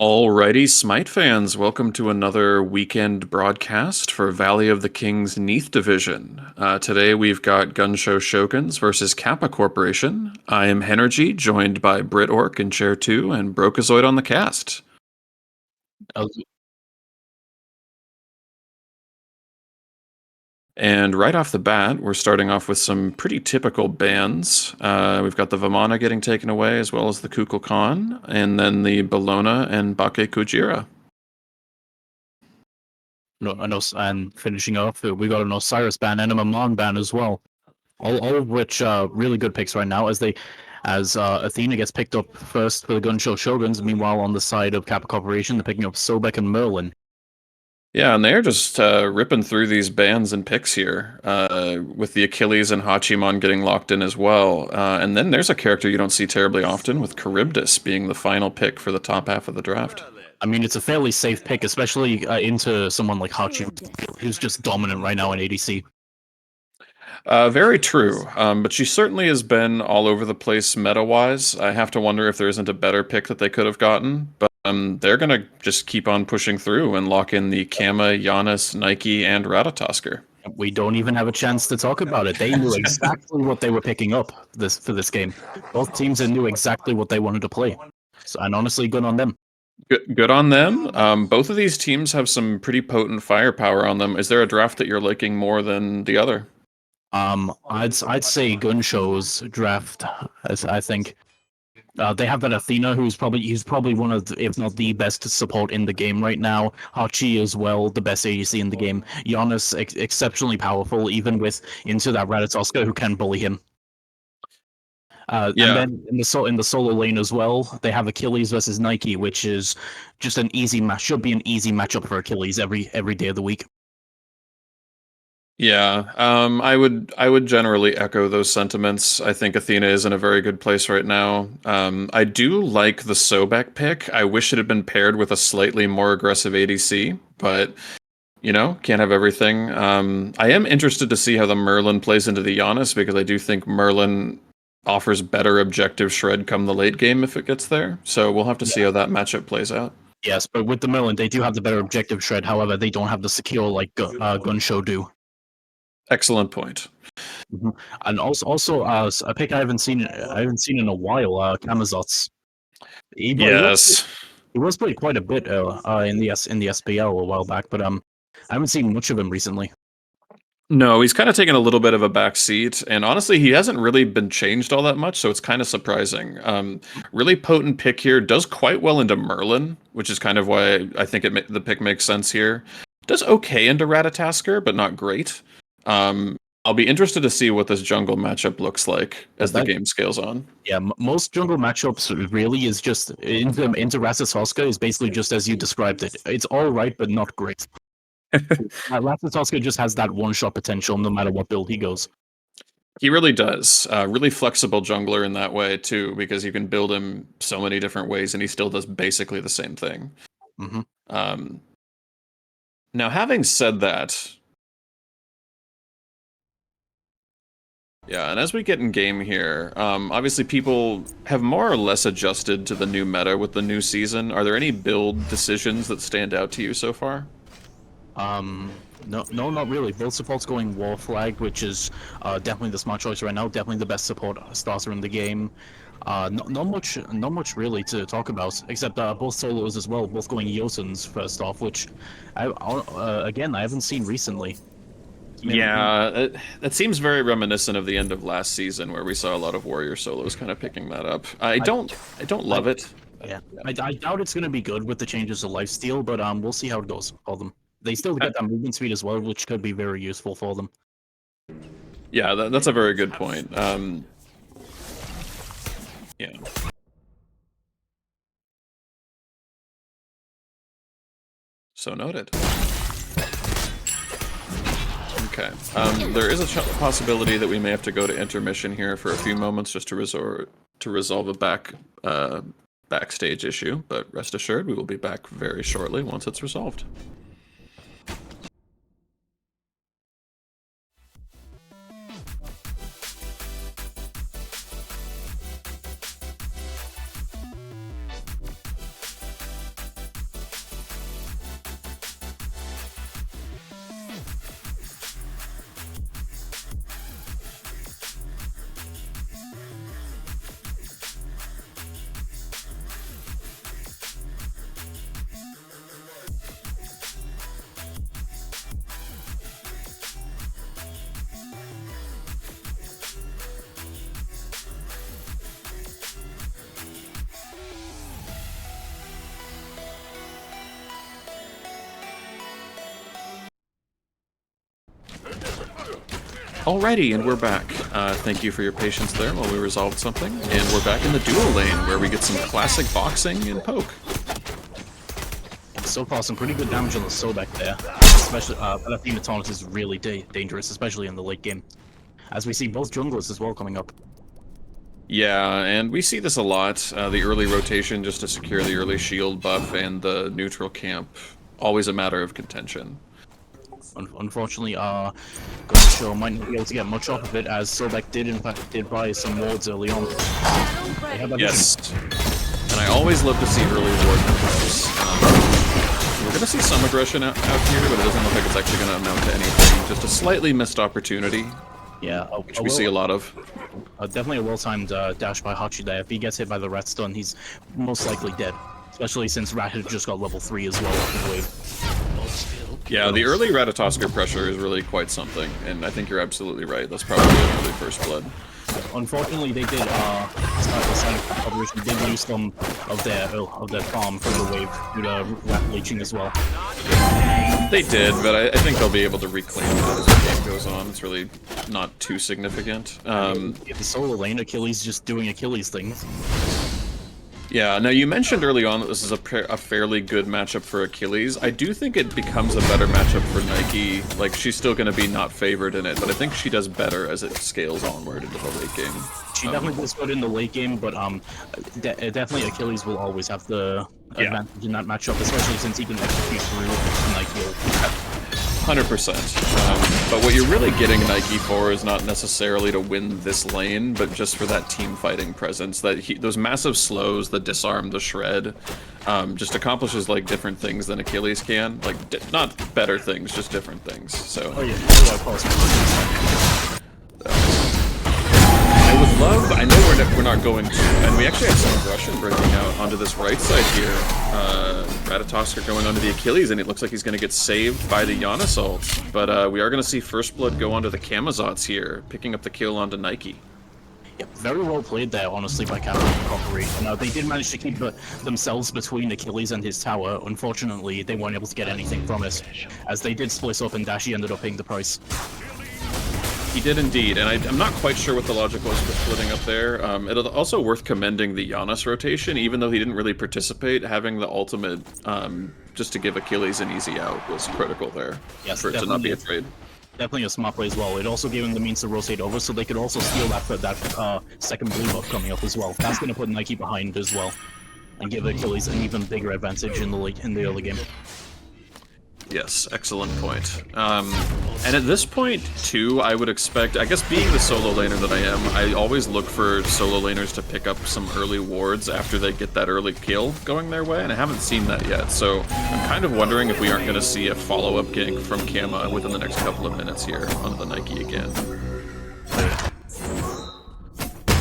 Alrighty, Smite fans, welcome to another weekend broadcast for Valley of the Kings Neith Division. Today we've got Gunshow Shoguns versus Kappa Corporation. I am Henergy, joined by Brit Orc in Chair 2 and Brokazoid on the cast. And right off the bat, we're starting off with some pretty typical bans. We've got the Vamana getting taken away, as well as the Kukulkan, and then the Bologna and Bake Kujira. And finishing off, we got an Osiris ban and a Mammon ban as well. All of which really good picks right now as Athena gets picked up first for the Gunshow Shoguns. Meanwhile, on the side of Kappa Corporation, they're picking up Sobek and Merlin. Yeah, and they're just ripping through these bans and picks here, with the Achilles and Hachimon getting locked in as well. And then there's a character you don't see terribly often, with Charybdis being the final pick for the top half of the draft. I mean, it's a fairly safe pick, especially into someone like Hachi, who's just dominant right now in ADC. Very true, but she certainly has been all over the place meta-wise. I have to wonder if there isn't a better pick that they could have gotten, but they're going to just keep on pushing through and lock in the Kama, Giannis, Nike, and Ratatosker. We don't even have a chance to talk about it. They knew exactly what they were picking up for this game. Both teams knew exactly what they wanted to play. So, and honestly, good on them. Good on them. Both of these teams have some pretty potent firepower on them. Is there a draft that you're liking more than the other? I'd say Gunshow's draft. I think they have that Athena, he's probably one of if not the best support in the game right now. Hachi as well, the best ADC in the game. Giannis exceptionally powerful, even with into that Ratatosker who can bully him. And then in the solo lane as well, they have Achilles versus Nike, which is just an easy match. Should be an easy matchup for Achilles every day of the week. Yeah, I would generally echo those sentiments. I think Athena is in a very good place right now. I do like the Sobek pick. I wish it had been paired with a slightly more aggressive ADC, but can't have everything. I am interested to see how the Merlin plays into the Giannis, because I do think Merlin offers better objective shred come the late game if it gets there. So we'll have to see how that matchup plays out. Yes, but with the Merlin, they do have the better objective shred. However, they don't have the secure like Gunshow do. Excellent point. Mm-hmm. And also a pick I haven't seen in a while. Kamazots. He was played quite a bit in the SPL a while back, but I haven't seen much of him recently. No, he's kind of taken a little bit of a back seat, and honestly, he hasn't really been changed all that much, so it's kind of surprising. Really potent pick here, does quite well into Merlin, which is kind of why I think the pick makes sense here. Does okay into Ratatosker, but not great. I'll be interested to see what this jungle matchup looks like as the game scales on. Yeah, most jungle matchups really is just into Ratatosker is basically just as you described it. It's all right, but not great. Ratatosker just has that one-shot potential no matter what build he goes. He really does. Really flexible jungler in that way, too, because you can build him so many different ways, and he still does basically the same thing. Mm-hmm. Now, having said that, yeah, and as we get in game here, obviously people have more or less adjusted to the new meta with the new season. Are there any build decisions that stand out to you so far? No, not really. Both supports going War Flag, which is definitely the smart choice right now. Definitely the best support starter in the game. Not much really to talk about, except both solos as well, both going Jotuns first off, which again I haven't seen recently. Yeah, that seems very reminiscent of the end of last season, where we saw a lot of warrior solos kind of picking that up. I don't love it. Yeah, I doubt it's going to be good with the changes to lifesteal, but we'll see how it goes for them. They still get that movement speed as well, which could be very useful for them. Yeah, that's a very good point. Yeah. So noted. Okay. There is a possibility that we may have to go to intermission here for a few moments just to resolve a backstage issue, but rest assured we will be back very shortly once it's resolved. Alrighty, and we're back. Thank you for your patience there while we resolved something. And we're back in the duel lane, where we get some classic boxing and poke. So far, some pretty good damage on the Sobek there. Especially, but Athena Taunt is really dangerous, especially in the late game. As we see both junglers as well coming up. Yeah, and we see this a lot. The early rotation just to secure the early shield buff and the neutral camp. Always a matter of contention. Unfortunately, Gunshow might not be able to get much off of it, as Sobek did in fact buy some wards early on. Yes, and I always love to see early ward numbers. We're going to see some aggression out here, but it doesn't look like it's actually going to amount to anything. Just a slightly missed opportunity. Yeah, which we see a lot of. Definitely a well-timed dash by Hachi there. If he gets hit by the red stun, he's most likely dead. Especially since Rat had just got level 3 as well off the wave. Yeah, the early Ratatosker pressure is really quite something, and I think you're absolutely right. That's probably an early first blood. Unfortunately, they did start the Sonic coverage. They did lose some of their farm from the wave due to Rat leeching as well. They did, but I think they'll be able to reclaim that as the game goes on. It's really not too significant. The solo lane, Achilles just doing Achilles things. Yeah, now you mentioned early on that this is a fairly good matchup for Achilles. I do think it becomes a better matchup for Nike. Like, she's still going to be not favored in it, but I think she does better as it scales onward into the late game. She definitely does good in the late game, but definitely Achilles will always have the advantage in that matchup, especially since he can execute through Nike. 100%. But what you're really getting Nike for is not necessarily to win this lane, but just for that team fighting presence. Those massive slows, the disarm, the shred, just accomplishes like different things than Achilles can. Like not better things, just different things. So. Oh yeah, of course. I would love. I know we're not going to, and we actually have some aggression breaking out onto this right side here. Ratatosker going onto the Achilles, and it looks like he's going to get saved by the Giannis ult. But we are going to see First Blood go onto the Kamazots here, picking up the kill onto Nike. Yep, very well played there, honestly, by Kappa and Coppery. They did manage to keep themselves between Achilles and his tower. Unfortunately, they weren't able to get anything from it, as they did split up and Dashi ended up paying the price. He did indeed, and I'm not quite sure what the logic was for splitting up there. It's also worth commending the Giannis rotation, even though he didn't really participate. Having the ultimate just to give Achilles an easy out was critical there, for it to not be afraid. Definitely a smart play as well. It also gave him the means to rotate over, so they could also steal that second blue buff coming up as well. That's going to put Nike behind as well, and give Achilles an even bigger advantage in the early game. Yes, excellent point. And at this point, too, I would expect, I guess being the solo laner that I am, I always look for solo laners to pick up some early wards after they get that early kill going their way, and I haven't seen that yet, so I'm kind of wondering if we aren't going to see a follow-up gank from Kappa within the next couple of minutes here on the Nike again.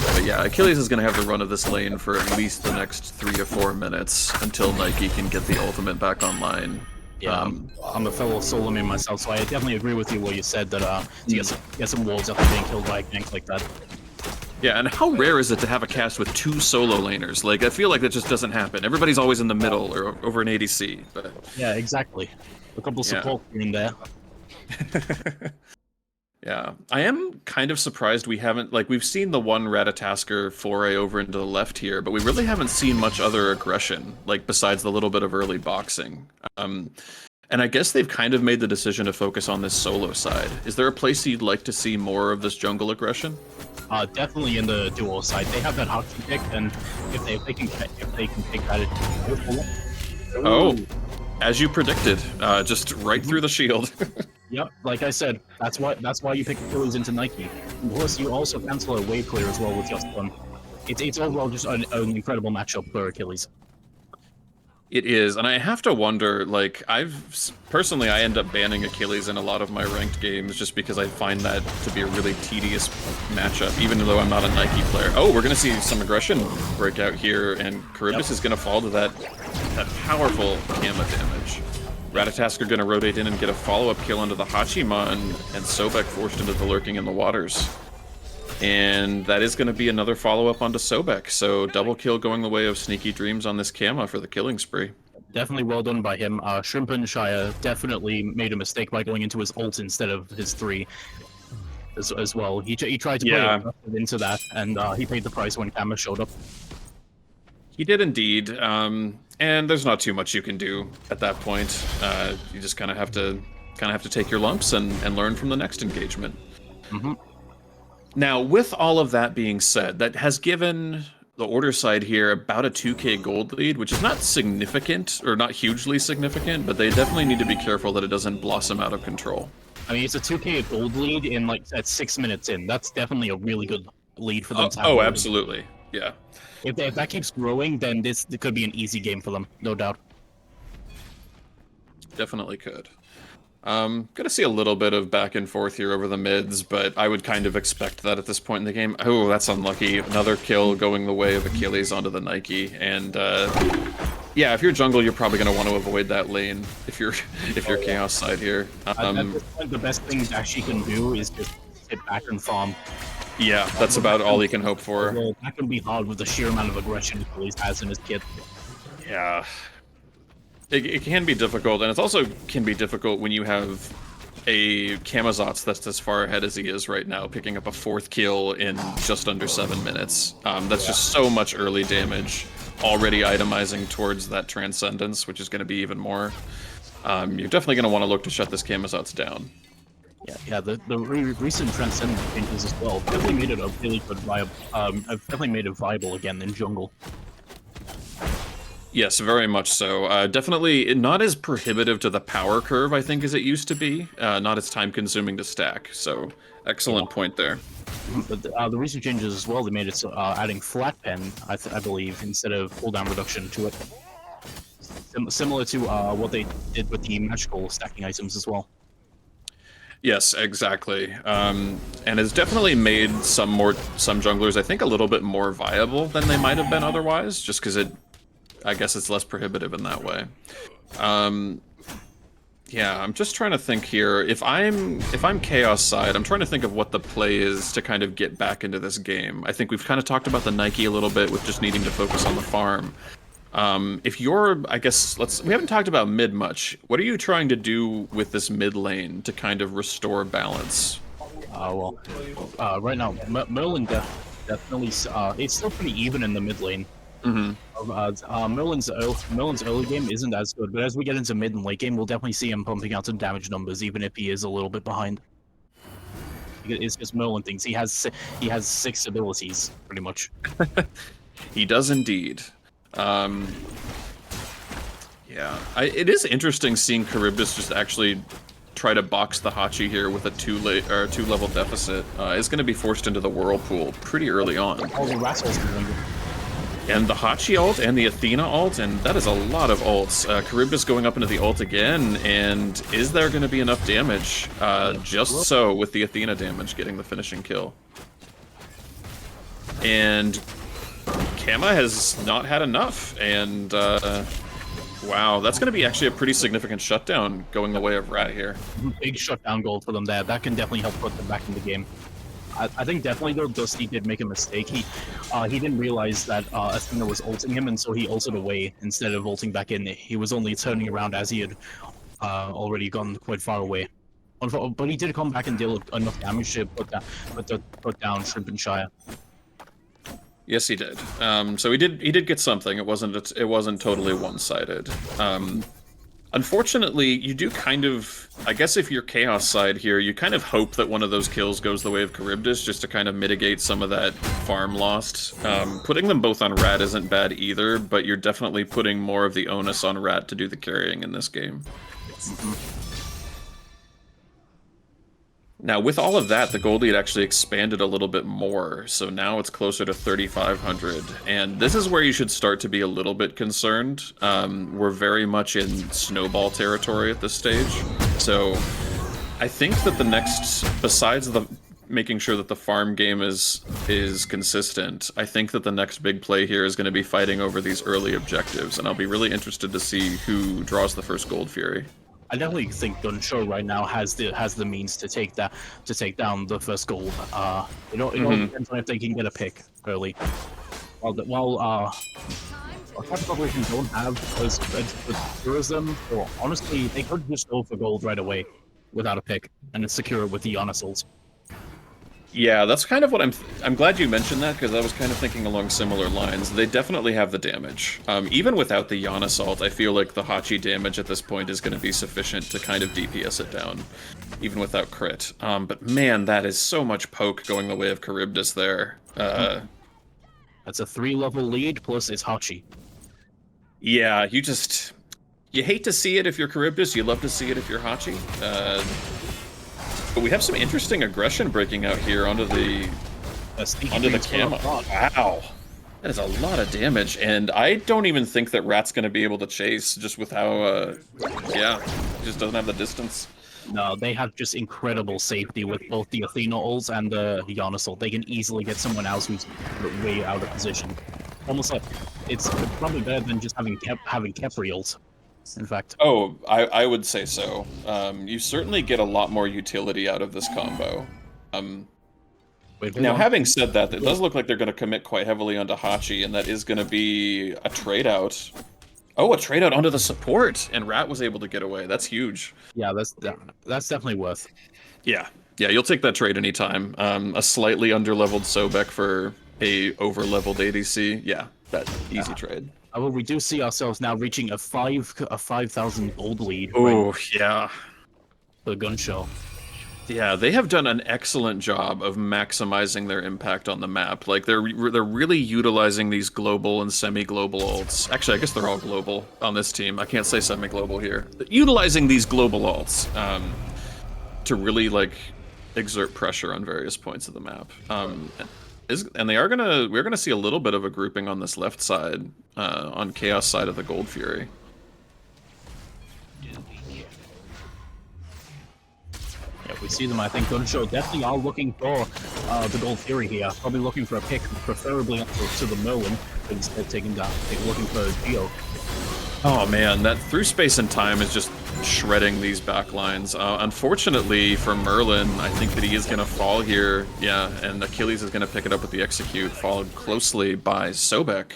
But yeah, Achilles is going to have the run of this lane for at least the next 3 to 4 minutes until Nike can get the ultimate back online. Yeah, I'm a fellow solo main myself, so I definitely agree with you what you said, that to get some wolves after being killed by a gank like that. Yeah, and how rare is it to have a cast with 2 solo laners? Like, I feel like that just doesn't happen. Everybody's always in the middle or over an ADC. But yeah, exactly. A couple of support in there. Yeah, I am kind of surprised we haven't, like, we've seen the one Ratatosker foray over into the left here, but we really haven't seen much other aggression, like, besides the little bit of early boxing. And I guess they've kind of made the decision to focus on this solo side. Is there a place you'd like to see more of this jungle aggression? Definitely in the duo side. They have that hockey pick, and if they can pick that, oh, as you predicted, just right through the shield. Yep, like I said, that's why you pick Achilles into Nike. Plus, you also cancel a wave clear as well with just one. It's overall just an incredible matchup for Achilles. It is, and I have to wonder, like, personally, I end up banning Achilles in a lot of my ranked games just because I find that to be a really tedious matchup, even though I'm not a Nike player. Oh, we're going to see some aggression break out here, and Charybdis is going to fall to that powerful Kappa damage. Ratatosker going to rotate in and get a follow-up kill onto the Hachima, and Sobek forced into the lurking in the waters. And that is going to be another follow-up onto Sobek, so double kill going the way of Sneaky Dreams on this Kappa for the killing spree. Definitely well done by him. Shrimp and Shire definitely made a mistake by going into his ult instead of his 3. as well. He tried to play Yeah, aggressive into that, and he paid the price when Kappa showed up. he did indeed. And there's not too much you can do at that point. You just kind of have to take your lumps and learn from the next engagement. Mm-hmm. Now, with all of that being said, that has given the Order side here about a 2k gold lead, which is not significant, or not hugely significant, but they definitely need to be careful that it doesn't blossom out of control. I mean, it's a 2k gold lead in like at 6 minutes in. That's definitely a really good lead for them to have. Oh, absolutely. Yeah. If that keeps growing, then this could be an easy game for them, no doubt. Definitely could. Gonna see a little bit of back and forth here over the mids, but I would kind of expect that at this point in the game. Oh, that's unlucky. Another kill going the way of Achilles onto the Nike, and yeah, if you're jungle, you're probably gonna want to avoid that lane if you're Chaos side here. At this point, the best thing Dashi can do is just sit back and farm. Yeah, that's about all he can hope for. Well, that can be hard with the sheer amount of aggression Achilles has in his kit. Yeah. It can be difficult, and it also can be difficult when you have a Camazotz that's as far ahead as he is right now, picking up a 4th kill in just under 7 minutes. That's just so much early damage, already itemizing towards that Transcendence, which is going to be even more. You're definitely going to want to look to shut this Camazotz down. Yeah. The recent Transcendence changes as well definitely made it a really good viable. Definitely made it viable again in jungle. Yes, very much so. Definitely not as prohibitive to the power curve, I think, as it used to be. Not as time-consuming to stack. So, excellent point there. But the recent changes as well, they made it so adding flat pen, I believe, instead of cooldown reduction to it. Similar to what they did with the magical stacking items as well. Yes, exactly. And it's definitely made some junglers, I think, a little bit more viable than they might have been otherwise, just because I guess it's less prohibitive in that way. Yeah, I'm just trying to think here. If I'm Chaos side, I'm trying to think of what the play is to kind of get back into this game. I think we've kind of talked about the Nike a little bit with just needing to focus on the farm. If you're, I guess, we haven't talked about mid much. What are you trying to do with this mid lane to kind of restore balance? Right now, Merlin definitely, it's still pretty even in the mid lane. Mm-hmm. Merlin's early game isn't as good, but as we get into mid and late game, we'll definitely see him pumping out some damage numbers, even if he is a little bit behind. It's just Merlin thinks he has 6 abilities, pretty much. He does indeed. Yeah, it is interesting seeing Charybdis just actually try to box the Hachi here with a 2-level deficit. Is going to be forced into the whirlpool pretty early on. All the Rascals doing it. And the Hachi ult and the Athena ult, and that is a lot of ults. Charybdis going up into the ult again, and is there going to be enough damage? Just so, with the Athena damage getting the finishing kill. And Kama has not had enough, and wow, that's going to be actually a pretty significant shutdown going the way of Rat here. Big shutdown goal for them there. That can definitely help put them back in the game. I think definitely though Dusty did make a mistake. He didn't realize that Athena was ulting him, and so he ulted away instead of ulting back in. He was only turning around as he had already gone quite far away. But he did come back and deal enough damage to put down Shrimp and Shire. Yes, he did. So he did get something. It wasn't totally one-sided. Unfortunately, you do kind of, I guess if you're Chaos side here, you kind of hope that one of those kills goes the way of Charybdis, just to kind of mitigate some of that farm lost. Putting them both on Rat isn't bad either, but you're definitely putting more of the onus on Rat to do the carrying in this game. Now, with all of that, the gold lead actually expanded a little bit more, so now it's closer to 3,500, and this is where you should start to be a little bit concerned. We're very much in snowball territory at this stage, so I think that the next, besides making sure that the farm game is consistent, I think that the next big play here is going to be fighting over these early objectives, and I'll be really interested to see who draws the first Gold Fury. I definitely think Gunshow right now has the means to take down the first gold. It all depends on if they can get a pick early. While Kappa Corporation don't have as good tourism, or honestly, they could just go for gold right away without a pick and secure it with the Honest ults. Yeah, that's kind of what I'm glad you mentioned that because I was kind of thinking along similar lines. They definitely have the damage. Even without the Yon Assault, I feel like the Hachi damage at this point is going to be sufficient to kind of DPS it down, even without crit. But man, that is so much poke going the way of Charybdis there. That's a 3-level lead, plus it's Hachi. Yeah, you hate to see it if you're Charybdis, you love to see it if you're Hachi. But we have some interesting aggression breaking out here onto the Gamma. Wow. That is a lot of damage, and I don't even think that Rat's going to be able to chase just with how, yeah, he just doesn't have the distance. No, they have just incredible safety with both the Athena ults and the Yon Assault. They can easily get someone else who's way out of position. Almost like it's probably better than just having Kepri ult. In fact. Oh, I would say so. You certainly get a lot more utility out of this combo. Now, having said that, it does look like they're going to commit quite heavily onto Hachi, and that is going to be a trade-out. Oh, a trade-out onto the support, and Rat was able to get away. That's huge. Yeah, that's definitely worth. Yeah, you'll take that trade anytime. A slightly underleveled Sobek for a overleveled ADC. Yeah, that easy trade. Well, we do see ourselves now reaching a 5,000 gold lead. Oh, yeah. The Gunshow. Yeah, they have done an excellent job of maximizing their impact on the map. Like, they're really utilizing these global and semi-global ults. Actually, I guess they're all global on this team. I can't say semi-global here. Utilizing these global ults to really, like, exert pressure on various points of the map. And we're gonna see a little bit of a grouping on this left side, on Chaos side of the Gold Fury. Yeah, we see them. I think Gunshow definitely are looking for the Gold Fury here. Probably looking for a pick, preferably to the Merlin, instead of looking for a Geo. Oh man, that through space and time is just shredding these backlines. Unfortunately for Merlin, I think that he is going to fall here. Yeah, and Achilles is going to pick it up with the execute, followed closely by Sobek.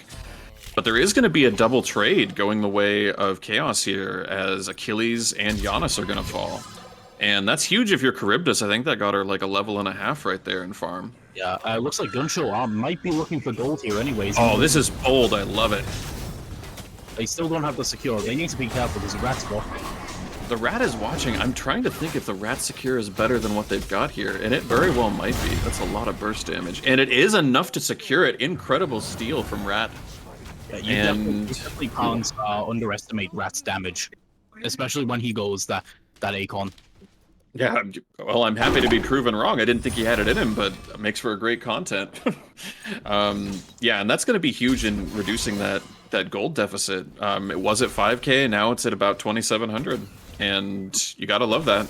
But there is going to be a double trade going the way of Chaos here, as Achilles and Giannis are going to fall. And that's huge if you're Charybdis. I think that got her like a level and a half right there in farm. Yeah, it looks like Gunshow might be looking for gold here anyways. Oh, this is bold. I love it. They still don't have the secure. They need to be careful because the Rat's watching. The Rat is watching. I'm trying to think if the Rat secure is better than what they've got here, and it very well might be. That's a lot of burst damage. And it is enough to secure it. Incredible steal from Rat. Yeah, you definitely can't underestimate Rat's damage, especially when he goes that Akon. Yeah, well, I'm happy to be proven wrong. I didn't think he had it in him, but it makes for great content. Yeah, and that's going to be huge in reducing that gold deficit. It was at 5K, now it's at about 2,700, and you gotta love that.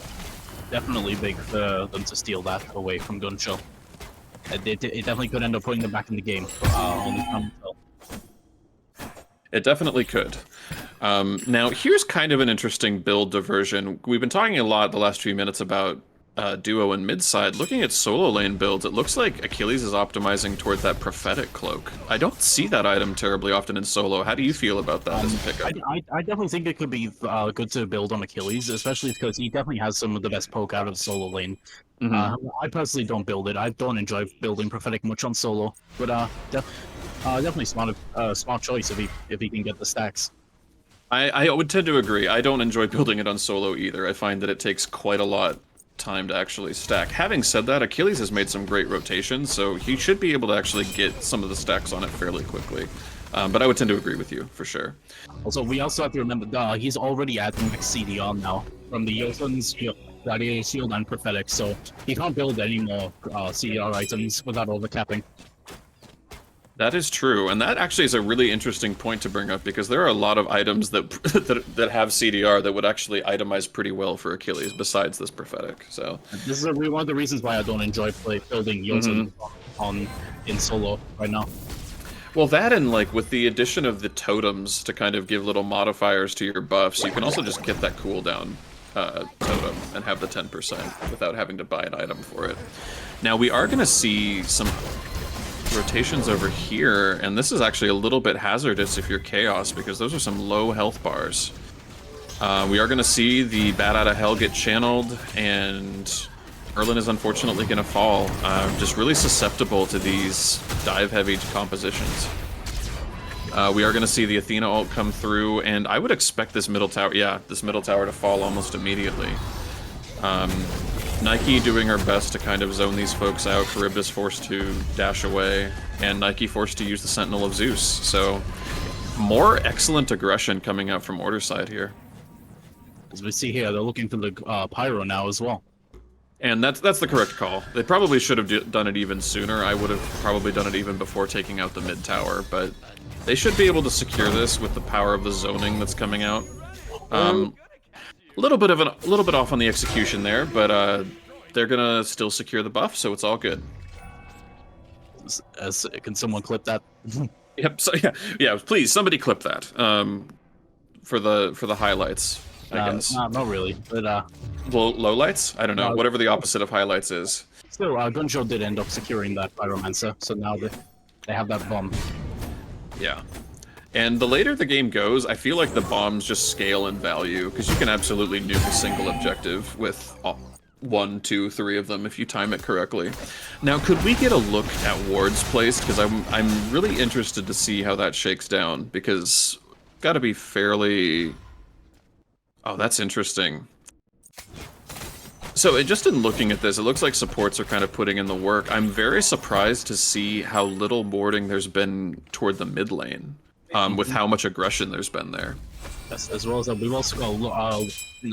Definitely big for them to steal that away from Gunshow. It definitely could end up putting them back in the game. It definitely could. Now, here's kind of an interesting build diversion. We've been talking a lot the last few minutes about duo and mid side. Looking at solo lane builds, it looks like Achilles is optimizing toward that prophetic cloak. I don't see that item terribly often in solo. How do you feel about that as a pickup? I definitely think it could be good to build on Achilles, especially because he definitely has some of the best poke out of the solo lane. Mm-hmm. I personally don't build it. I don't enjoy building prophetic much on solo, but definitely smart choice if he can get the stacks. I would tend to agree. I don't enjoy building it on solo either. I find that it takes quite a lot time to actually stack. Having said that, Achilles has made some great rotations, so he should be able to actually get some of the stacks on it fairly quickly. But I would tend to agree with you, for sure. Also, we also have to remember, he's already at the max CDR now, from the Yosun's Gladiator Shield and Prophetic, so he can't build any more CDR items without overcapping. That is true, and that actually is a really interesting point to bring up, because there are a lot of items that have CDR that would actually itemize pretty well for Achilles, besides this prophetic. So this is one of the reasons why I don't enjoy building Yosun in solo right now. Well, that and like with the addition of the totems to kind of give little modifiers to your buffs, you can also just get that cooldown totem and have the 10% without having to buy an item for it. Now we are going to see some rotations over here, and this is actually a little bit hazardous if you're Chaos, because those are some low health bars. We are going to see the Bat Out of Hell get channeled, and Merlin is unfortunately going to fall. Just really susceptible to these dive-heavy compositions. We are going to see the Athena ult come through, and I would expect this middle tower, this middle tower to fall almost immediately. Nike doing her best to kind of zone these folks out. Charybdis forced to dash away, and Nike forced to use the Sentinel of Zeus. So, more excellent aggression coming out from Order side here. As we see here, they're looking for the Pyro now as well. And that's the correct call. They probably should have done it even sooner. I would have probably done it even before taking out the mid tower, but they should be able to secure this with the power of the zoning that's coming out. A little bit off on the execution there, but they're gonna still secure the buff, so it's all good. Can someone clip that? Yep. So yeah. Please, somebody clip that for the highlights. I guess. Not really, but well, lowlights? I don't know. Whatever the opposite of highlights is. Still, Gunshow did end up securing that Pyromancer, so now they have that bomb. Yeah. And the later the game goes, I feel like the bombs just scale in value, because you can absolutely nuke a single objective with 1, 2, 3 of them if you time it correctly. Now, could we get a look at wards placed? Because I'm really interested to see how that shakes down, because got to be fairly... Oh, that's interesting. So just in looking at this, it looks like supports are kind of putting in the work. I'm very surprised to see how little boarding there's been toward the mid lane, with how much aggression there's been there. Yes, as well as that, we've also got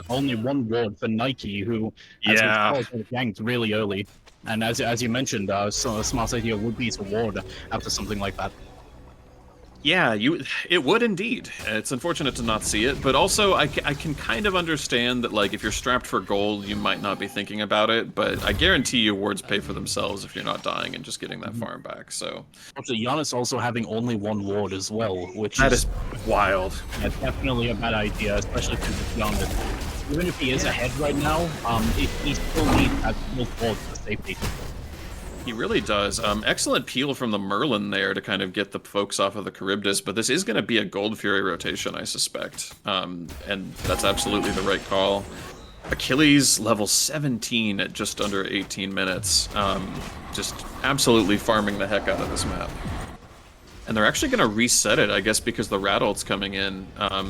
only one ward for Nike, who has been ganked really early. And as you mentioned, so a smart idea would be to ward after something like that. Yeah, it would indeed. It's unfortunate to not see it, but also I can kind of understand that, like, if you're strapped for gold, you might not be thinking about it, but I guarantee you wards pay for themselves if you're not dying and just getting that farm back, so... Actually, Giannis also having only one ward as well, which that is wild. Yeah, definitely a bad idea, especially because it's Giannis. Even if he is ahead right now, he still needs that full ward for safety. He really does. Excellent peel from the Merlin there to kind of get the folks off of the Charybdis, but this is going to be a Gold Fury rotation, I suspect. And that's absolutely the right call. Achilles level 17 at just under 18 minutes. Just absolutely farming the heck out of this map. And they're actually going to reset it, I guess, because the Rat ult's coming in. A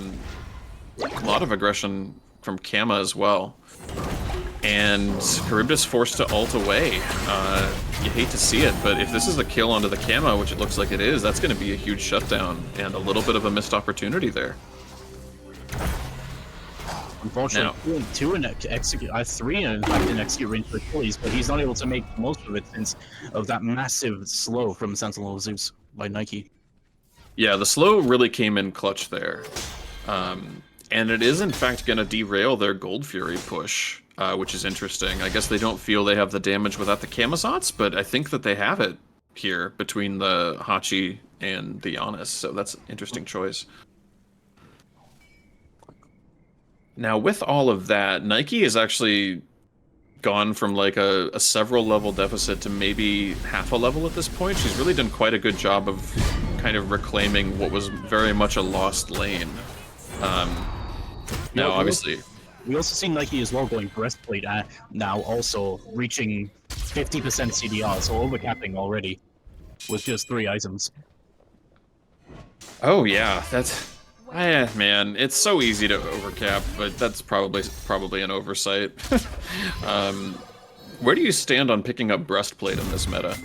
lot of aggression from Kappa as well. And Charybdis forced to ult away. You hate to see it, but if this is a kill onto the Kappa, which it looks like it is, that's going to be a huge shutdown and a little bit of a missed opportunity there. Unfortunately, three in fact in execute range for Achilles, but he's not able to make most of it since of that massive slow from Sentinel of Zeus by Nike. Yeah, the slow really came in clutch there. And it is, in fact, going to derail their Gold Fury push, which is interesting. I guess they don't feel they have the damage without the Camazots, but I think that they have it here between the Hachi and the Giannis, so that's an interesting choice. Now, with all of that, Nike has actually gone from like a several level deficit to maybe half a level at this point. She's really done quite a good job of kind of reclaiming what was very much a lost lane. Now, obviously... We also see Nike as well going breastplate, now also reaching 50% CDR, so overcapping already with just 3 items. Oh yeah, that's... man, it's so easy to overcap, but that's probably an oversight. Where do you stand on picking up breastplate in this meta?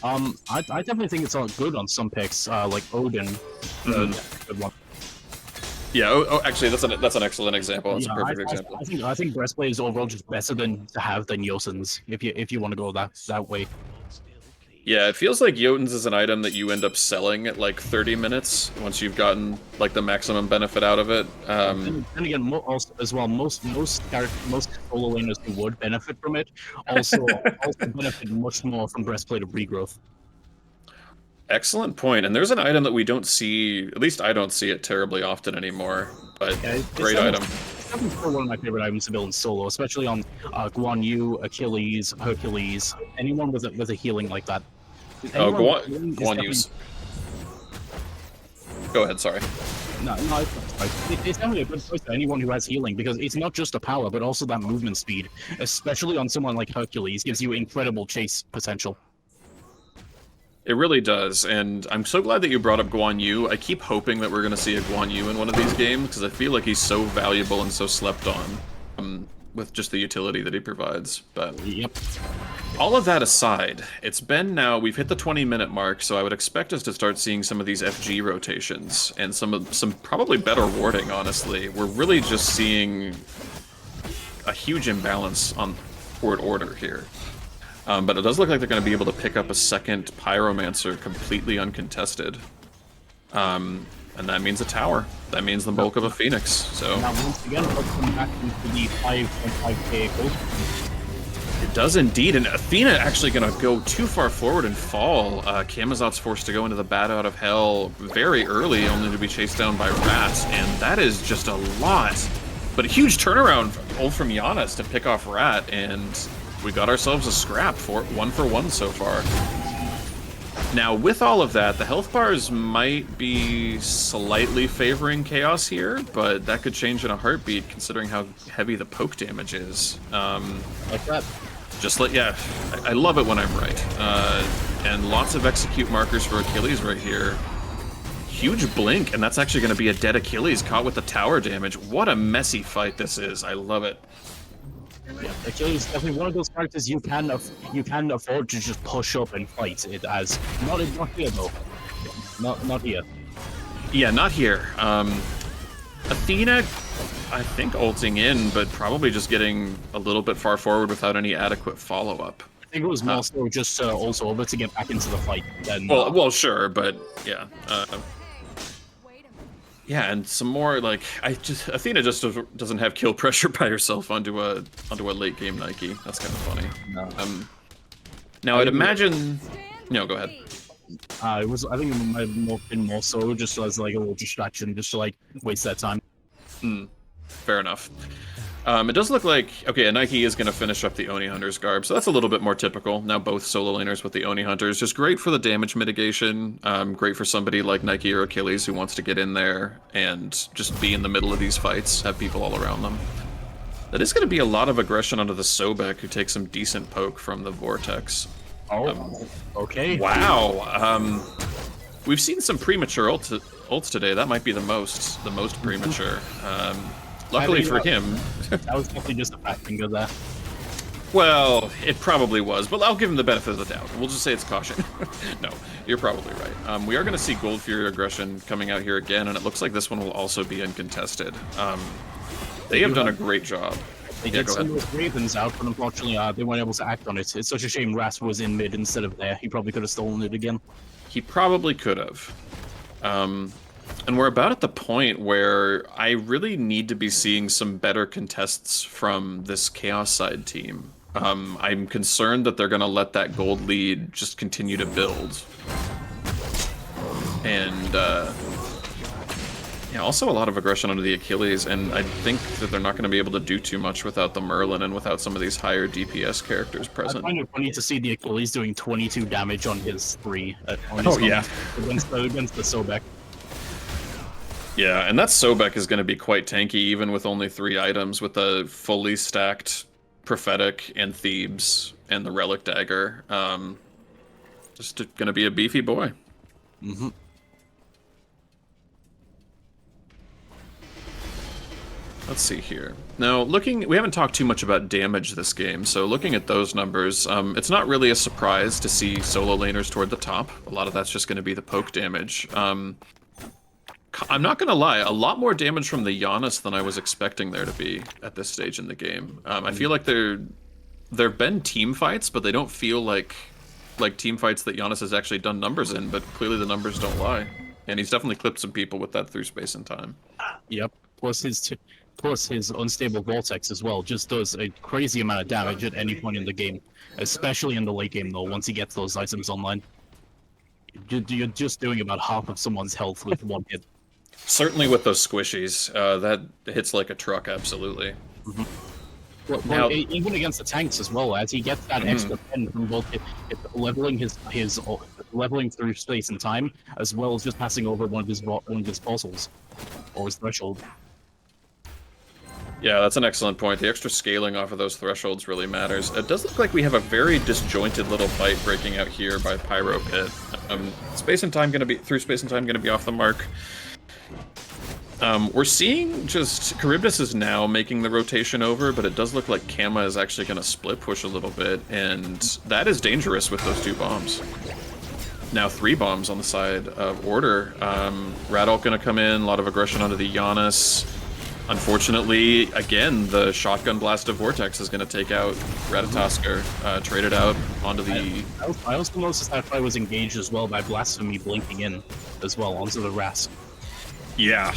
I definitely think it's all good on some picks, like Odin, good one. Yeah, actually, that's an excellent example. That's a perfect example. I think breastplate is overall just better to have than Yosin's if you want to go that way. Yeah, it feels like Jotun's is an item that you end up selling at like 30 minutes once you've gotten like the maximum benefit out of it. And again, also as well, most solo laners who would benefit from it also benefit much more from breastplate of regrowth. Excellent point. And there's an item that we don't see, at least I don't see it terribly often anymore, but yeah, great item. It's definitely one of my favorite items to build in solo, especially on Guan Yu, Achilles, Hercules, anyone with a healing like that. Guan Yu's. Go ahead, sorry. No, It's definitely a good choice for anyone who has healing, because it's not just the power, but also that movement speed. Especially on someone like Hercules, gives you incredible chase potential. It really does, and I'm so glad that you brought up Guan Yu. I keep hoping that we're going to see a Guan Yu in one of these games, because I feel like he's so valuable and so slept on with just the utility that he provides. But Yep. all of that aside, it's been now, we've hit the 20-minute mark, so I would expect us to start seeing some of these FG rotations, and some probably better warding, honestly. We're really just seeing a huge imbalance on ward order here. But it does look like they're going to be able to pick up a second Pyromancer completely uncontested. And that means a tower. That means the bulk of a Phoenix. So Now, once again, let's come back into the 5.5k gold. it does indeed. And Athena actually going to go too far forward and fall. Camazot's forced to go into the Bat Out of Hell very early, only to be chased down by Rat. And that is just a lot. But a huge turnaround from Giannis to pick off Rat. And we got ourselves a scrap for 1-for-1 so far. Now, with all of that, the health bars might be slightly favoring Chaos here, but that could change in a heartbeat considering how heavy the poke damage is. Like that. Yeah, I love it when I'm right. And lots of execute markers for Achilles right here. Huge blink, and that's actually going to be a dead Achilles caught with the tower damage. What a messy fight this is. I love it. Yeah, Achilles is definitely one of those characters you can afford to just push up and fight it as. Not here though. Not here. Yeah, not here. Athena, I think ulting in, but probably just getting a little bit far forward without any adequate follow-up. I think it was more so just also over to get back into the fight. Then, well, sure, but yeah. Yeah, and some more like Athena just doesn't have kill pressure by herself onto a late game Nike. That's kind of funny. No. Now I'd imagine. No, go ahead. I think it might have been more so just as like a little distraction, just to like waste that time. Fair enough. It does look like, okay, a Nike is going to finish up the Oni Hunter's garb, so that's a little bit more typical. Now both solo laners with the Oni Hunters, just great for the damage mitigation, great for somebody like Nike or Achilles who wants to get in there and just be in the middle of these fights, have people all around them. That is going to be a lot of aggression onto the Sobek, who takes some decent poke from the Vortex. Oh, okay. Wow. We've seen some premature ults today. That might be the most premature. Luckily for him. That was definitely just a factor of that. Well, it probably was, but I'll give him the benefit of the doubt. We'll just say it's caution. No, you're probably right. We are going to see Gold Fury aggression coming out here again, and it looks like this one will also be uncontested. They have done a great job. They did send those Ravens out, but unfortunately they weren't able to act on it. It's such a shame Ras was in mid instead of there. He probably could have stolen it again. He probably could have. And we're about at the point where I really need to be seeing some better contests from this Chaos side team. I'm concerned that they're going to let that gold lead just continue to build. And yeah, also a lot of aggression onto the Achilles, and I think that they're not going to be able to do too much without the Merlin and without some of these higher DPS characters present. I find it funny to see the Achilles doing 22 damage on his 3. Yeah. Against the Sobek. Yeah, and that Sobek is going to be quite tanky even with only 3 items, with the fully stacked Prophetic and Thebes and the Relic Dagger. Just going to be a beefy boy. Mm-hmm. Let's see here. Now, we haven't talked too much about damage this game, so looking at those numbers, it's not really a surprise to see solo laners toward the top. A lot of that's just going to be the poke damage. I'm not going to lie, a lot more damage from the Giannis than I was expecting there to be at this stage in the game. I feel like there've been team fights, but they don't feel like team fights that Giannis has actually done numbers in, but clearly the numbers don't lie. And he's definitely clipped some people with that through space and time. Yep. Plus his unstable vortex as well just does a crazy amount of damage at any point in the game, especially in the late game though. Once he gets those items online, you're just doing about half of someone's health with one hit. Certainly with those squishies, that hits like a truck, absolutely. Mm-hmm. Well, even against the tanks as well, as he gets that extra pen from both leveling through space and time, as well as just passing over one of his fossils. or his threshold. Yeah, that's an excellent point. The extra scaling off of those thresholds really matters. It does look like we have a very disjointed little fight breaking out here by Pyro Pit. Space and time through space and time gonna be off the mark. We're seeing just Charybdis is now making the rotation over, but it does look like Kappa is actually gonna split push a little bit, and that is dangerous with those 2 bombs. Now 3 bombs on the side of Order. Radalt gonna come in, a lot of aggression onto the Giannis. Unfortunately, again, the shotgun blast of Vortex is going to take out Ratatoskr, trade it out onto the... I also noticed that fight was engaged as well by Blasphemy blinking in as well onto the Rask. Yeah,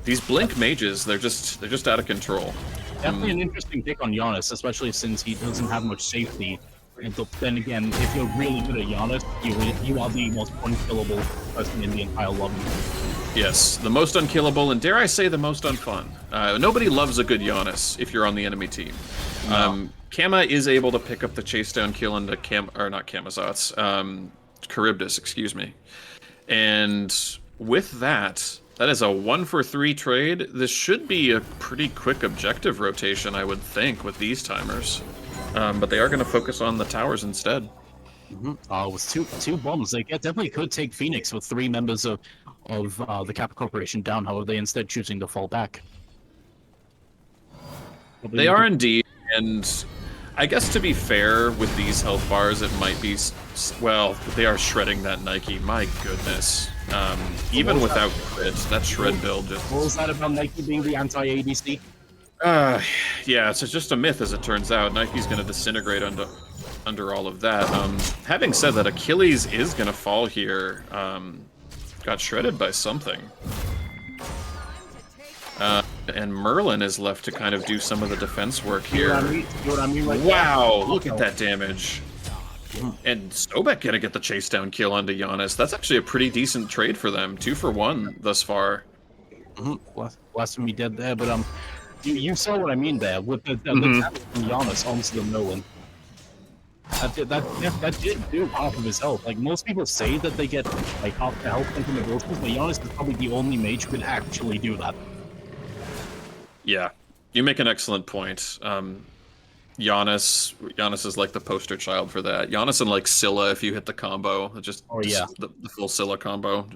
these Blink mages, they're just out of control. Definitely an interesting pick on Giannis, especially since he doesn't have much safety. And then again, if you're really good at Giannis, you are the most unkillable person in the entire lobby. Yes, the most unkillable, and dare I say, the most unfun. Nobody loves a good Giannis if you're on the enemy team. No. Kappa is able to pick up the chase down kill into Charybdis, excuse me. And with that is a 1-for-3 trade. This should be a pretty quick objective rotation, I would think, with these timers. But they are going to focus on the towers instead. With two bombs, they definitely could take Phoenix with 3 members of the Kappa Corporation down. However, they instead choosing to fall back. They are indeed, and I guess to be fair with these health bars, it might be, well, they are shredding that Nike. My goodness. Even without crits, that shred build just... What was that about Nike being the anti-ADC? Yeah, it's just a myth, as it turns out. Nike's going to disintegrate under all of that. Having said that, Achilles is going to fall here. Got shredded by something. And Merlin is left to kind of do some of the defense work here. Wow, look at that damage. And Sobek gonna get the chase down kill onto Giannis. That's actually a pretty decent trade for them. 2 for 1 thus far. Blasphemy dead there, but you saw what I mean there with the damage from Giannis onto the Merlin. That did do half of his health. Like, most people say that they get like half the health from the ghosts, but Giannis is probably the only mage who could actually do that. Yeah, you make an excellent point. Giannis is like the poster child for that. Giannis and like Scylla, if you hit the combo, just the full Scylla combo.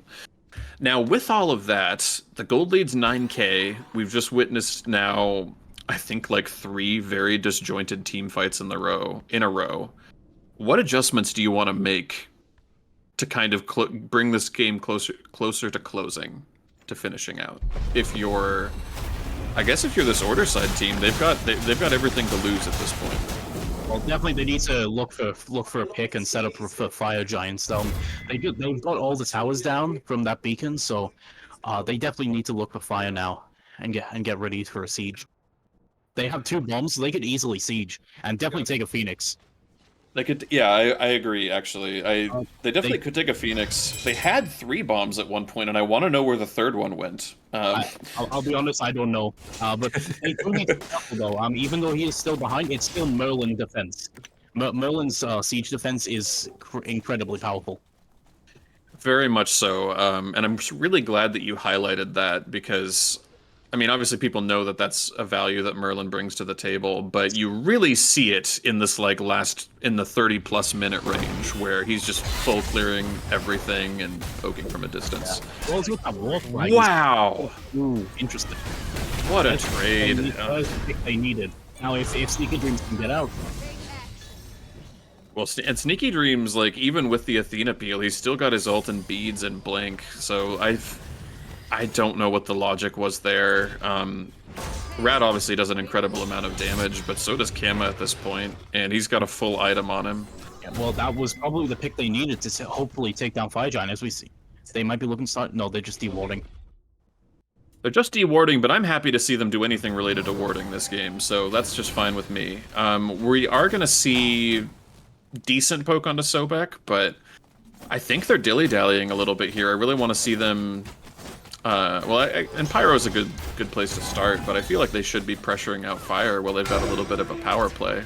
Now, with all of that, the gold lead's 9K. We've just witnessed now, I think, like 3 very disjointed team fights in a row. What adjustments do you want to make to kind of bring this game closer to closing, to finishing out? I guess if you're this Order side team, they've got everything to lose at this point. Well, definitely they need to look for a pick and set up for Fire Giants. They've got all the towers down from that beacon, so they definitely need to look for fire now and get ready for a siege. They have 2 bombs, so they could easily siege and definitely take a Phoenix. They could, yeah, I agree. Actually, they definitely could take a Phoenix. They had 3 bombs at one point, and I want to know where the 3rd one went. I'll be honest, I don't know. But they do need to be careful though. Even though he is still behind, it's still Merlin defense. Merlin's siege defense is incredibly powerful. Very much so, and I'm really glad that you highlighted that, because I mean, obviously people know that that's a value that Merlin brings to the table, but you really see it in this in the 30+ minute range where he's just full clearing everything and poking from a distance. Yeah. Well, wow! Ooh, interesting. What a trade. They needed. Now, if Sneaky Dreams can get out. Well, and Sneaky Dreams, like, even with the Athena peel, he's still got his ult and beads and blink, so I don't know what the logic was there. Rat obviously does an incredible amount of damage, but so does Kappa at this point, and he's got a full item on him. Yeah, well, that was probably the pick they needed to hopefully take down Fire Giant, as we see. They might be looking to start... No, they're just dewarding. They're just dewarding, but I'm happy to see them do anything related to warding this game, so that's just fine with me. We are going to see decent poke onto Sobek, but I think they're dilly-dallying a little bit here. I really want to see them... and Pyro's a good place to start, but I feel like they should be pressuring out Fire while they've got a little bit of a power play.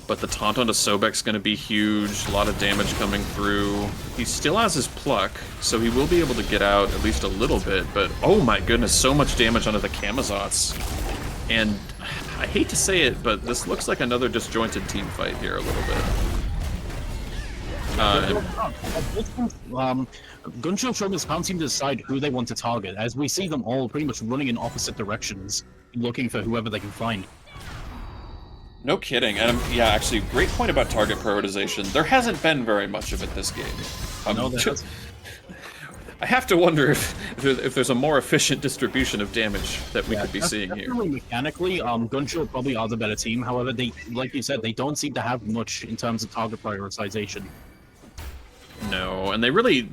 But the taunt onto Sobek's going to be huge. A lot of damage coming through. He still has his pluck, so he will be able to get out at least a little bit. But oh my goodness, so much damage onto the Kamazots. And I hate to say it, but this looks like another disjointed team fight here a little bit. Gunshow Shoguns can't seem to decide who they want to target, as we see them all pretty much running in opposite directions, looking for whoever they can find. No kidding. And yeah, actually, great point about target prioritization. There hasn't been very much of it this game. No, there hasn't. I have to wonder if there's a more efficient distribution of damage that we could be seeing here. Mechanically, Gunshow probably are the better team. However, they, like you said, they don't seem to have much in terms of target prioritization. No, and they're really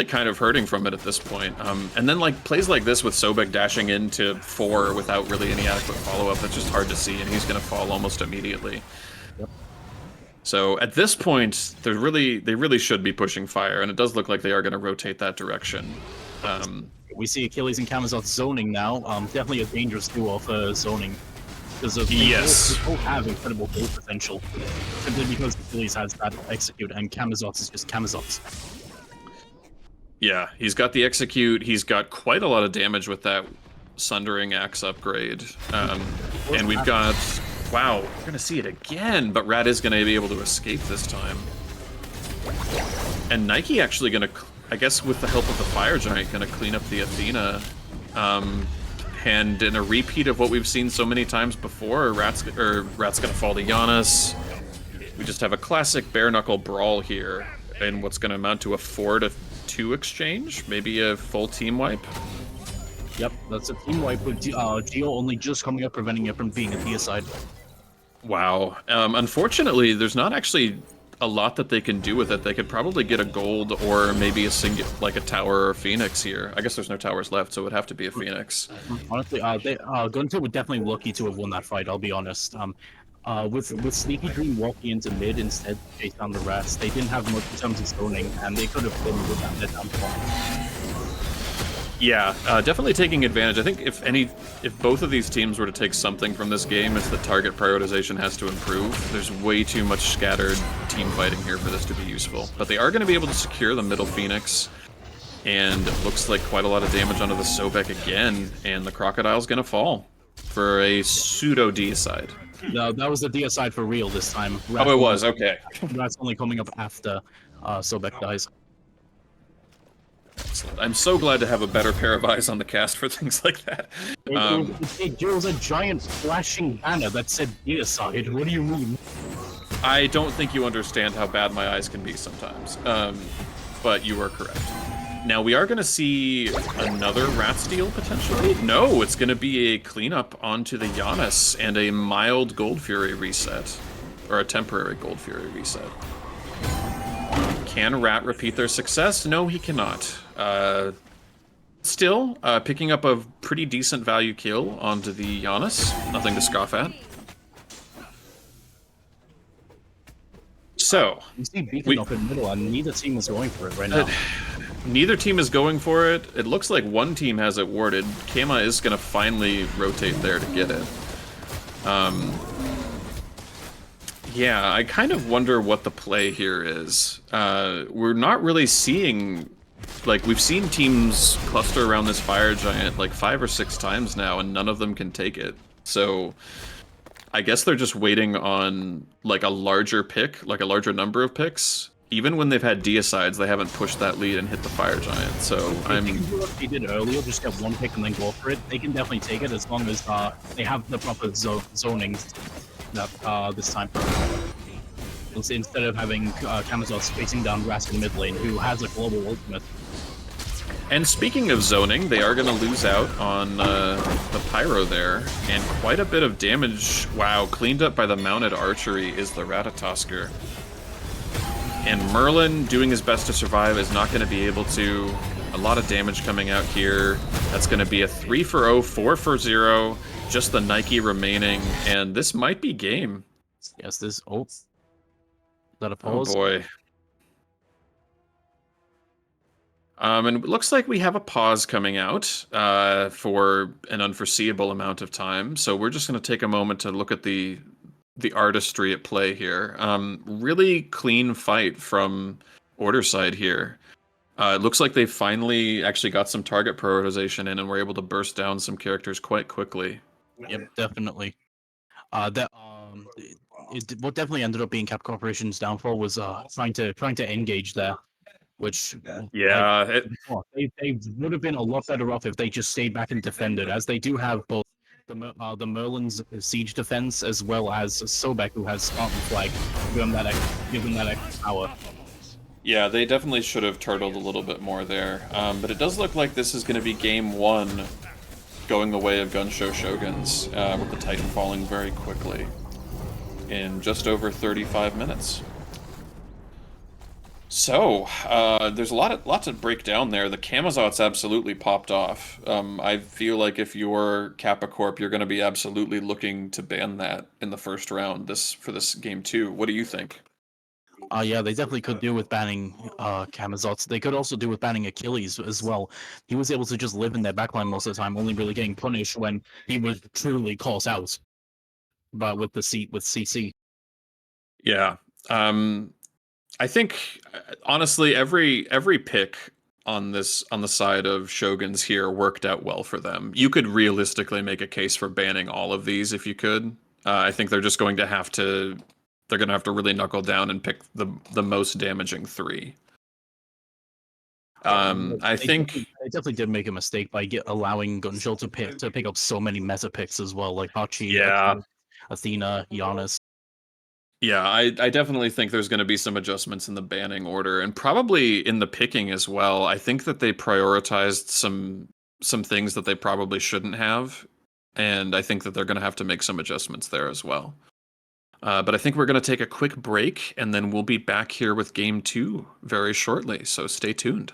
kind of hurting from it at this point. And then like plays like this with Sobek dashing into 4 without really any adequate follow-up, that's just hard to see, and he's going to fall almost immediately. Yep. So at this point, they really should be pushing fire, and it does look like they are going to rotate that direction. We see Achilles and Kamazoth zoning now. Definitely a dangerous duo for zoning. Because they both have incredible goal potential. Simply because Achilles has that execute and Kamazoth is just Kamazoth. Yeah, he's got the execute, he's got quite a lot of damage with that Sundering Axe upgrade. And we've got... Wow, we're gonna see it again, but Rat is gonna be able to escape this time. And Nike actually gonna, I guess with the help of the Fire Giant, gonna clean up the Athena. And in a repeat of what we've seen so many times before, Rat's gonna fall to Giannis. We just have a classic bare knuckle brawl here, in what's gonna amount to a 4-2 exchange, maybe a full team wipe. Yep, that's a team wipe with Geo only just coming up, preventing it from being a deicide. Wow. Unfortunately, there's not actually a lot that they can do with it. They could probably get a gold or maybe a like a tower or a phoenix here. I guess there's no towers left, so it would have to be a phoenix. Honestly, Gunshow would definitely lucky to have won that fight, I'll be honest. With Sneaky Dream walking into mid instead to chase down the rats, they didn't have much in terms of zoning, and they could have been with that down point. Yeah, definitely taking advantage. I think if both of these teams were to take something from this game, it's that target prioritization has to improve. There's way too much scattered team fighting here for this to be useful. But they are going to be able to secure the middle Phoenix, and it looks like quite a lot of damage onto the Sobek again, and the Crocodile's going to fall for a pseudo deicide. No, that was the deicide for real this time. Oh, it was, okay. That's only coming up after Sobek dies. Excellent. I'm so glad to have a better pair of eyes on the cast for things like that. It was a giant flashing banner that said deicide. What do you mean? I don't think you understand how bad my eyes can be sometimes. But you are correct. Now, we are going to see another Rat Steal, potentially. No, it's going to be a cleanup onto the Giannis and a mild Gold Fury reset. Or a temporary Gold Fury reset. Can Rat repeat their success? No, he cannot. Still, picking up a pretty decent value kill onto the Giannis. Nothing to scoff at. So, you see beaten up in the middle, and neither team is going for it right now. Neither team is going for it. It looks like one team has it warded. Kama is going to finally rotate there to get it. Yeah, I kind of wonder what the play here is. We're not really seeing... Like, we've seen teams cluster around this Fire Giant like 5 or 6 times now, and none of them can take it. So, I guess they're just waiting on, like, a larger pick, like a larger number of picks. Even when they've had deicides, they haven't pushed that lead and hit the Fire Giant, so I'm... They can do what they did earlier, just get one pick and then go for it. They can definitely take it as long as they have the proper zonings that, this time. Instead of having Kamazoth chasing down Rast in mid lane, who has a global ultimate. And speaking of zoning, they are going to lose out on the Pyro there, and quite a bit of damage. Wow, cleaned up by the mounted archery is the Ratatosker. And Merlin, doing his best to survive, is not going to be able to. A lot of damage coming out here. That's going to be a 3 for 0, 4 for 0, just the Nike remaining, and this might be game. Yes, this... Oh. Is that a pause? Oh boy. And it looks like we have a pause coming out for an unforeseeable amount of time. So we're just going to take a moment to look at the the artistry at play here. Really clean fight from Order side here. It looks like they finally actually got some target prioritization in and were able to burst down some characters quite quickly. Yep, definitely. That what definitely ended up being Cap Corporation's downfall was trying to engage there, which like Yeah, it, they would have been a lot better off if they just stayed back and defended, as they do have both the Merlin's siege defense as well as Sobek, who has Spartan flag, give them that extra power. yeah, they definitely should have turtled a little bit more there. But it does look like this is going to be game one going the way of Gunshow Shoguns, with the Titan falling very quickly in just over 35 minutes. So, there's a lot to break down there. The Camazot's absolutely popped off. I feel like if you're Kappa Corp, you're going to be absolutely looking to ban that in the first round for this game two. What do you think? Yeah, they definitely could do with banning Camazots. They could also do with banning Achilles as well. He was able to just live in their backline most of the time, only really getting punished when he was truly calls out. But with CC. Yeah. I think honestly every pick on the side of Shoguns here worked out well for them. You could realistically make a case for banning all of these if you could. I think they're going to have to really knuckle down and pick the most damaging three. I think They definitely did make a mistake by allowing Gunshow to pick up so many meta picks as well, like Hachi, yeah. Athena, Giannis. Yeah, I definitely think there's going to be some adjustments in the banning order and probably in the picking as well. I think that they prioritized some things that they probably shouldn't have, and I think that they're going to have to make some adjustments there as well. But I think we're going to take a quick break, and then we'll be back here with game two very shortly, so stay tuned.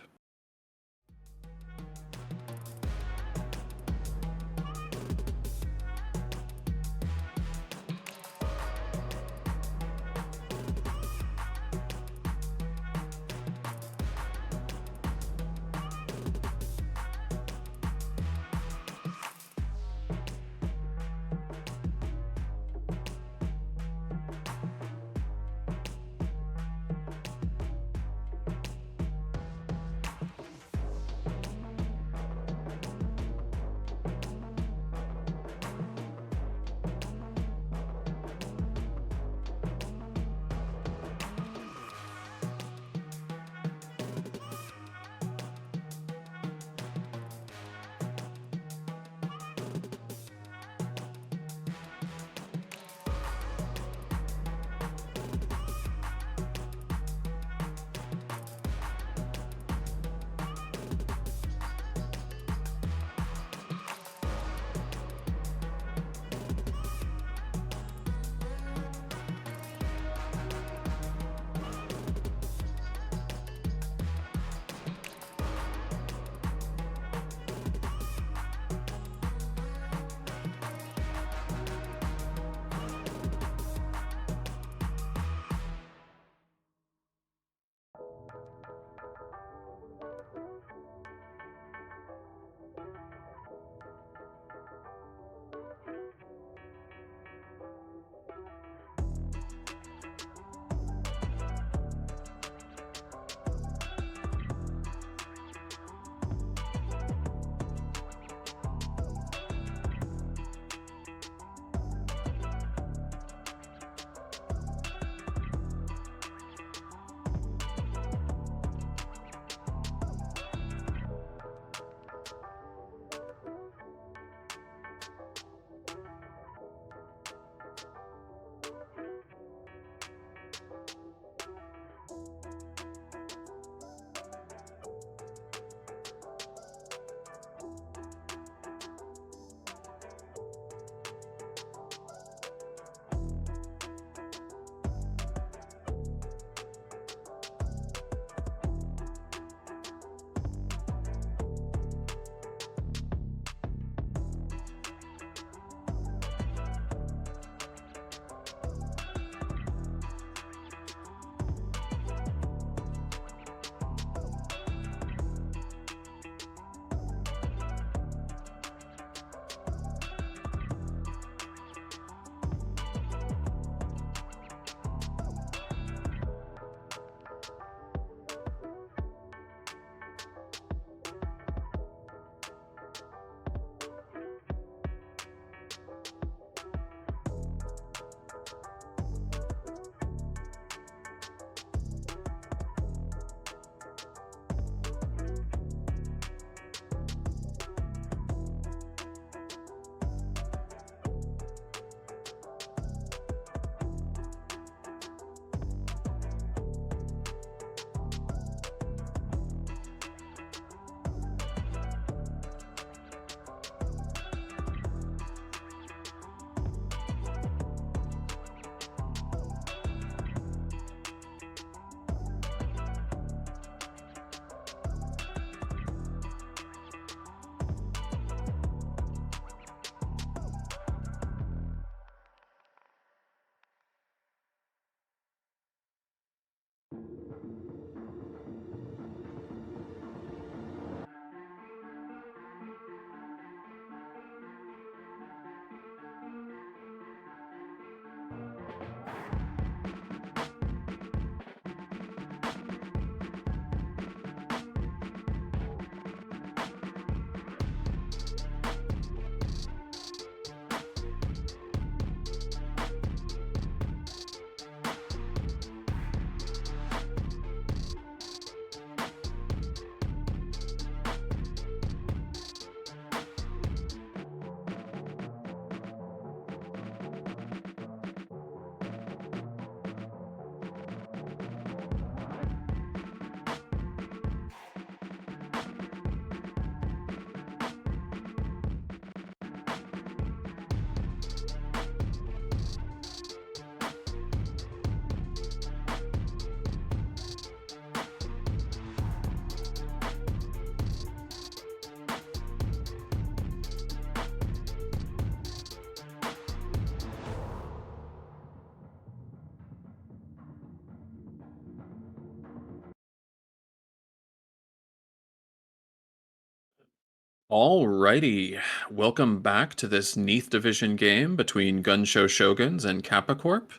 Alrighty, welcome back to this Neith division game between Gunshow Shoguns and Kappa Corp.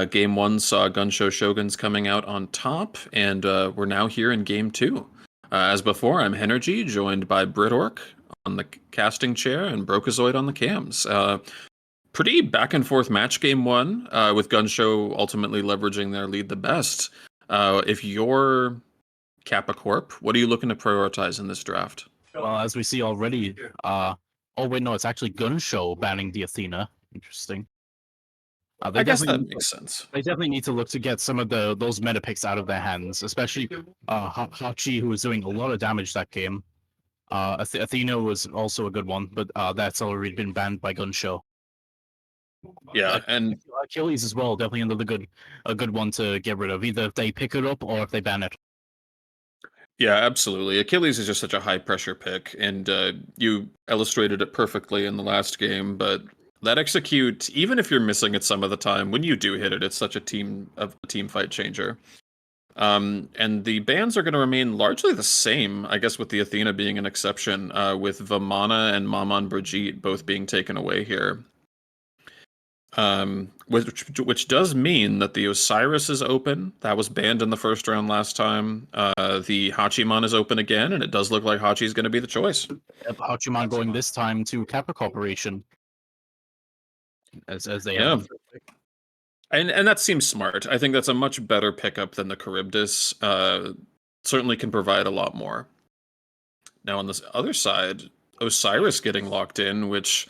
Game one saw Gunshow Shoguns coming out on top, and we're now here in game two. As before, I'm Henergy, joined by Britork on the casting chair and Brokazoid on the cams. Pretty back and forth match game one, with Gunshow ultimately leveraging their lead the best. If you're Kappa Corp, what are you looking to prioritize in this draft? Well, as we see already, oh wait, no, it's actually Gunshow banning the Athena. Interesting. I guess that makes sense. They definitely need to look to get some of those meta picks out of their hands, especially Hachi, who was doing a lot of damage that game. Athena was also a good one, but that's already been banned by Gunshow. Yeah, and Achilles as well, definitely a good one to get rid of. Either if they pick it up or if they ban it. yeah, absolutely. Achilles is just such a high pressure pick, and you illustrated it perfectly in the last game. But that execute, even if you're missing it some of the time, when you do hit it, it's such a team fight changer. And the bans are going to remain largely the same, I guess, with the Athena being an exception, with Vamana and Maman Brigitte both being taken away here. Which does mean that the Osiris is open. That was banned in the first round last time. The Hachiman is open again, and it does look like Hachi's going to be the choice. Yep, Hachiman going this time to Kappa Corporation, as they Yeah. have the first pick. And that seems smart. I think that's a much better pickup than the Charybdis. Certainly can provide a lot more. Now on this other side, Osiris getting locked in, which,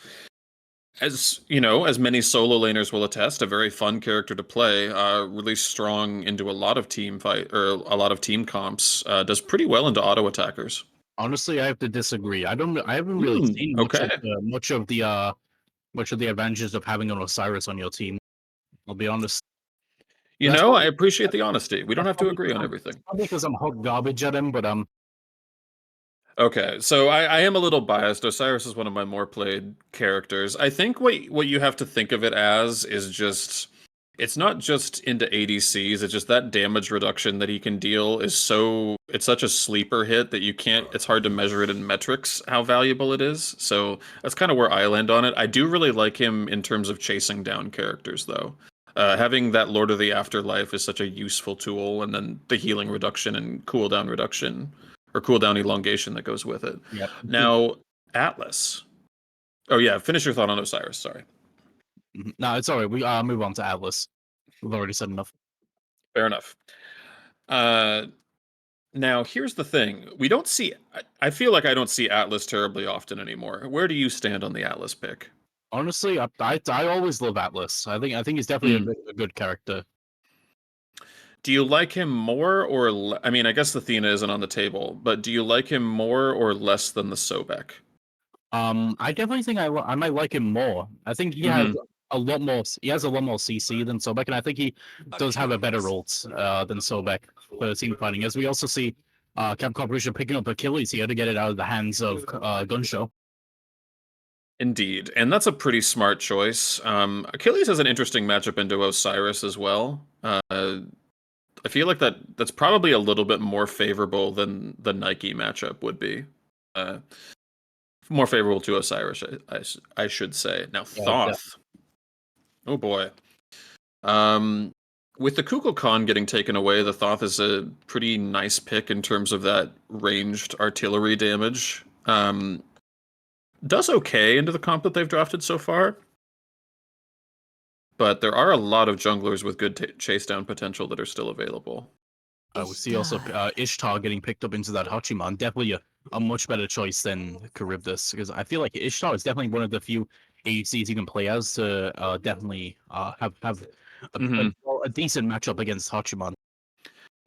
as you know, as many solo laners will attest, a very fun character to play. Really strong into a lot of team fight or a lot of team comps. Does pretty well into auto attackers. Honestly, I have to disagree. I haven't really seen Okay. much of the advantages of having an Osiris on your team. I'll be honest. You That's know, I probably, appreciate the honesty. We don't that's have to probably agree on everything. probably because I'm hot garbage at him, but Okay, so I am a little biased. Osiris is one of my more played characters. I think what you have to think of it as is just it's not just into ADCs, it's just that damage reduction that he can deal is it's such a sleeper hit that you can't it's hard to measure it in metrics how valuable it is. So that's kind of where I land on it. I do really like him in terms of chasing down characters though. Having that Lord of the Afterlife is such a useful tool, and then the healing reduction and cooldown reduction or cooldown elongation that goes with it. yeah. Now, Atlas. Oh yeah, finish your thought on Osiris. Sorry. No, it's alright. We move on to Atlas. We've already said enough. Fair enough. Uh, Now here's the thing: we don't see. I feel like I don't see Atlas terribly often anymore. Where do you stand on the Atlas pick? Honestly, I always love Atlas. I think he's definitely a good character. Do you like him more or I mean, I guess the Athena isn't on the table, but do you like him more or less than the Sobek? I definitely think I might like him more. I think he has a lot more. He has a lot more CC than Sobek, and I think he does have a better ult than Sobek for team fighting. As we also see, Cap Corporation picking up Achilles here to get it out of the hands of Gunshow. Indeed, and that's a pretty smart choice. Achilles has an interesting matchup into Osiris as well. I feel like that's probably a little bit more favorable than the Nike matchup would be. Uh, More favorable to Osiris, I should say. Now, Yeah, Thoth. Oh boy. Um, with the Kukulkan getting taken away, the Thoth is a pretty nice pick in terms of that ranged artillery damage. Does okay into the comp that they've drafted so far. But there are a lot of junglers with good chase down potential that are still available. we see also Ishtar getting picked up into that Hachiman. Definitely a much better choice than Charybdis, because I feel like Ishtar is definitely one of the few ADCs you can play as to definitely have a decent matchup against Hachiman.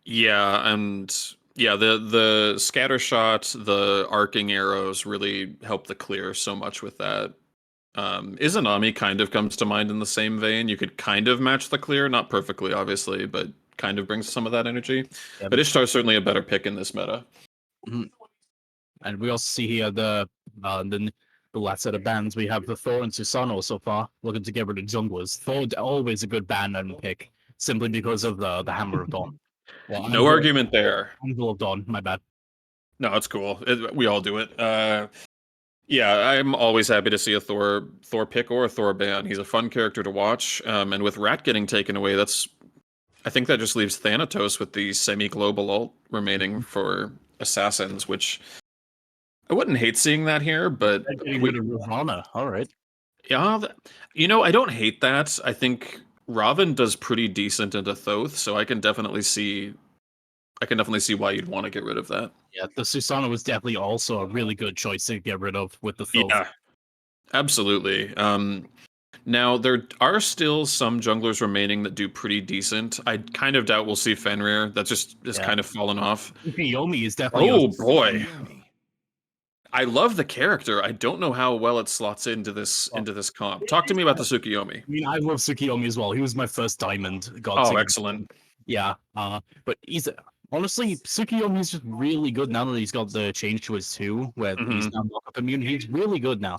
Yeah, and yeah, the scatter shot, the arcing arrows really help the clear so much with that. Izanami kind of comes to mind in the same vein. You could kind of match the clear, not perfectly, obviously, but kind of brings some of that energy. Yeah, but Ishtar's certainly a better pick in this meta. And we also see here the last set of bans. We have the Thor and Susanoo so far, looking to get rid of junglers. Thor always a good ban and pick, simply because of the Hammer of Dawn. Well, No argument there. Anvil of Dawn, my bad. No, it's cool. We all do it. Yeah, I'm always happy to see a Thor pick or a Thor ban. He's a fun character to watch. And with Rat getting taken away, I think that just leaves Thanatos with the semi-global ult remaining for assassins, which I wouldn't hate seeing that here, but They're getting rid of Ravana. All right. yeah, I don't hate that. I think Robin does pretty decent into Thoth, so I can definitely see why you'd want to get rid of that. Yeah, the Susano was definitely also a really good choice to get rid of with the Thoth. Yeah, absolutely. Now there are still some junglers remaining that do pretty decent. I kind of doubt we'll see Fenrir. That just is Yeah. kind of fallen off. Yomi is definitely Oh boy. I love the character. I don't know how well it slots into this comp. Talk to me about the Tsukiyomi. I mean, I love Tsukiyomi as well. He was my first diamond god Oh, to. excellent. Yeah, but he's honestly Tsukiyomi is just really good now that he's got the change to his 2, where he's Hmm. now lockup immune. He's really good now.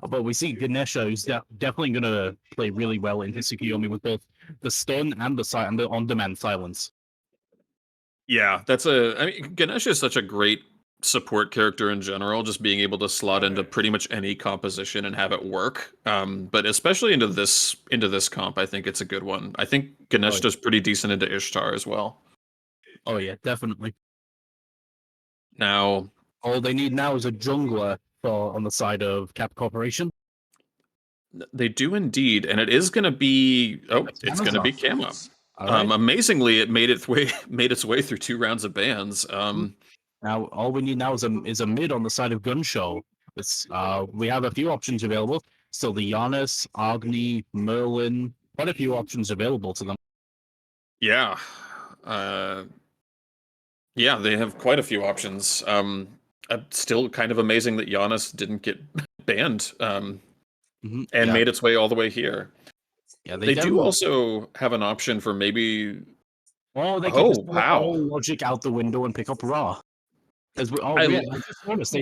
But we see Ganesha, who's definitely gonna play really well into Tsukiyomi with both the stun and the on-demand silence. Yeah, I mean, Ganesh is such a great support character in general, just being able to slot into pretty much any composition and have it work. But especially into this comp, I think it's a good one. I think Oh, Ganesh does pretty decent into Ishtar as well. oh yeah, definitely. Now, All they need now is a jungler for on the side of Cap Corporation. they do indeed, and it is going to be it's going to be Amazon. Camo. All right. Amazingly, it made its way through 2 rounds of bans. Now all we need now is a mid on the side of Gunshow. It's we have a few options available. So the Giannis, Agni, Merlin, quite a few options available to them. Yeah, uh, yeah, they have quite a few options. Still kind of amazing that Giannis didn't get banned and Yeah, made its way all the way here. yeah, they They do definitely. also have an option for maybe. Or they could Oh just throw wow! all logic out the window and pick up Raw. As we, oh I yeah, l- I just noticed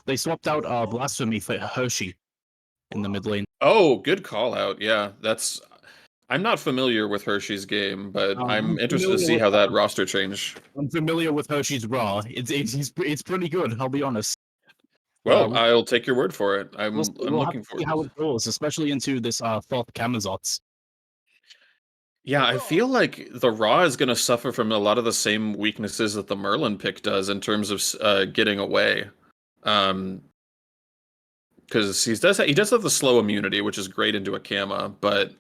they swapped out Blasphemy for Hershey in the mid lane. good call out. Yeah, that's. I'm not familiar with Hershey's game, but I'm I'm interested to familiar see with how that roster change. Hershey's Raw. It's pretty good. I'll be honest. But Well, I'll take your word for it. I'm we'll have looking to see forward to how this. it goes, especially into this fourth Camazots. Yeah, I feel like the Raw is going to suffer from a lot of the same weaknesses that the Merlin pick does in terms of getting away. Um, because he does have the slow immunity, which is great into a Kama, but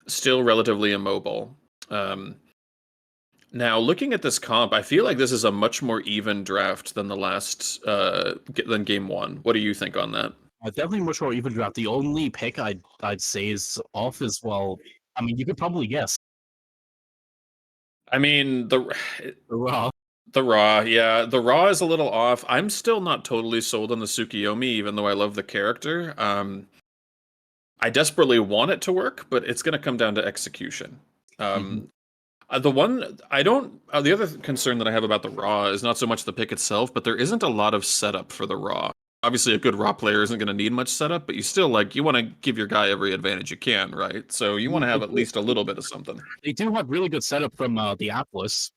still relatively immobile. Um, Now looking at this comp, I feel like this is a much more even draft than the last than game one. What do you think on that? Definitely much more even draft. The only pick I'd say is off as well. I mean, you could probably guess I mean the Raw. the Raw, yeah, the Raw is a little off. I'm still not totally sold on the Tsukiyomi, even though I love the character. I desperately want it to work, but it's going to come down to execution. Mhm. Um, the one I don't. The other concern that I have about the Raw is not so much the pick itself, but there isn't a lot of setup for the Raw. Obviously, a good Raw player isn't going to need much setup, but you want to give your guy every advantage you can, right? So you want to have at least a little bit of something. They do have really good setup from the Atlas.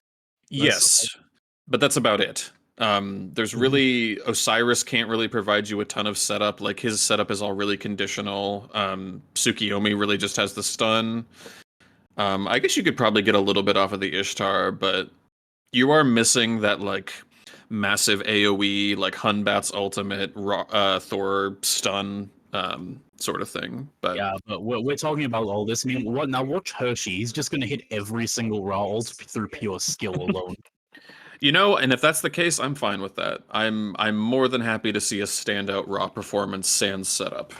That's Yes, but that's about it. There's Mhm. really Osiris can't really provide you a ton of setup. Like his setup is all really conditional. Tsukiyomi really just has the stun. I guess you could probably get a little bit off of the Ishtar, but you are missing that like massive AoE, like Hunbat's ultimate Thor stun sort of thing. But Yeah, but we're talking about all this. I mean, watch Hershey. He's just gonna hit every single Raw ult through pure skill alone. and if that's the case, I'm fine with that. I'm more than happy to see a standout raw performance sans setup.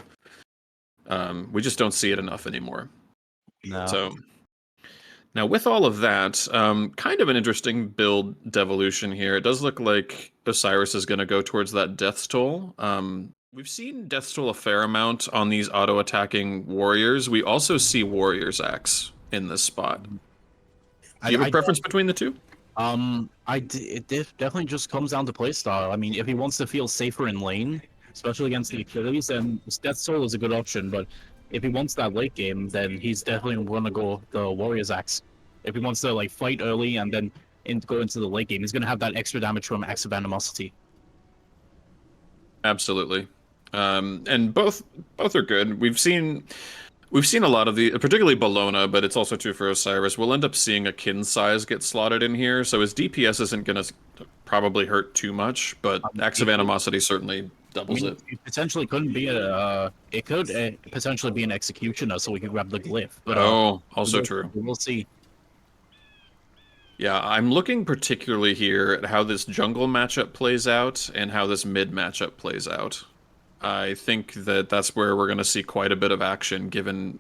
We just don't see it enough anymore. No. So now with all of that, kind of an interesting build devolution here. It does look like Osiris is going to go towards that Death's Toll. We've seen Death's Toll a fair amount on these auto-attacking warriors. We also see Warrior's Axe in this spot. I, Do you have a I preference between the two? definitely just comes down to playstyle. I mean, if he wants to feel safer in lane, especially against the Achilles, then Death Soul is a good option. But if he wants that late game, then he's definitely gonna go the Warrior's Axe. If he wants to like fight early and then go into the late game, he's gonna have that extra damage from Axe of Animosity. Absolutely. And both are good. We've seen a lot of the, particularly Bologna, but it's also true for Osiris. We'll end up seeing a kin size get slotted in here, so his DPS isn't going to probably hurt too much, but Acts of Animosity certainly doubles it. It potentially couldn't be it could potentially be an executioner, so we can grab the glyph. But also true. We'll see. Yeah, I'm looking particularly here at how this jungle matchup plays out and how this mid matchup plays out. I think that that's where we're going to see quite a bit of action, given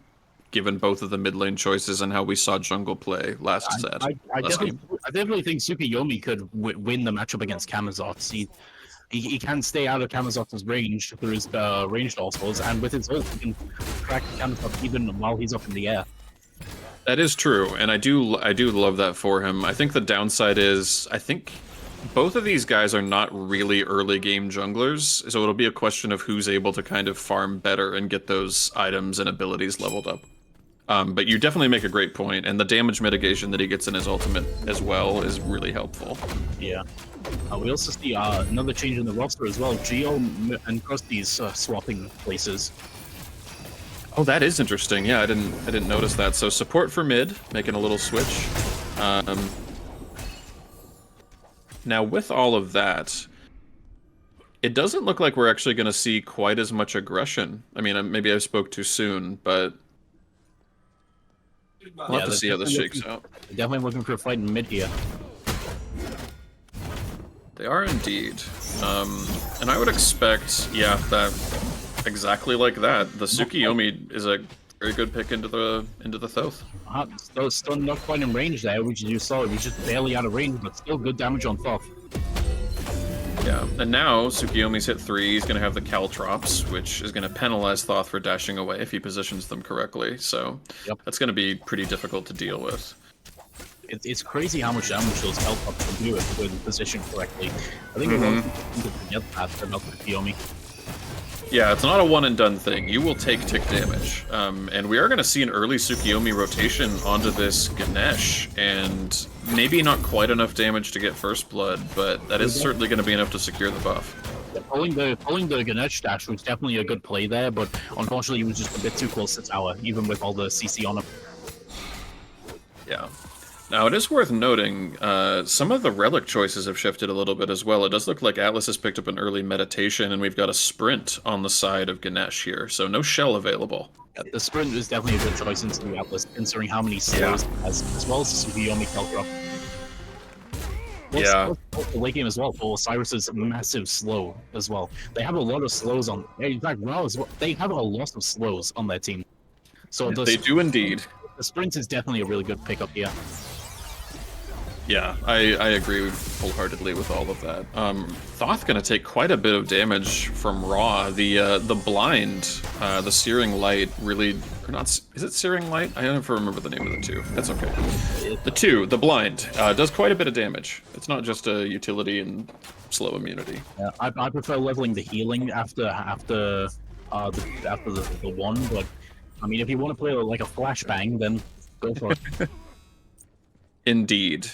both of the mid lane choices and how we saw jungle play last set. I definitely think Tsukuyomi could win the matchup against Kamazox. He can stay out of Kamazox's range through his ranged ults, and with his ult, he can track Kamazox even while he's up in the air. That is true, and I do love that for him. I think the downside is, I think both of these guys are not really early game junglers, so it'll be a question of who's able to kind of farm better and get those items and abilities leveled up. But you definitely make a great point, and the damage mitigation that he gets in his ultimate as well is really helpful. Yeah. We also see another change in the roster as well. Geo and Krusty's swapping places. Oh, that is interesting. Yeah, I didn't notice that. So support for mid, making a little switch. Now with all of that, it doesn't look like we're actually going to see quite as much aggression. I mean, maybe I spoke too soon, but we'll have to see how this shakes out. Definitely looking for a fight in mid here. They are indeed. And I would expect, yeah, that exactly like that. The Tsukuyomi is a very good pick into the Thoth. Still not quite in range there, which you saw. It was just barely out of range, but still good damage on Thoth. Yeah, and now Tsukuyomi's hit 3. He's going to have the Caltrops, which is going to penalize Thoth for dashing away if he positions them correctly. So that's going to be pretty difficult to deal with. It's crazy how much damage those Caltrops can do if they're positioned correctly. I think a lot of people forget that about Tsukuyomi. Yeah, it's not a one-and-done thing. You will take tick damage. And we are going to see an early Tsukuyomi rotation onto this Ganesh, and maybe not quite enough damage to get first blood, but that is certainly going to be enough to secure the buff. Yeah, pulling the Ganesh dash was definitely a good play there, but unfortunately he was just a bit too close to tower, even with all the CC on him. Yeah. Now, it is worth noting, some of the relic choices have shifted a little bit as well. It does look like Atlas has picked up an early meditation, and we've got a sprint on the side of Ganesh here, so no shell available. Yeah, the sprint is definitely a good choice into the Atlas, considering how many slows it has, as well as the Tsukuyomi Caltrop. Yeah. The late game as well, for Osiris' massive slow as well. They have a lot of slows on... In fact, they have a lot of slows on their team. So they do indeed. The sprint is definitely a really good pickup here. Yeah, I agree wholeheartedly with all of that. Thoth gonna take quite a bit of damage from Raw. The blind, the Searing Light really, or not, is it Searing Light? I don't ever remember the name of the two. That's okay. The blind, does quite a bit of damage. It's not just a utility and slow immunity. Yeah, I prefer leveling the healing after the one, but I mean, if you want to play like a flashbang, then go for it. Indeed.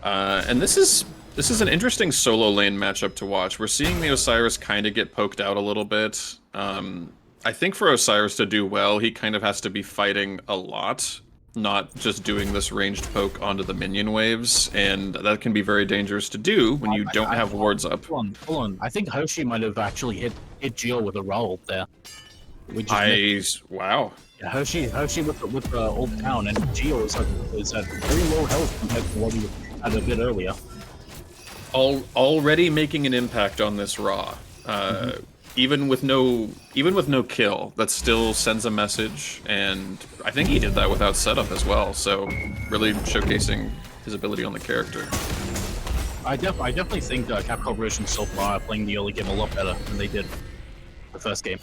And this is an interesting solo lane matchup to watch. We're seeing the Osiris kind of get poked out a little bit. I think for Osiris to do well, he kind of has to be fighting a lot, not just doing this ranged poke onto the minion waves, and that can be very dangerous to do when you don't have wards up. Hold on. I think Hershey might have actually hit Geo with a roll there. Wow. Yeah, Hershey with the old town, and Geo is at very low health compared to what he had a bit earlier. Already making an impact on this Raw. Even with no kill, that still sends a message, and I think he did that without setup as well, so really showcasing his ability on the character. I definitely think Cap Corporation so far are playing the early game a lot better than they did the first game.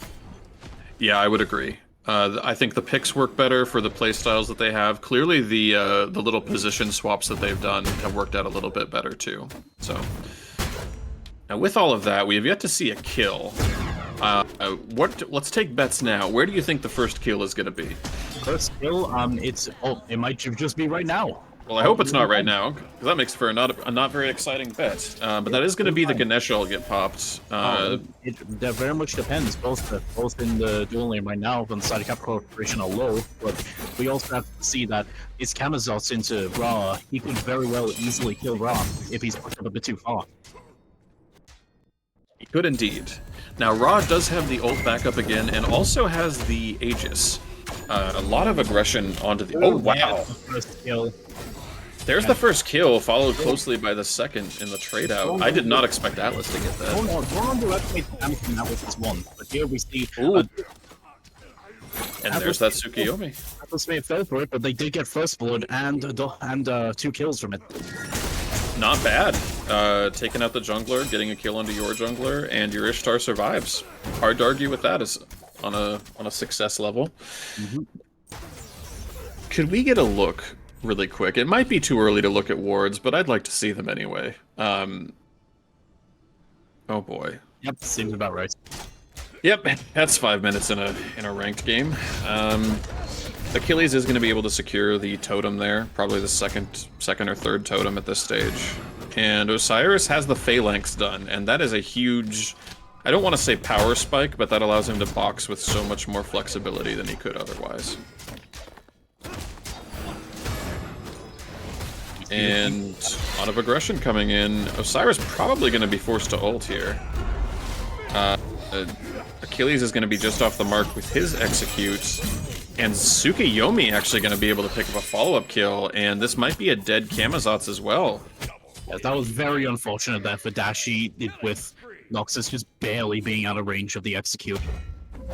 Yeah, I would agree. I think the picks work better for the playstyles that they have. Clearly, the little position swaps that they've done have worked out a little bit better too. So, now with all of that, we have yet to see a kill. Let's take bets now. Where do you think the first kill is going to be? First kill, it might just be right now. Well, I hope it's not right now, because that makes for a not very exciting bet. But that is going to be the Ganesh will get popped. That very much depends. Both in the dual lane right now on the side of Kappa Corporation are low, but we also have to see that his Kamazots into Ra, he could very well easily kill Ra if he's pushed up a bit too far. He could indeed. Now, Ra does have the ult back up again, and also has the Aegis. A lot of aggression onto the... Oh, wow! First kill. There's the first kill, followed closely by the second in the trade-out. I did not expect Atlas to get that. Don't underestimate the damage from that with this one. But here we see... and there's that Tsukiyomi. Atlas may have fell for it, but they did get first blood and 2 kills from it. Not bad. Taking out the jungler, getting a kill onto your jungler, and your Ishtar survives. Hard to argue with that as on a success level. Could we get a look really quick? It might be too early to look at wards, but I'd like to see them anyway. Oh boy. Yep, seems about right. Yep, that's 5 minutes in a ranked game. Achilles is going to be able to secure the totem there, probably the second or third totem at this stage. And Osiris has the phalanx done, and that is a huge, I don't want to say power spike, but that allows him to box with so much more flexibility than he could otherwise. And a lot of aggression coming in. Osiris probably going to be forced to ult here. Achilles is going to be just off the mark with his execute. And Tsukiyomi actually going to be able to pick up a follow-up kill, and this might be a dead Kamazots as well. Yeah, that was very unfortunate that Fadashi did with Noxus just barely being out of range of the execute.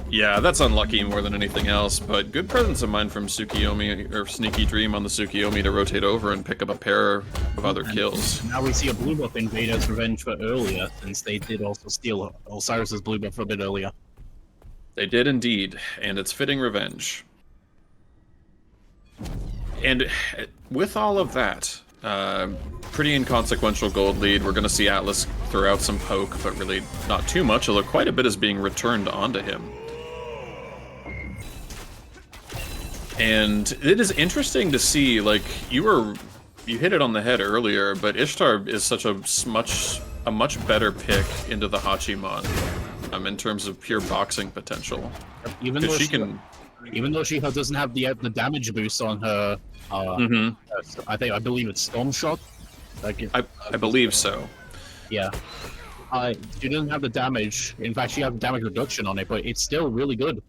Yeah, that's unlucky more than anything else, but good presence of mind from Tsukiyomi, or Sneaky Dream on the Tsukiyomi to rotate over and pick up a pair of other kills. Now we see a blue buff invade as revenge for earlier, since they did also steal Osiris's blue buff a bit earlier. They did indeed, and it's fitting revenge. And with all of that, pretty inconsequential gold lead. We're going to see Atlas throw out some poke, but really not too much, although quite a bit is being returned onto him. And it is interesting to see, like, you hit it on the head earlier, but Ishtar is such a much better pick into the Hachimon in terms of pure boxing potential. Even though she doesn't have the damage boost on her, I believe it's Storm Shot. Like I believe so. Yeah. She doesn't have the damage. In fact, she has damage reduction on it, but it's still really good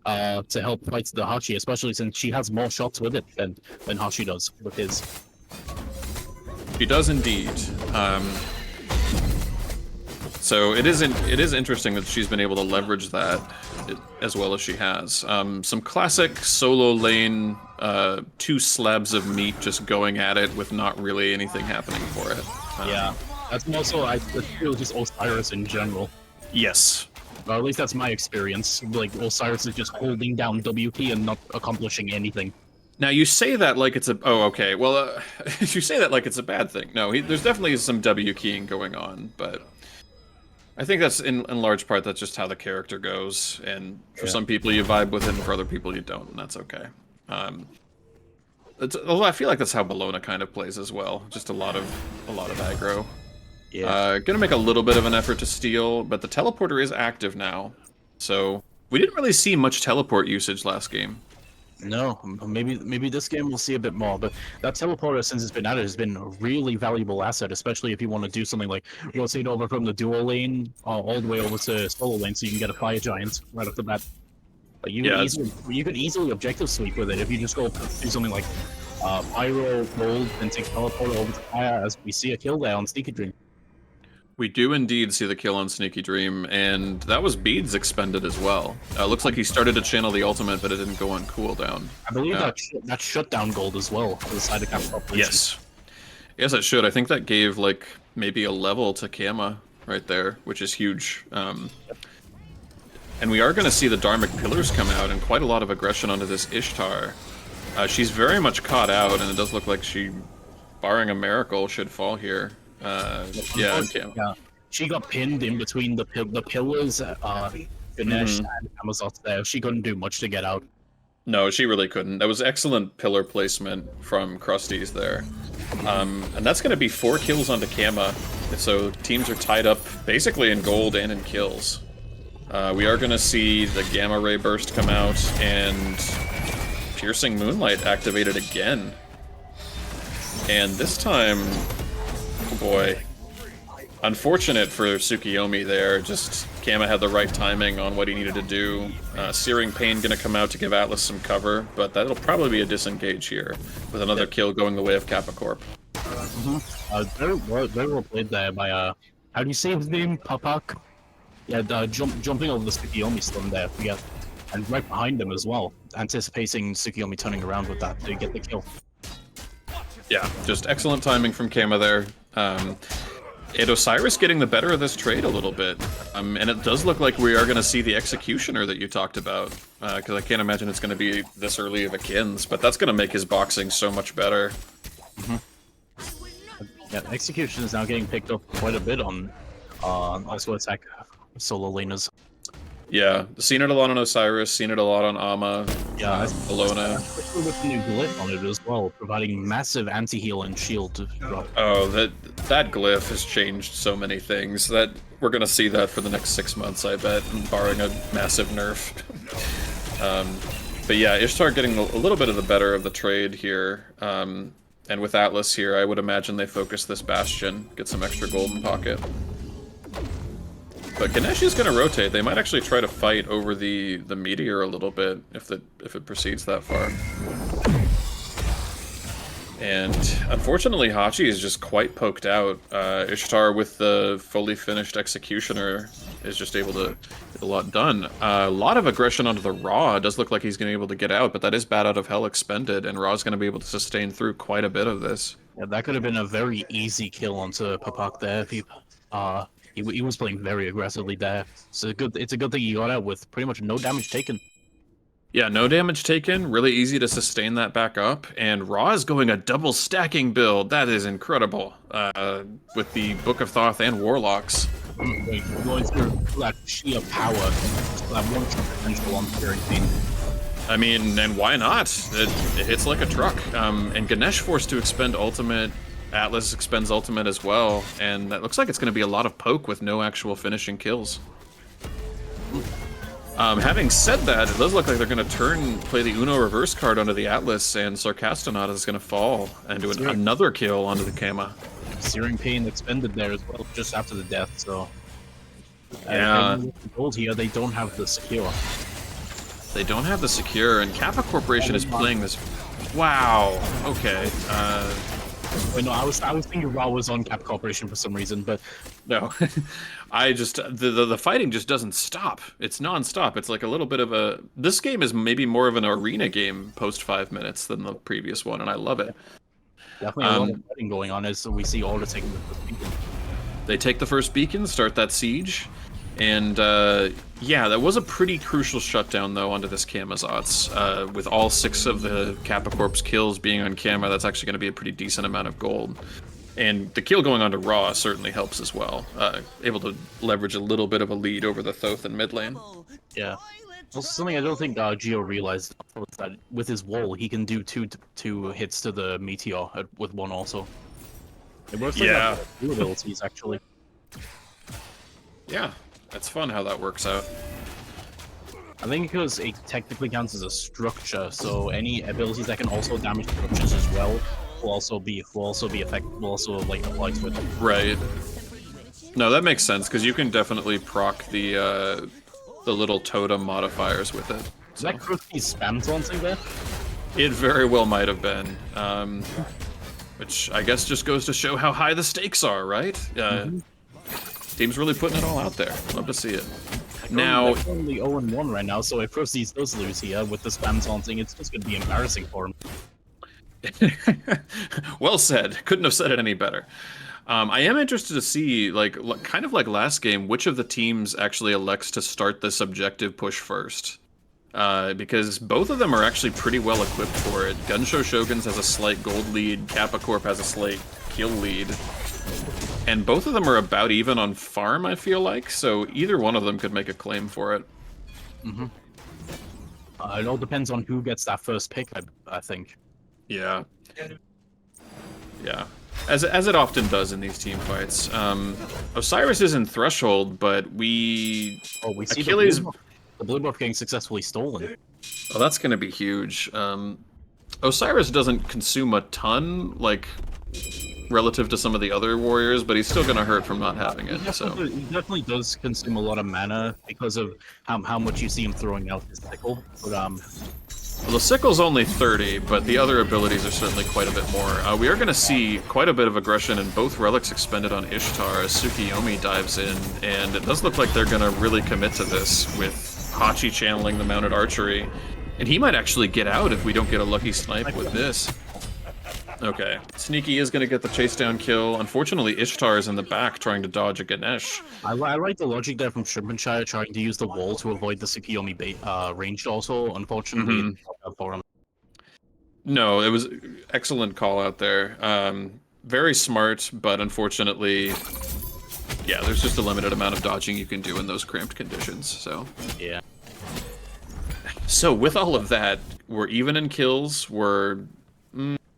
to help fight the Hachi, especially since she has more shots with it than Hachi does with his. She does indeed. So it is interesting that she's been able to leverage that as well as she has. Some classic solo lane, 2 slabs of meat just going at it with not really anything happening for it. Yeah, that's also I feel just Osiris in general. Yes. Well, at least that's my experience. Like Osiris is just holding down W key and not accomplishing anything. Now you say that like it's a okay. Well, you say that like it's a bad thing. No, there's definitely some W keying going on, but I think that's in large part that's just how the character goes, and for some people you vibe with it, and for other people you don't, and that's okay. Although I feel like that's how Bologna kind of plays as well, just a lot of aggro. Yeah. Gonna make a little bit of an effort to steal, but the teleporter is active now, so we didn't really see much teleport usage last game. No, maybe this game we'll see a bit more, but that teleporter, since it's been added, has been a really valuable asset, especially if you want to do something like rotate over from the dual lane all the way over to solo lane, so you can get a fire giant right off the bat. But you could easily objective sweep with it if you just go do something like pyro, gold, and take teleporter over to fire, as we see a kill there on Sneaky Dream. We do indeed see the kill on Sneaky Dream, and that was beads expended as well. Looks like he started to channel the ultimate, but it didn't go on cooldown. I believe that shutdown gold as well for the side of Kappa. Yes. Yes, it should. I think that gave, like, maybe a level to Kama right there, which is huge. And we are going to see the Dharmic Pillars come out, and quite a lot of aggression onto this Ishtar. She's very much caught out, and it does look like she, barring a miracle, should fall here. Yeah, she got pinned in between the pillars, Ganesh and Amazot there. She couldn't do much to get out. No, she really couldn't. That was excellent pillar placement from Krusty's there. And that's going to be 4 kills onto Kappa. So teams are tied up basically in gold and in kills. We are going to see the Gamma Ray Burst come out and Piercing Moonlight activated again. And this time, oh boy, unfortunate for Tsukiyomi there. Just Kappa had the right timing on what he needed to do. Searing Pain going to come out to give Atlas some cover, but that'll probably be a disengage here, with another kill going the way of Kappa Corp. Very well played there by, how do you say his name? Papak? Yeah, jumping over the Tsukiyomi stun there, yeah. And right behind him as well, anticipating Tsukiyomi turning around with that to get the kill. Yeah, just excellent timing from Kappa there. And Osiris getting the better of this trade a little bit. And it does look like we are going to see the Executioner that you talked about. Because I can't imagine it's going to be this early of a Kins, but that's going to make his boxing so much better. Yeah, Execution is now getting picked up quite a bit on also attack solo laners. Yeah, seen it a lot on Osiris, seen it a lot on Ama, Yeah, Alona. Especially with the new glyph on it as well, providing massive anti-heal and shield to drop. Oh, that glyph has changed so many things. That we're gonna see that for the next 6 months, I bet, barring a massive nerf. But yeah, Ishtar getting a little bit of the better of the trade here. And with Atlas here, I would imagine they focus this Bastion, get some extra golden pocket. But Ganesh is going to rotate. They might actually try to fight over the Meteor a little bit if it proceeds that far. And unfortunately, Hachi is just quite poked out. Ishtar with the fully finished Executioner is just able to get a lot done. A lot of aggression onto the Raw. It does look like he's going to be able to get out, but that is Bat Out of Hell expended, and Raw's going to be able to sustain through quite a bit of this. Yeah, that could have been a very easy kill onto Papak there if he was playing very aggressively there. So it's a good thing he got out with pretty much no damage taken. Yeah, no damage taken. Really easy to sustain that back up. And Raw is going a double stacking build. That is incredible. With the Book of Thoth and Warlocks. Wait, we're going through that sheer power, that one potential on Searing Pain. I mean, and why not? It hits like a truck. And Ganesh forced to expend ultimate. Atlas expends ultimate as well, and that looks like it's going to be a lot of poke with no actual finishing kills. Having said that, it does look like they're going to play the Uno reverse card onto the Atlas, and Sarcastonaut is going to fall and do another kill onto the Kappa. Searing Pain expended there as well, just after the death, so... Yeah. Gold here, they don't have the secure. They don't have the secure, and Kappa Corporation is playing this... Wow, okay. Wait, no, I was thinking Raw was on Kappa Corporation for some reason, but no, I just the fighting just doesn't stop. It's non-stop. It's like a little bit of a. This game is maybe more of an arena game post 5 minutes than the previous one, and I love it. Definitely a lot of fighting going on as we see Order taking the first beacon. They take the first beacon, start that siege, and yeah, that was a pretty crucial shutdown though onto this Kamazots. With all 6 of the Kappa Corp's kills being on Kappa, that's actually going to be a pretty decent amount of gold. And the kill going on to Raw certainly helps as well. Able to leverage a little bit of a lead over the Thoth in mid lane. Yeah. Also, something I don't think Gio realized was that with his wall, he can do two hits to the Meteor with one also. It works like that with two abilities, actually. Yeah, that's fun how that works out. I think because it technically counts as a structure, so any abilities that can also damage structures as well will also like apply to it. Right. No, that makes sense because you can definitely proc the little totem modifiers with it. Is that Krusty's spam taunting there? It very well might have been. Which I guess just goes to show how high the stakes are, right? Team's really putting it all out there. Love to see it. Now, they're only 0-1 right now, so if Krusty's does lose here with the spam taunting, it's just going to be embarrassing for him. Well said. Couldn't have said it any better. I am interested to see, like, kind of like last game, which of the teams actually elects to start this objective push first. Because both of them are actually pretty well equipped for it. Gunshow Shoguns has a slight gold lead, Kappa Corp has a slight kill lead. And both of them are about even on farm, I feel like, so either one of them could make a claim for it. It all depends on who gets that first pick, I think. Yeah. Yeah. As it often does in these team fights. Osiris is in Threshold, but we see Achilles. The blue buff getting successfully stolen. Oh, that's going to be huge. Osiris doesn't consume a ton, like, relative to some of the other warriors, but he's still going to hurt from not having it. He definitely does consume a lot of mana because of how much you see him throwing out his sickle. But well, the sickle's only 30, but the other abilities are certainly quite a bit more. We are going to see quite a bit of aggression in both relics expended on Ishtar as Tsukiyomi dives in, and it does look like they're going to really commit to this with Hachi channeling the mounted archery. And he might actually get out if we don't get a lucky snipe with this. Okay, Sneaky is going to get the chase down kill. Unfortunately, Ishtar is in the back trying to dodge a Ganesh. I like the logic there from Shrimpenshire trying to use the wall to avoid the Tsukiyomi ranged also. Unfortunately, it's not for him. No, it was excellent call out there. Very smart, but unfortunately, yeah, there's just a limited amount of dodging you can do in those cramped conditions, so. Yeah. So with all of that, we're even in kills, we're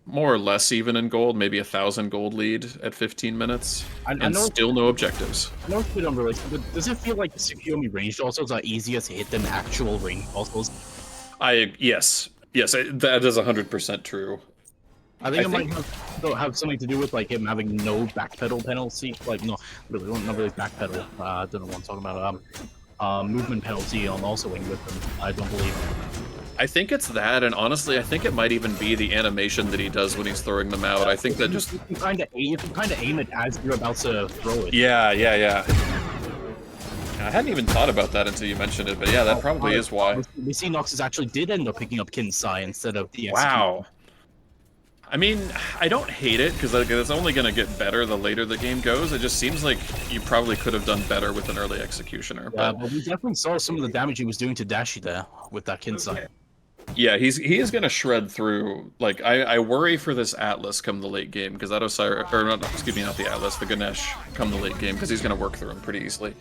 more or less even in gold, maybe 1,000 gold lead at 15 minutes, and still no objectives. I know it's a bit unrealistic, but does it feel like the Tsukiyomi ranged also are easier to hit than actual ranged also? Yes, that is 100% true. I think it might have something to do with like him having no backpedal penalty, like not really backpedal. I don't know what I'm talking about. Movement penalty on also wing with him. I don't believe. I think it's that, and honestly, I think it might even be the animation that he does when he's throwing them out. I think that just you can kind of aim it as you're about to throw it. Yeah. I hadn't even thought about that until you mentioned it, but yeah, that probably is why. We see Noxus actually did end up picking up Kinsai instead of the Wow. I mean, I don't hate it, because it's only going to get better the later the game goes. It just seems like you probably could have done better with an early Executioner. Yeah, but we definitely saw some of the damage he was doing to Dashi there with that Kinsai. Yeah, he is going to shred through. Like, I worry for this Atlas come the late game, because that Osiris, or not, excuse me, not the Atlas, the Ganesh come the late game, because he's going to work through him pretty easily.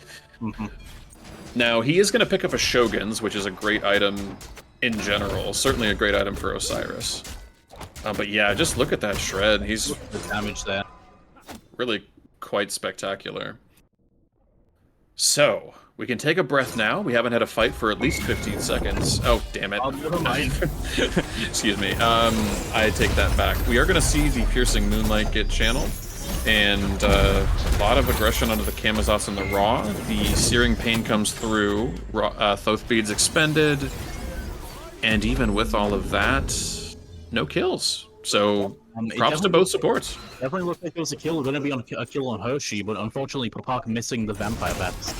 Now, he is going to pick up a Shoguns, which is a great item in general. Certainly a great item for Osiris. But yeah, just look at that shred. He's the damage there. Really quite spectacular. So, we can take a breath now. We haven't had a fight for at least 15 seconds. Oh, damn it. Never mind. Excuse me. I take that back. We are going to see the Piercing Moonlight get channeled. And a lot of aggression onto the Kamazats and the Raw. The Searing Pain comes through. Thoth Beads expended. And even with all of that, no kills. So, props to both supports. Definitely looked like it was a kill. Going to be on a kill on Hershey, but unfortunately, Papak missing the Vampire Bats.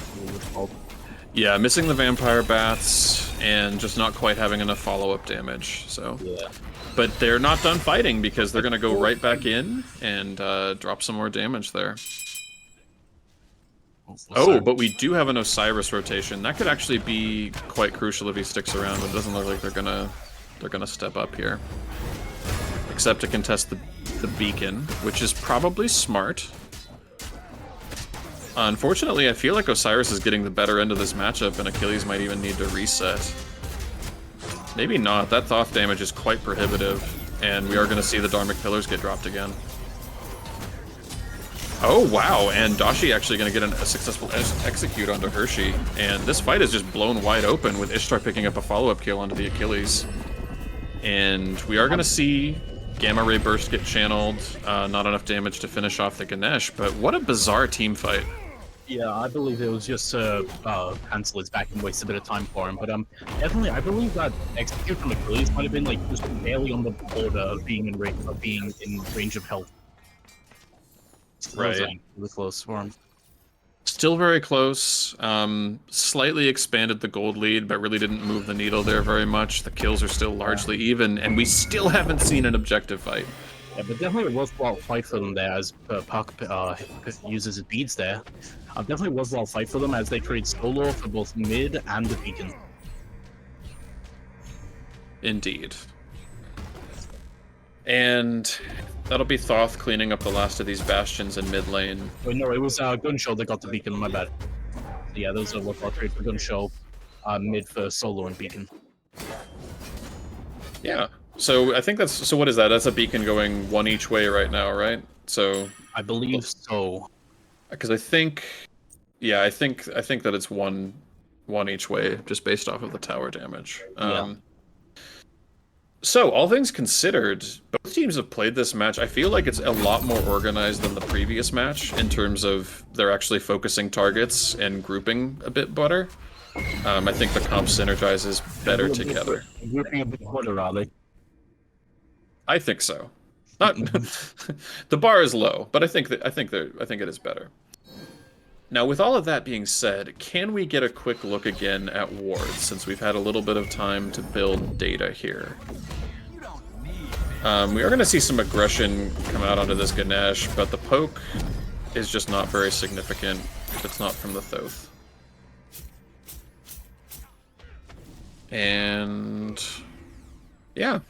Yeah, missing the Vampire Bats, and just not quite having enough follow-up damage, so. Yeah. But they're not done fighting, because they're going to go right back in and drop some more damage there. Oh, but we do have an Osiris rotation. That could actually be quite crucial if he sticks around, but it doesn't look like they're gonna step up here. Except to contest the beacon, which is probably smart. Unfortunately, I feel like Osiris is getting the better end of this matchup, and Achilles might even need to reset. Maybe not. That Thoth damage is quite prohibitive, and we are going to see the Dharmic Pillars get dropped again. Oh, wow, and Dashi actually going to get a successful execute onto Hershey, and this fight is just blown wide open with Ishtar picking up a follow-up kill onto the Achilles. And we are going to see Gamma Ray Burst get channeled, not enough damage to finish off the Ganesh, but what a bizarre team fight. Yeah, I believe it was just cancel his back and waste a bit of time for him, but definitely I believe that execute from Achilles might have been like just barely on the border of being in range of health. Right. Really close for him. Still very close. Slightly expanded the gold lead, but really didn't move the needle there very much. The kills are still largely even, and we still haven't seen an objective fight. Yeah, but definitely a worthwhile fight for them there as Puck uses his beads there. Definitely a worthwhile fight for them as they trade solo for both mid and the beacon. Indeed. And that'll be Thoth cleaning up the last of these bastions in mid lane. Wait, no, it was Gunshow that got the beacon, my bad. So yeah, those are worthwhile trade for Gunshow, mid for solo and beacon. Yeah. So I think that's so. What is that? That's a beacon going one each way right now, right? So I believe so. because I think, yeah, I think that it's one each way, just based off of the tower damage. Yeah. So all things considered, both teams have played this match. I feel like it's a lot more organized than the previous match in terms of they're actually focusing targets and grouping a bit better. I think the comp synergizes better together. Grouping a bit better, are they? I think so. Not the bar is low, but I think it is better. Now, with all of that being said, can we get a quick look again at wards since we've had a little bit of time to build data here? We are going to see some aggression come out onto this Ganesh, but the poke is just not very significant if it's not from the Thoth. And yeah,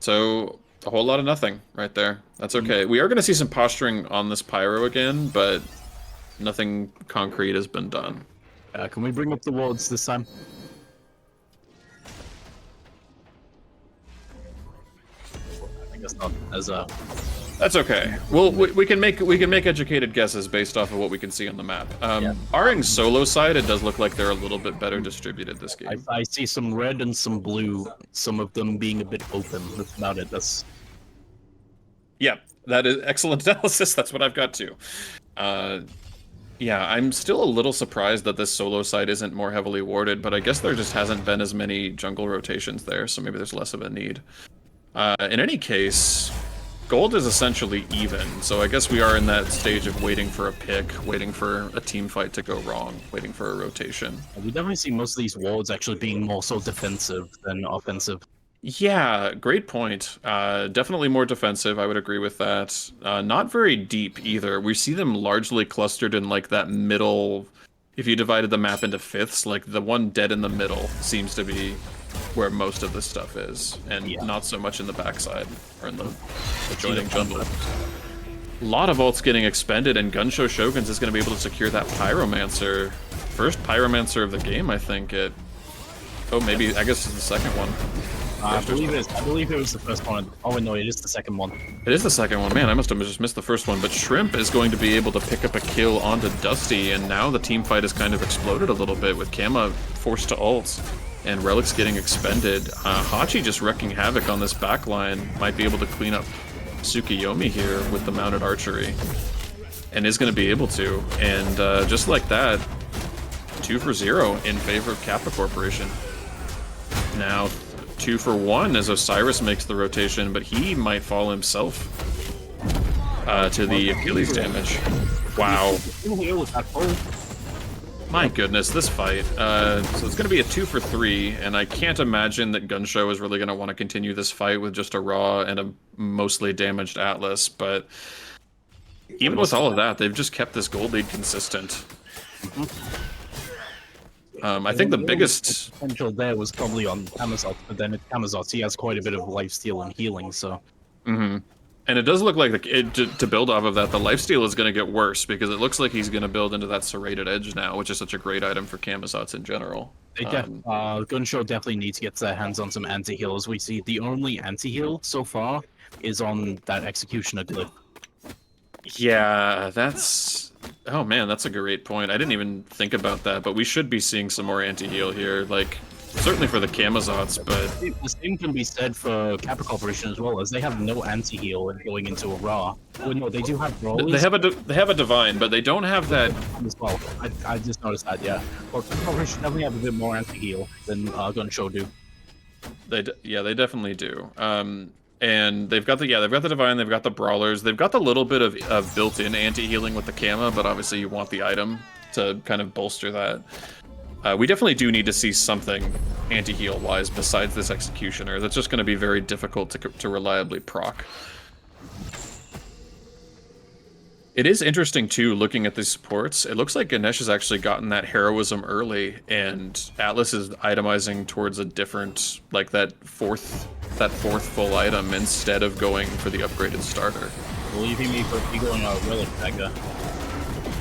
so a whole lot of nothing right there. That's okay. We are going to see some posturing on this Pyro again, but nothing concrete has been done. Can we bring up the wards this time? I guess not. As a That's okay. Well, we can make educated guesses based off of what we can see on the map. Barring solo side, it does look like they're a little bit better distributed this game. I see some red and some blue. Some of them being a bit open. That's about it. That's Yeah, that is excellent analysis. That's what I've got too. Yeah, I'm still a little surprised that this solo side isn't more heavily warded, but I guess there just hasn't been as many jungle rotations there, so maybe there's less of a need. In any case, gold is essentially even, so I guess we are in that stage of waiting for a pick, waiting for a team fight to go wrong, waiting for a rotation. we definitely see most of these wards actually being more so defensive than offensive. Yeah, great point. Definitely more defensive, I would agree with that. Not very deep either. We see them largely clustered in like that middle, if you divided the map into fifths, like the one dead in the middle seems to be where most of this stuff is, and not so much in the backside or in the adjoining jungle. A lot of ults getting expended, and Gunshow Shoguns is going to be able to secure that Pyromancer. First Pyromancer of the game, I think. Oh, maybe, I guess it's the second one. I believe it was the first one. Oh, no, it is the second one. It is the second one. Man, I must have just missed the first one. But Shrimp is going to be able to pick up a kill onto Dusty, and now the team fight has kind of exploded a little bit with Kappa forced to ult, and Relic's getting expended. Hachi just wrecking havoc on this backline. Might be able to clean up Tsukiyomi here with the mounted archery, and is going to be able to. And just like that, 2 for 0 in favor of Kappa Corporation. Now 2 for 1 as Osiris makes the rotation, but he might fall himself to the Achilles damage. Wow. My goodness, this fight. So it's going to be a 2 for 3, and I can't imagine that Gunshow is really going to want to continue this fight with just a Raw and a mostly damaged Atlas, but even with all of that, they've just kept this gold lead consistent. I think the biggest potential there was probably on Amazot, but then at Amazot he has quite a bit of lifesteal and healing, so. And it does look like to build off of that, the lifesteal is going to get worse because it looks like he's going to build into that serrated edge now, which is such a great item for Camazots in general. Gunshow definitely needs to get their hands on some anti-heal. As we see, the only anti-heal so far is on that Executioner glyph. Yeah, that's... Oh man, that's a great point. I didn't even think about that, but we should be seeing some more anti-heal here. Like, certainly for the Camazots, but... The same can be said for Kappa Corporation as well, as they have no anti-heal going into a Raw. Well, no, they do have brawlers. They have a Divine, but they don't have that... As well. I just noticed that, yeah. Well, Kappa Corporation definitely have a bit more anti-heal than Gunshow do. They definitely do. And they've got the Divine, they've got the Brawlers, they've got the little bit of built-in anti-healing with the Kama, but obviously you want the item to kind of bolster that. We definitely do need to see something anti-heal wise besides this Executioner. That's just going to be very difficult to reliably proc. It is interesting too, looking at these supports. It looks like Ganesh has actually gotten that heroism early, and Atlas is itemizing towards a different, like that fourth full item instead of going for the upgraded starter. Believe he may be going Relic Mega.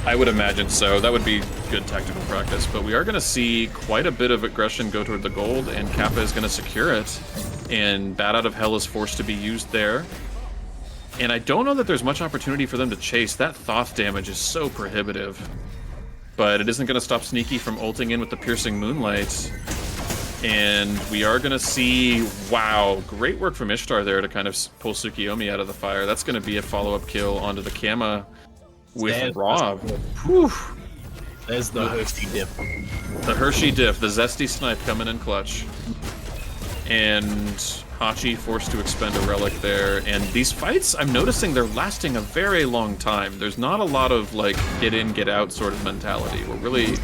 I would imagine so. That would be good tactical practice, but we are going to see quite a bit of aggression go toward the gold, and Kappa is going to secure it. and Bat Out of Hell is forced to be used there. And I don't know that there's much opportunity for them to chase. That Thoth damage is so prohibitive. But it isn't going to stop Sneaky from ulting in with the Piercing Moonlight. And we are going to see, wow, great work from Ishtar there to kind of pull Tsukiyomi out of the fire. That's going to be a follow-up kill onto the Kama with Raw. Whew. There's the Hershey dip. The Hershey dip, the Zesty Snipe coming in clutch. And Hachi forced to expend a relic there. And these fights, I'm noticing they're lasting a very long time. There's not a lot of, like, get in, get out sort of mentality. We're really...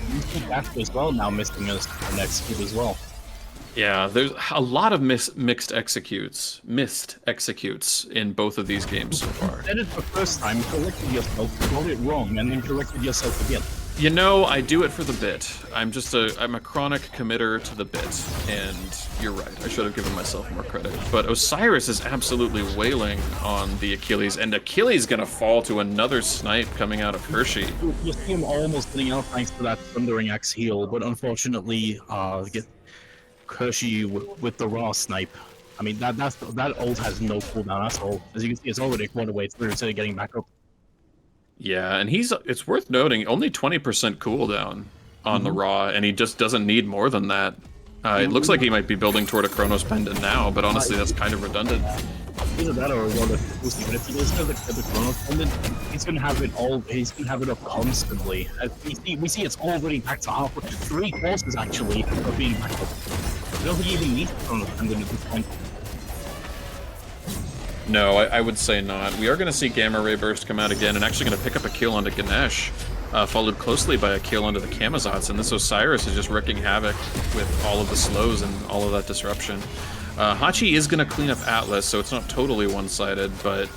as well now missing us next hit as well. Yeah, there's a lot of missed executes in both of these games so far. You did it the first time, corrected yourself, got it wrong, and then corrected yourself again. You know, I do it for the bit. I'm a chronic committer to the bit, and you're right. I should have given myself more credit. But Osiris is absolutely wailing on the Achilles, and Achilles gonna fall to another snipe coming out of Hershey. You see him almost getting out thanks to that Thundering Axe heal, but unfortunately, Hershey with the raw snipe. I mean, that ult has no cooldown at all. As you can see, it's already a quarter way through instead of getting back up. Yeah, and it's worth noting, only 20% cooldown on the raw, and he just doesn't need more than that. It looks like he might be building toward a Chronos Pendant now, but honestly, that's kind of redundant. Either that or one of the but if he does have the Chronos Pendant, he's gonna have it all. He's gonna have it up constantly. We see it's already back to half. 3 courses actually are being backed up. I don't think he even needs the Chronos Pendant at this point. No, I would say not. We are going to see Gamma Ray Burst come out again and actually going to pick up a kill onto Ganesh, followed closely by a kill onto the Kamazots, and this Osiris is just wreaking havoc with all of the slows and all of that disruption. Hachi is going to clean up Atlas, so it's not totally one-sided, but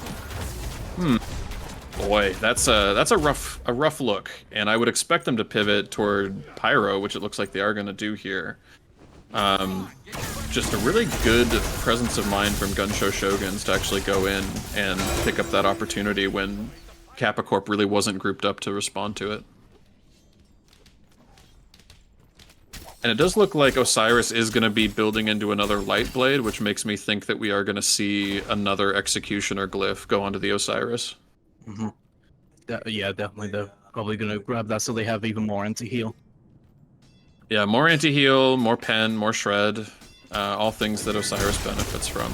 boy, that's a rough look, and I would expect them to pivot toward Pyro, which it looks like they are going to do here. Just a really good presence of mind from Gunshow Shoguns to actually go in and pick up that opportunity when Kappa Corp really wasn't grouped up to respond to it. And it does look like Osiris is going to be building into another Light Blade, which makes me think that we are going to see another Executioner glyph go onto the Osiris. Yeah, definitely. They're probably going to grab that so they have even more anti-heal. Yeah, more anti-heal, more pen, more shred, all things that Osiris benefits from.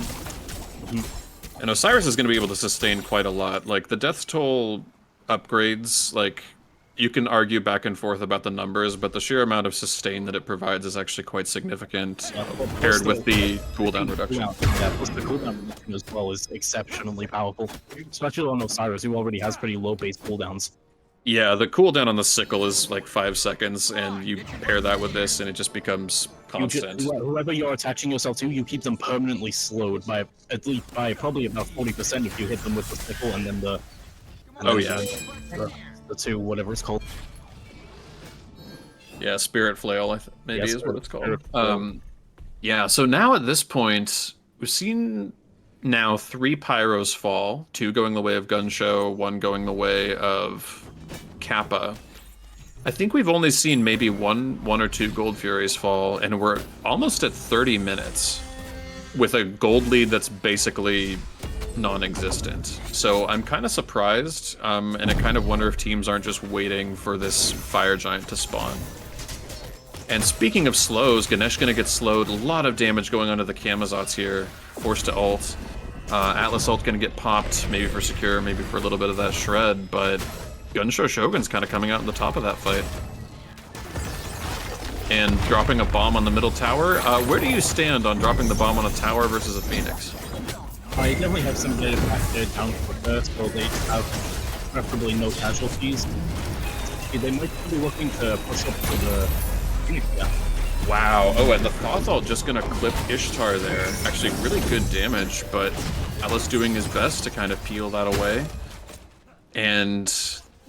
And Osiris is going to be able to sustain quite a lot. Like, the Death Toll upgrades, like, you can argue back and forth about the numbers, but the sheer amount of sustain that it provides is actually quite significant, paired with the cooldown reduction. Yeah, plus the cooldown reduction as well is exceptionally powerful, especially on Osiris, who already has pretty low base cooldowns. Yeah, the cooldown on the sickle is like 5 seconds, and you pair that with this, and it just becomes constant. Whoever you're attaching yourself to, you keep them permanently slowed by at least by probably about 40% if you hit them with the sickle, and then the two, whatever it's called. Yeah, Spirit Flail, is what it's called. Yeah, so now at this point, we've seen now 3 Pyros fall, 2 going the way of Gunshow, 1 going the way of Kappa. I think we've only seen maybe one or 2 Gold Furies fall, and we're almost at 30 minutes with a gold lead that's basically non-existent. So I'm kind of surprised, and I kind of wonder if teams aren't just waiting for this Fire Giant to spawn. And speaking of slows, Ganesh gonna get slowed. A lot of damage going onto the Kamazots here, forced to ult. Atlas ult gonna get popped, maybe for secure, maybe for a little bit of that shred, but Gunshow Shogun's kind of coming out on the top of that fight. And dropping a bomb on the middle tower. Where do you stand on dropping the bomb on a tower versus a Phoenix? I definitely have some get it back there down for first, so they have preferably no casualties. They might be looking to push up to the Phoenix, yeah. Wow. Oh, and the Thoth ult just gonna clip Ishtar there. Actually, really good damage, but Atlas doing his best to kind of peel that away. And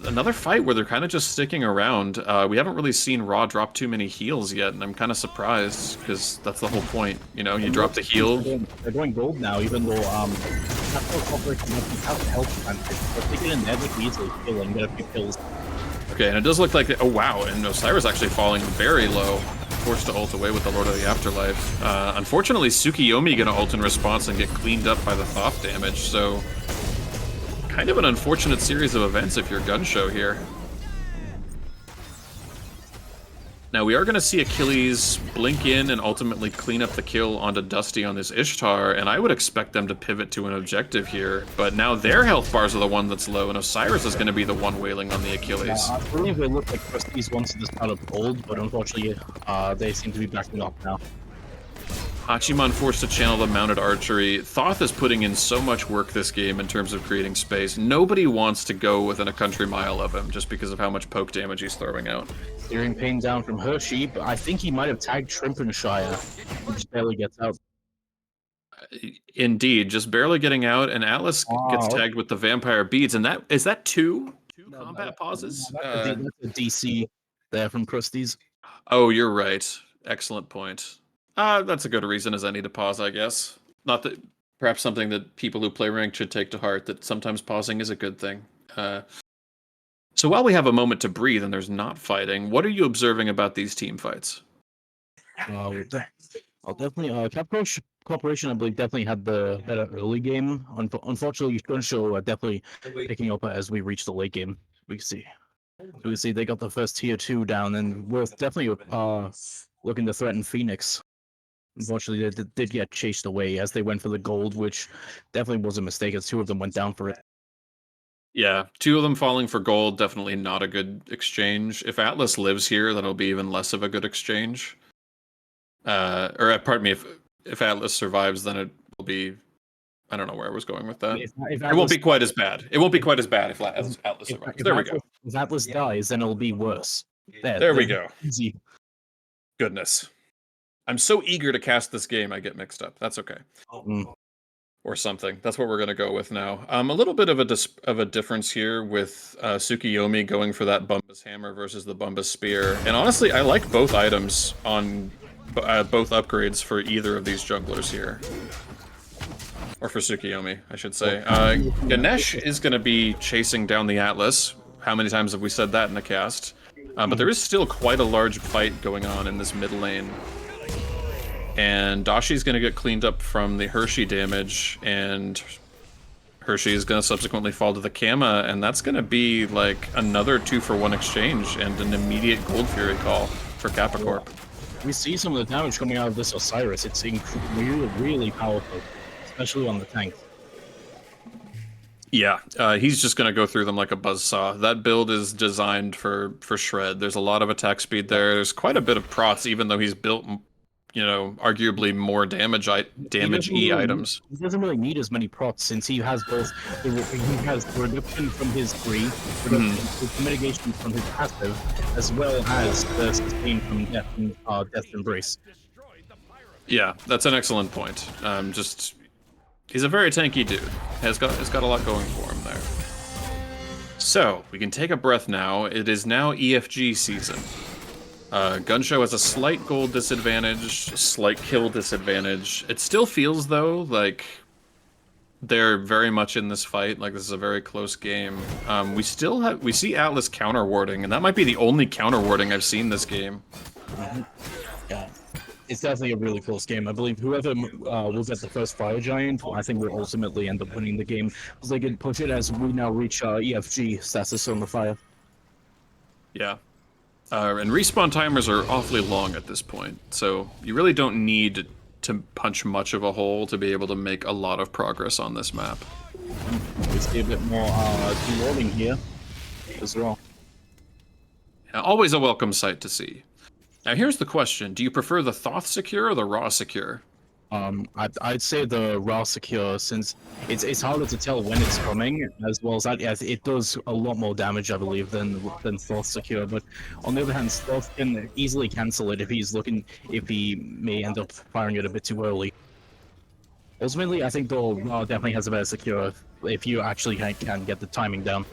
another fight where they're kind of just sticking around. We haven't really seen Raw drop too many heals yet, and I'm kind of surprised, because that's the whole point. You know, you drop the heal. They're going gold now, even though have the health advantage. But they get in there, they can easily kill and get a few kills. Okay, and it does look like... Oh, wow, and Osiris actually falling very low. forced to ult away with the Lord of the Afterlife. Unfortunately, Tsukiyomi gonna ult in response and get cleaned up by the Thoth damage, so kind of an unfortunate series of events if you're Gunshow here. Now we are going to see Achilles blink in and ultimately clean up the kill onto Dusty on this Ishtar, and I would expect them to pivot to an objective here, but now their health bars are the one that's low, and Osiris is going to be the one wailing on the Achilles. I believe it looked like Prestige wanted to start up gold, but unfortunately they seem to be backing off now. Hachiman forced to channel the mounted archery. Thoth is putting in so much work this game in terms of creating space. Nobody wants to go within a country mile of him just because of how much poke damage he's throwing out. Steering pain down from Hershey, but I think he might have tagged Shrimpenshire, who just barely gets out. Indeed, just barely getting out, and Atlas gets tagged with the vampire beads, and that is that two combat pauses? That's a DC there from Prestige. Oh, you're right. Excellent point. That's a good reason as any to pause, I guess. Not that perhaps something that people who play ranked should take to heart, that sometimes pausing is a good thing. So while we have a moment to breathe and there's not fighting, what are you observing about these team fights? I'll definitely Kappa Corporation, I believe, definitely had the better early game. Unfortunately, Gunshow definitely picking up as we reach the late game. We can see they got the first tier 2 down, and we're definitely looking to threaten Phoenix. Unfortunately, they did get chased away as they went for the gold, which definitely was a mistake as 2 of them went down for it. Yeah, 2 of them falling for gold, definitely not a good exchange. If Atlas lives here, that'll be even less of a good exchange. Pardon me, if Atlas survives, then it will be... I don't know where I was going with that. If Atlas, it won't be quite as bad. It won't be quite as bad if Atlas survives. There we go. If Atlas dies, then it'll be worse. There we go. Easy. Goodness. I'm so eager to cast this game, I get mixed up. That's okay. Or something. That's what we're going to go with now. A little bit of a difference here with Tsukiyomi going for that Bumbus Hammer versus the Bumbus Spear. And honestly, I like both items on both upgrades for either of these junglers here. Or for Tsukiyomi, I should say. Ganesh is going to be chasing down the Atlas. How many times have we said that in the cast? But there is still quite a large fight going on in this mid lane. And Dashi's going to get cleaned up from the Hershey damage, and Hershey is going to subsequently fall to the Kappa, and that's going to be like another 2-for-1 exchange and an immediate Gold Fury call for Kappa Corp. We see some of the damage coming out of this Osiris. It's really, really powerful, especially on the tank. Yeah, he's just going to go through them like a buzzsaw. That build is designed for shred. There's a lot of attack speed there. There's quite a bit of procs, even though he's built... arguably more damage-y items. He doesn't really need as many procs since he has both. He has the reduction from his free, mitigation from his passive, as well as the sustain from Death Embrace. Yeah, that's an excellent point. He's a very tanky dude. Has got a lot going for him there. So we can take a breath now. It is now EFG season. Gunshow has a slight gold disadvantage, slight kill disadvantage. It still feels, though, like they're very much in this fight. Like, this is a very close game. We see Atlas counter-warding, and that might be the only counter-warding I've seen this game. Yeah, it's definitely a really close game. I believe whoever will get the first Fire Giant, I think will ultimately end up winning the game, because they can push it as we now reach EFG status on the fire. Yeah. And respawn timers are awfully long at this point, so you really don't need to punch much of a hole to be able to make a lot of progress on this map. We see a bit more de-rolling here as well. Yeah, always a welcome sight to see. Now here's the question, do you prefer the Thoth Secure or the Raw Secure? I'd say the Raw Secure, since it's harder to tell when it's coming, as well as that, yeah, it does a lot more damage, I believe, than Thoth Secure. But on the other hand, Thoth can easily cancel it if he may end up firing it a bit too early. Ultimately, I think the Raw definitely has a better Secure if you actually can get the timing down.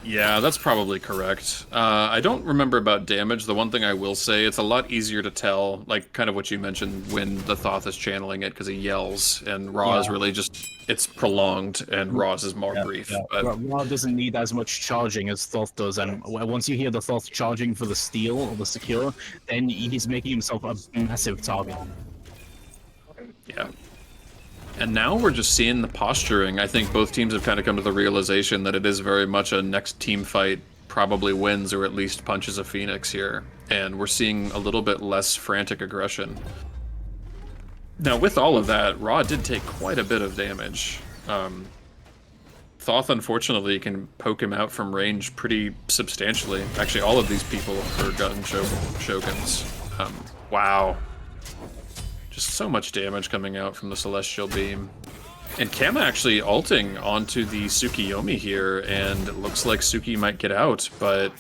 Yeah, that's probably correct. I don't remember about damage. The one thing I will say, it's a lot easier to tell, like kind of what you mentioned, when the Thoth is channeling it because he yells, and Ra is Yeah. really just, it's prolonged, and Ra's is more Yeah, brief. yeah. But Ra doesn't need as much charging as Thoth does, and once you hear the Thoth charging for the steal or the secure, then he's making himself a massive target. yeah. And now we're just seeing the posturing. I think both teams have kind of come to the realization that it is very much a next team fight probably wins or at least punches a Phoenix here. And we're seeing a little bit less frantic aggression. Now, with all of that, Ra did take quite a bit of damage. Thoth, unfortunately, can poke him out from range pretty substantially. Actually, all of these people are Shoguns. Wow. Just so much damage coming out from the Celestial Beam. And Kappa actually ulting onto the Tsukiyomi here, and it looks like Suki might get out, but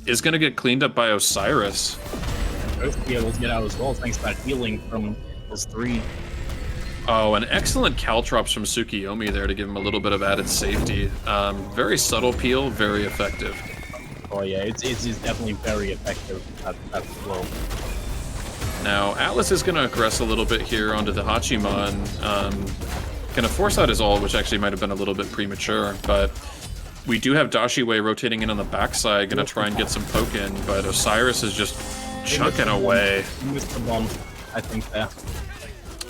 is going to get cleaned up by Osiris. Both be able to get out as well, thanks to that healing from those 3. Oh, an excellent Caltrops from Tsukiyomi there to give him a little bit of added safety. Very subtle peel, very effective. Oh yeah, it's definitely very effective at that flow. Now, Atlas is going to aggress a little bit here onto the Hachiman. Going to force out his ult, which actually might have been a little bit premature, but we do have Dashiwei rotating in on the backside, going to try and get some poke in, but Osiris is just chunking away. He missed the bomb, I think, there.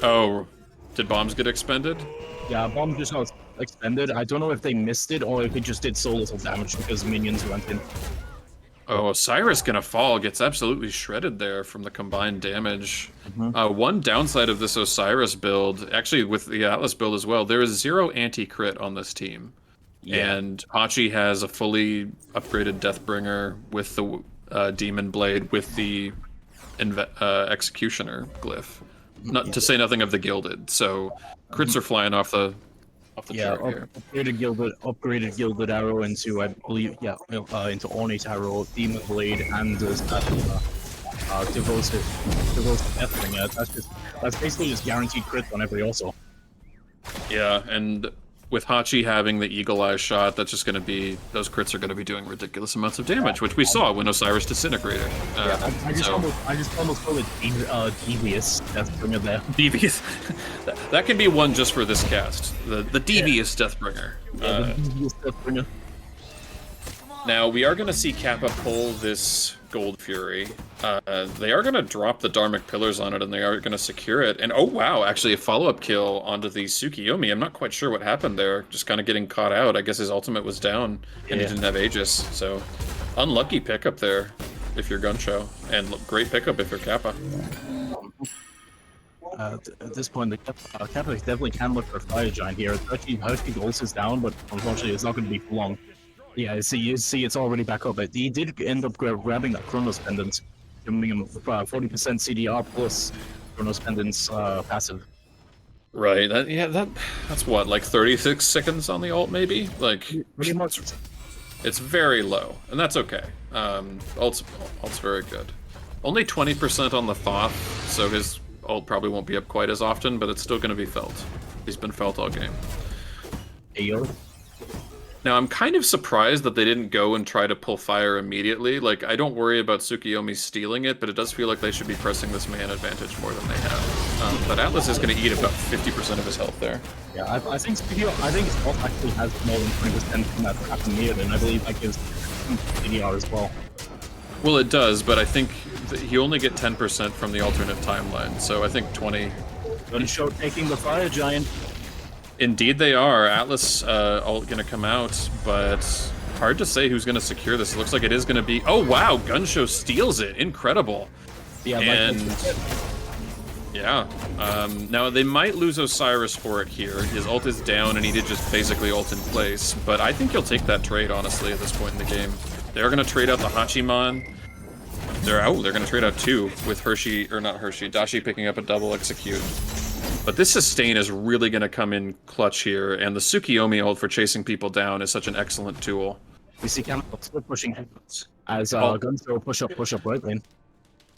Oh, did bombs get expended? Yeah, bomb just got expended. I don't know if they missed it or if it just did so little damage because minions went in. Oh, Osiris gonna fall, gets absolutely shredded there from the combined damage. One downside of this Osiris build, actually with the Atlas build as well, there is 0 anti-crit on this team. Yeah. And Hachi has a fully upgraded Deathbringer with the Demon Blade with the Executioner glyph. Not to say nothing of the Gilded, so crits are flying off the Yeah, chart here. upgraded gilded arrow into, I believe, into ornate arrow, demon blade, and devoted deathbringer. That's basically just guaranteed crit on every also. Yeah, and with Hachi having the Eagle Eye shot, that's just going to be, those crits are going to be doing ridiculous amounts of damage, which we saw when Osiris disintegrated. I just almost call it devious deathbringer there. Devious. That can be one just for this cast. The devious Deathbringer. The devious deathbringer. Now, we are going to see Kappa pull this Gold Fury. They are going to drop the Dharmic Pillars on it, and they are going to secure it. And oh wow, actually a follow-up kill onto the Tsukiyomi. I'm not quite sure what happened there. Just kind of getting caught out. I guess his ultimate was down, and he didn't have Aegis. So, unlucky pickup there if you're Gunshow, and great pickup if you're Kappa. At this point, the Kappa definitely can look for a Fire Giant here. Hershey Goals is down, but unfortunately it's not going to be for long. Yeah, you see it's already back up. But he did end up grabbing that Chronos Pendant, giving him 40% CDR plus Chronos Pendant's passive. Right, that's what, like 36 seconds on the ult, maybe? Like, Pretty much. it's very low, and that's okay. Ult's very good. Only 20% on the Thoth, so his ult probably won't be up quite as often, but it's still going to be felt. He's been felt all game. Ayo. Now, I'm kind of surprised that they didn't go and try to pull fire immediately. Like, I don't worry about Tsukiyomi stealing it, but it does feel like they should be pressing this man advantage more than they have. But Atlas is going to eat about 50% of his health there. Yeah, I think his health actually has more than 20% from that happened, and I believe that gives CDR as well. Well, it does, but I think he only get 10% from the alternate timeline, so I think 20. Gunshow taking the Fire Giant. Indeed they are. Atlas ult gonna come out, but hard to say who's gonna secure this. It looks like it is gonna be... Oh wow, Gunshow steals it. Incredible. Yeah, and... Yeah. Now, they might lose Osiris for it here. His ult is down, and he did just basically ult in place. But I think he'll take that trade, honestly, at this point in the game. They're gonna trade out the Hachiman. They're gonna trade out 2 with Dashi picking up a double execute. But this sustain is really going to come in clutch here, and the Tsukiyomi ult for chasing people down is such an excellent tool. We see Kappa split pushing as Gunshow push up right lane.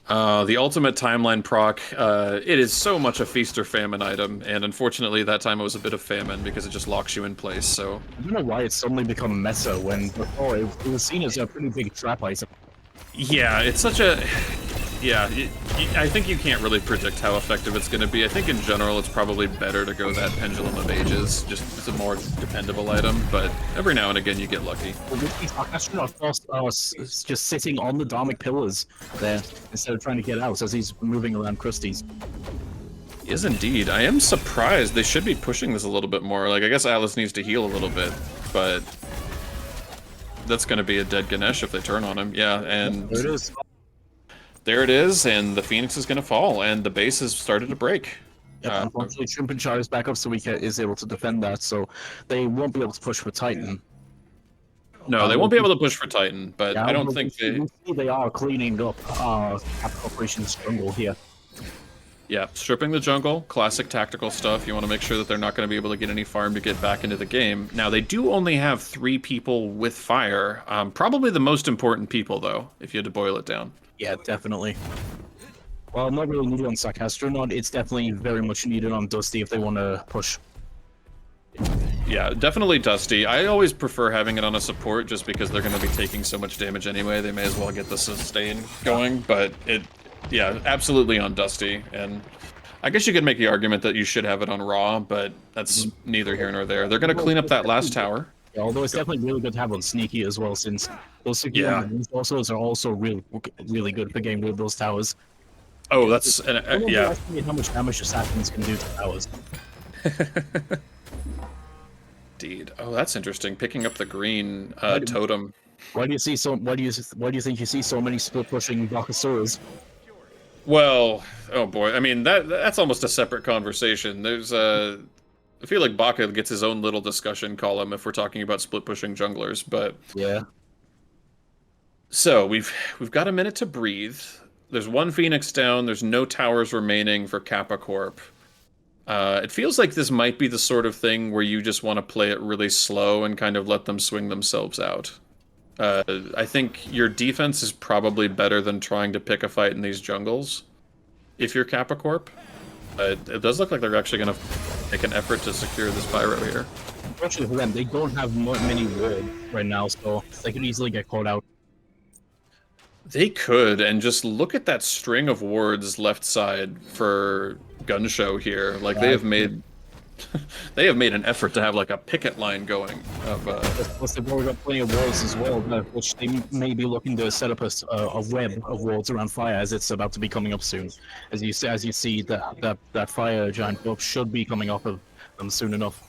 The ultimate timeline proc, it is so much a feast or famine item, and unfortunately that time it was a bit of famine because it just locks you in place, so... I don't know why it's suddenly become meta when before it was seen as a pretty big trap item. Yeah, it's such a... Yeah, I think you can't really predict how effective it's going to be. I think in general it's probably better to go that Pendulum of Ages, just it's a more dependable item, but every now and again you get lucky. Well, this astronaut first just sitting on the Dharmic pillars there instead of trying to get out as he's moving around Krusty's. Yes, indeed. I am surprised. They should be pushing this a little bit more. Like, I guess Atlas needs to heal a little bit, but that's going to be a dead Ganesh if they turn on him. Yeah, and... There it is. There it is, and the Phoenix is going to fall, and the base has started to break. Yep, unfortunately, Shrimp and Char is back up, so we is able to defend that, so they won't be able to push for Titan. No, they won't be able to push for Titan, but yeah, I don't think they are cleaning up Kappa Corporation's jungle here. Yeah, stripping the jungle, classic tactical stuff. You want to make sure that they're not going to be able to get any farm to get back into the game. Now, they do only have 3 people with fire. Probably the most important people, though, if you had to boil it down. Yeah, definitely. Well, not really needed on Sarcastronaut. It's definitely very much needed on Dusty if they want to push. Yeah, definitely Dusty. I always prefer having it on a support just because they're going to be taking so much damage anyway. They may as well get the sustain going, but yeah, absolutely on Dusty. And I guess you could make the argument that you should have it on Raw, but that's neither here nor there. They're going to clean up that last tower. Yeah, although it's definitely really good to have on Sneaky as well, since those security resources are also really good for getting rid of those towers. Oh, that's yeah. How much damage assassins can do to towers. Indeed. Oh, that's interesting. Picking up the green totem. Why do you see so? Why do you think you see so many split pushing Bakasuras? Well, oh boy. I mean that's almost a separate conversation. There's I feel like Baka gets his own little discussion column if we're talking about split pushing junglers, but yeah. So we've got a minute to breathe. There's 1 Phoenix down. There's no towers remaining for Kappa Corp. It feels like this might be the sort of thing where you just want to play it really slow and kind of let them swing themselves out. I think your defense is probably better than trying to pick a fight in these jungles if you're Kappa Corp. It does look like they're actually going to make an effort to secure this pyro here. Unfortunately for them, they don't have many wards right now, so they could easily get caught out. They could, and just look at that string of wards left side for Gunshow here. Like, they have made... they have made an effort to have, like, a picket line going. Plus, they've already got plenty of walls as well, which they may be looking to set up a web of walls around fire as it's about to be coming up soon. As you see, that fire giant buff should be coming off of them soon enough.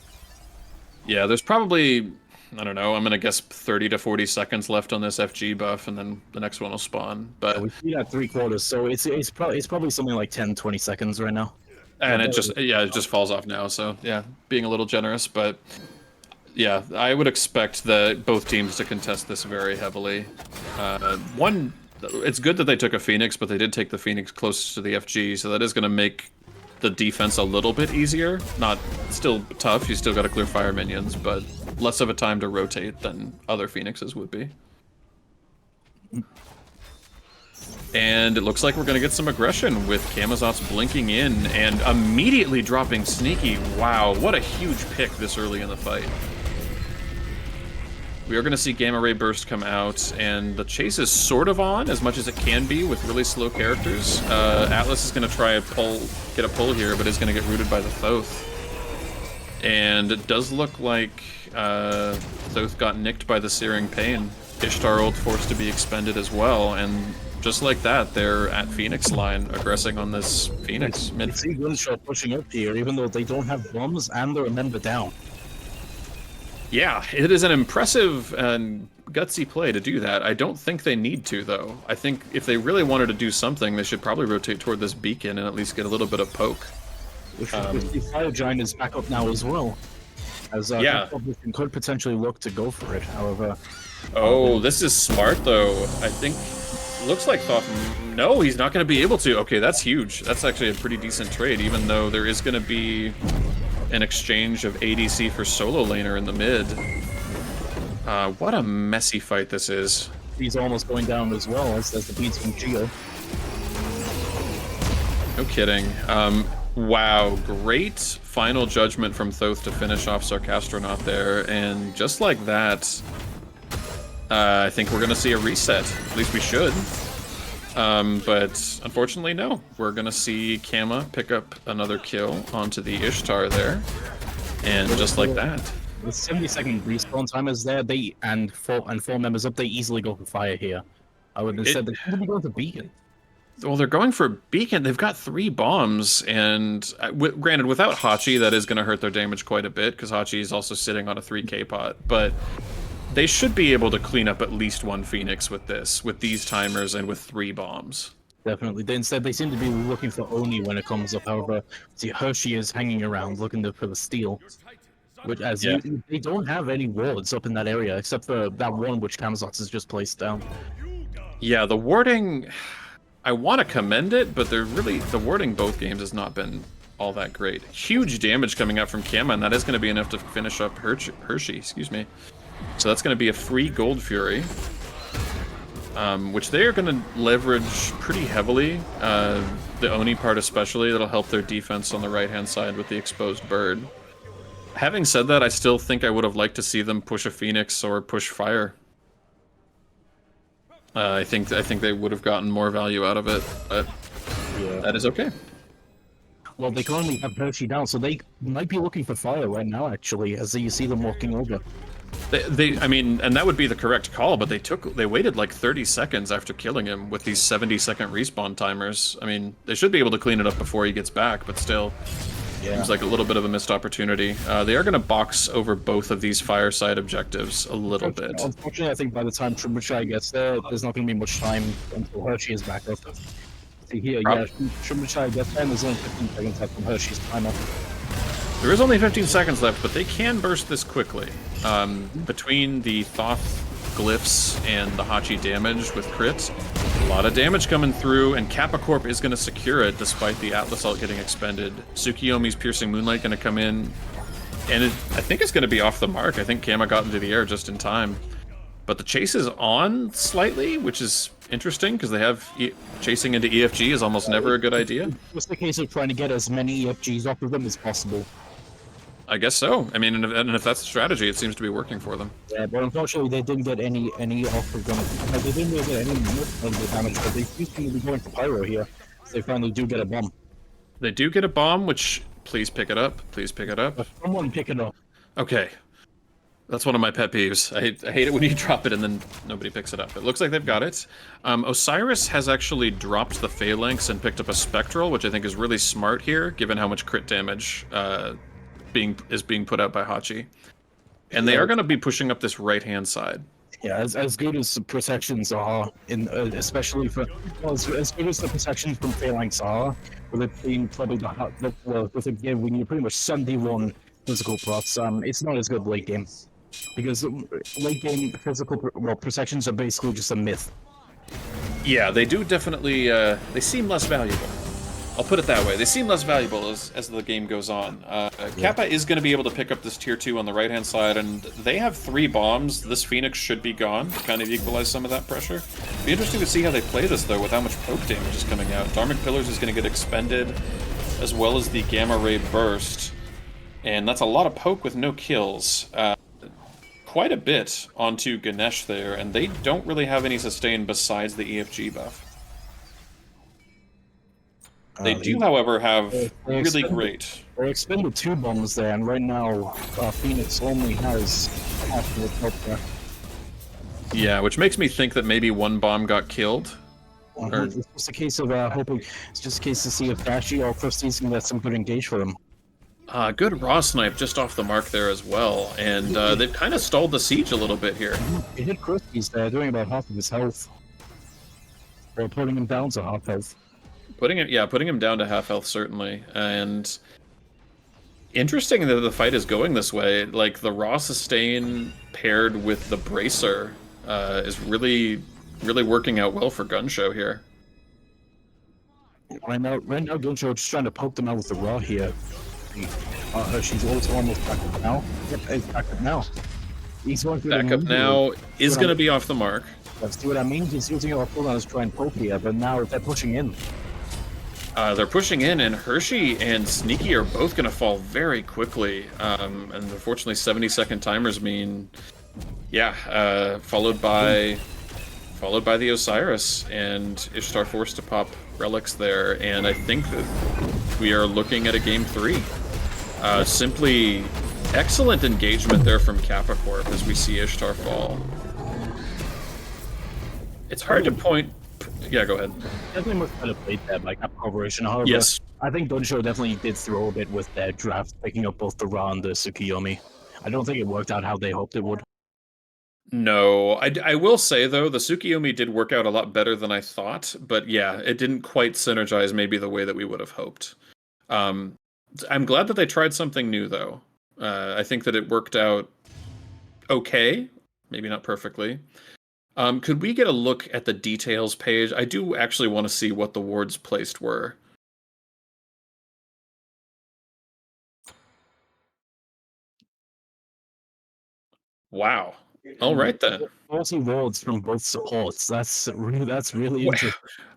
Yeah, there's probably, I don't know, I'm going to guess 30 to 40 seconds left on this FG buff, and then the next one will spawn. But yeah, we see that 3/4, so it's probably something like 10-20 seconds right now. And it just falls off now, so yeah, being a little generous, but yeah, I would expect both teams to contest this very heavily. It's good that they took a Phoenix, but they did take the Phoenix close to the FG, so that is going to make the defense a little bit easier. Not still tough, you still got to clear fire minions, but less of a time to rotate than other Phoenixes would be. And it looks like we're going to get some aggression with Camazotz blinking in and immediately dropping Sneaky. Wow, what a huge pick this early in the fight. We are going to see Gamma Ray Burst come out, and the chase is sort of on, as much as it can be with really slow characters. Atlas is going to try get a pull here, but is going to get rooted by the Thoth. And it does look like Thoth got nicked by the Searing Pain. Ishtar ult forced to be expended as well, and just like that, they're at Phoenix line, aggressing on this Phoenix. You see Gunshow pushing up here, even though they don't have bombs and they're a member down. Yeah, it is an impressive and gutsy play to do that. I don't think they need to, though. I think if they really wanted to do something, they should probably rotate toward this beacon and at least get a little bit of poke. The Fire Giant is back up now as well. As could potentially look to go for it, however... Oh, this is smart, though. I think... Looks like Thoth... No, he's not going to be able to. Okay, that's huge. That's actually a pretty decent trade, even though there is going to be an exchange of ADC for solo laner in the mid. What a messy fight this is. He's almost going down as well as the beats from Geo. kidding. Wow, great final judgment from Thoth to finish off Sarcastronaut there, and just like that, I think we're gonna see a reset. At least we should. But unfortunately, no. We're gonna see Kappa pick up another kill onto the Ishtar there, and just like that. The 70-second respawn time is there. And four members up. They easily go for fire here. I would have said they should be going for beacon. Well, they're going for beacon. They've got 3 bombs, and granted, without Hachi, that is going to hurt their damage quite a bit because Hachi is also sitting on a 3k pot. But they should be able to clean up at least 1 Phoenix with this, with these timers, and with 3 bombs. Definitely. Instead, they seem to be looking for Oni when it comes up. However, see, Hershey is hanging around looking for the steal. Which, they don't have any wards up in that area except for that one which Kamazox has just placed down. Yeah, the warding, I want to commend it, but the warding both games has not been all that great. Huge damage coming out from Kappa, and that is going to be enough to finish up Hershey, excuse me. So that's going to be a free Gold Fury, which they are going to leverage pretty heavily. The Oni part especially, that'll help their defense on the right-hand side with the exposed bird. Having said that, I still think I would have liked to see them push a Phoenix or push Fire. I think they would have gotten more value out of it, but that is okay. Well, they can only have Hershey down, so they might be looking for Fire right now, actually, as you see them walking over. I mean, and that would be the correct call, but they waited like 30 seconds after killing him with these 70-second respawn timers. I mean, they should be able to clean it up before he gets back, but still. Seems like a little bit of a missed opportunity. They are going to box over both of these fireside objectives a little bit. Unfortunately, I think by the time Shrimbuchai gets there, there's not going to be much time until Hershey is back up. See here, Shrimbuchai gets there, and there's only 15 seconds left from Hershey's timer. There is only 15 seconds left, but they can burst this quickly. Between the Thoth glyphs and the Hachi damage with crit, a lot of damage coming through, and Kappa Corp is going to secure it despite the Atlas ult getting expended. Tsukiyomi's Piercing Moonlight going to come in, and I think it's going to be off the mark. I think Kappa got into the air just in time. But the chase is on slightly, which is interesting because they have chasing into EFG is almost never a good idea. It's the case of trying to get as many EFGs off of them as possible. I guess so. I mean, and if that's the strategy, it seems to be working for them. Yeah, but unfortunately, they didn't get any off of them. They didn't really get any of the damage, but they seem to be going for Pyro here. They finally do get a bomb. They do get a bomb, which, please pick it up. Please pick it up. Someone pick it up. Okay. That's one of my pet peeves. I hate it when you drop it and then nobody picks it up. It looks like they've got it. Osiris has actually dropped the Phalanx and picked up a Spectral, which I think is really smart here, given how much crit damage is being put out by Hachi. And they are going to be pushing up this right-hand side. Yeah, as good as protections are, especially for as good as the protections from Phalanx are, with it being probably with it giving you pretty much 71 physical procs, it's not as good late game, because late game physical protections are basically just a myth. Yeah, they do definitely. They seem less valuable. I'll put it that way. They seem less valuable as the game goes on. Kappa is going to be able to pick up this tier 2 on the right-hand side, and they have 3 bombs. This Phoenix should be gone to kind of equalize some of that pressure. Be interesting to see how they play this, though, with how much poke damage is coming out. Dharmic Pillars is going to get expended, as well as the Gamma Ray Burst. And that's a lot of poke with no kills. Quite a bit onto Ganesh there, and they don't really have any sustain besides the EFG buff. They do, however, have really great... They expended 2 bombs there, and right now, Phoenix only has half of the help there. Yeah, which makes me think that maybe 1 bomb got killed. It's just a case of hoping... It's just a case to see if Dashi or Christie's can get some good engage for them. Good raw snipe just off the mark there as well, and they've kind of stalled the siege a little bit here. They hit Christie's there, doing about half of his health. Or putting him down to half health. Putting him down to half health, certainly. And interesting that the fight is going this way. Like, the raw sustain paired with the bracer is really working out well for Gunshow here. Right now, Gunshow just trying to poke them out with the raw here. She's also almost back up now. Yep, he's back up now. He's going through back up now is going to be off the mark. Let's see what I mean. He's using our cooldown to try and poke here, but now they're pushing in. They're pushing in, and Hershey and Sneaky are both going to fall very quickly. And unfortunately, 70-second timers mean, yeah, followed by the Osiris, and Ishtar forced to pop relics there. And I think that we are looking at a game 3. Simply excellent engagement there from Kappa Corp as we see Ishtar fall. It's hard to point. Yeah, go ahead. Definitely more better played there by Kappa Corporation. However, Yes. I think Gunshow definitely did throw a bit with their draft, picking up both the Ra and the Tsukiyomi. I don't think it worked out how they hoped it would. No, I will say though, the Tsukiyomi did work out a lot better than I thought, but yeah, it didn't quite synergize maybe the way that we would have hoped. I'm glad that they tried something new though. I think that it worked out okay, maybe not perfectly. Could we get a look at the details page? I do actually want to see what the wards placed were. Wow. All right then. 40 wards from both supports. That's really interesting.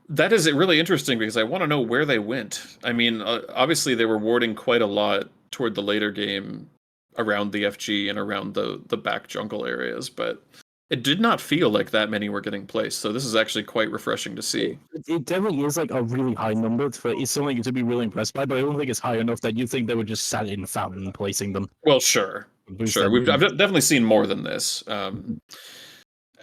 That is really interesting because I want to know where they went. I mean, obviously they were warding quite a lot toward the later game around the FG and around the back jungle areas, but it did not feel like that many were getting placed. So this is actually quite refreshing to see. It definitely is like a really high number. It's something to be really impressed by, but I don't think it's high enough that you think they were just sat in fountain placing them. Well, sure. I've definitely seen more than this.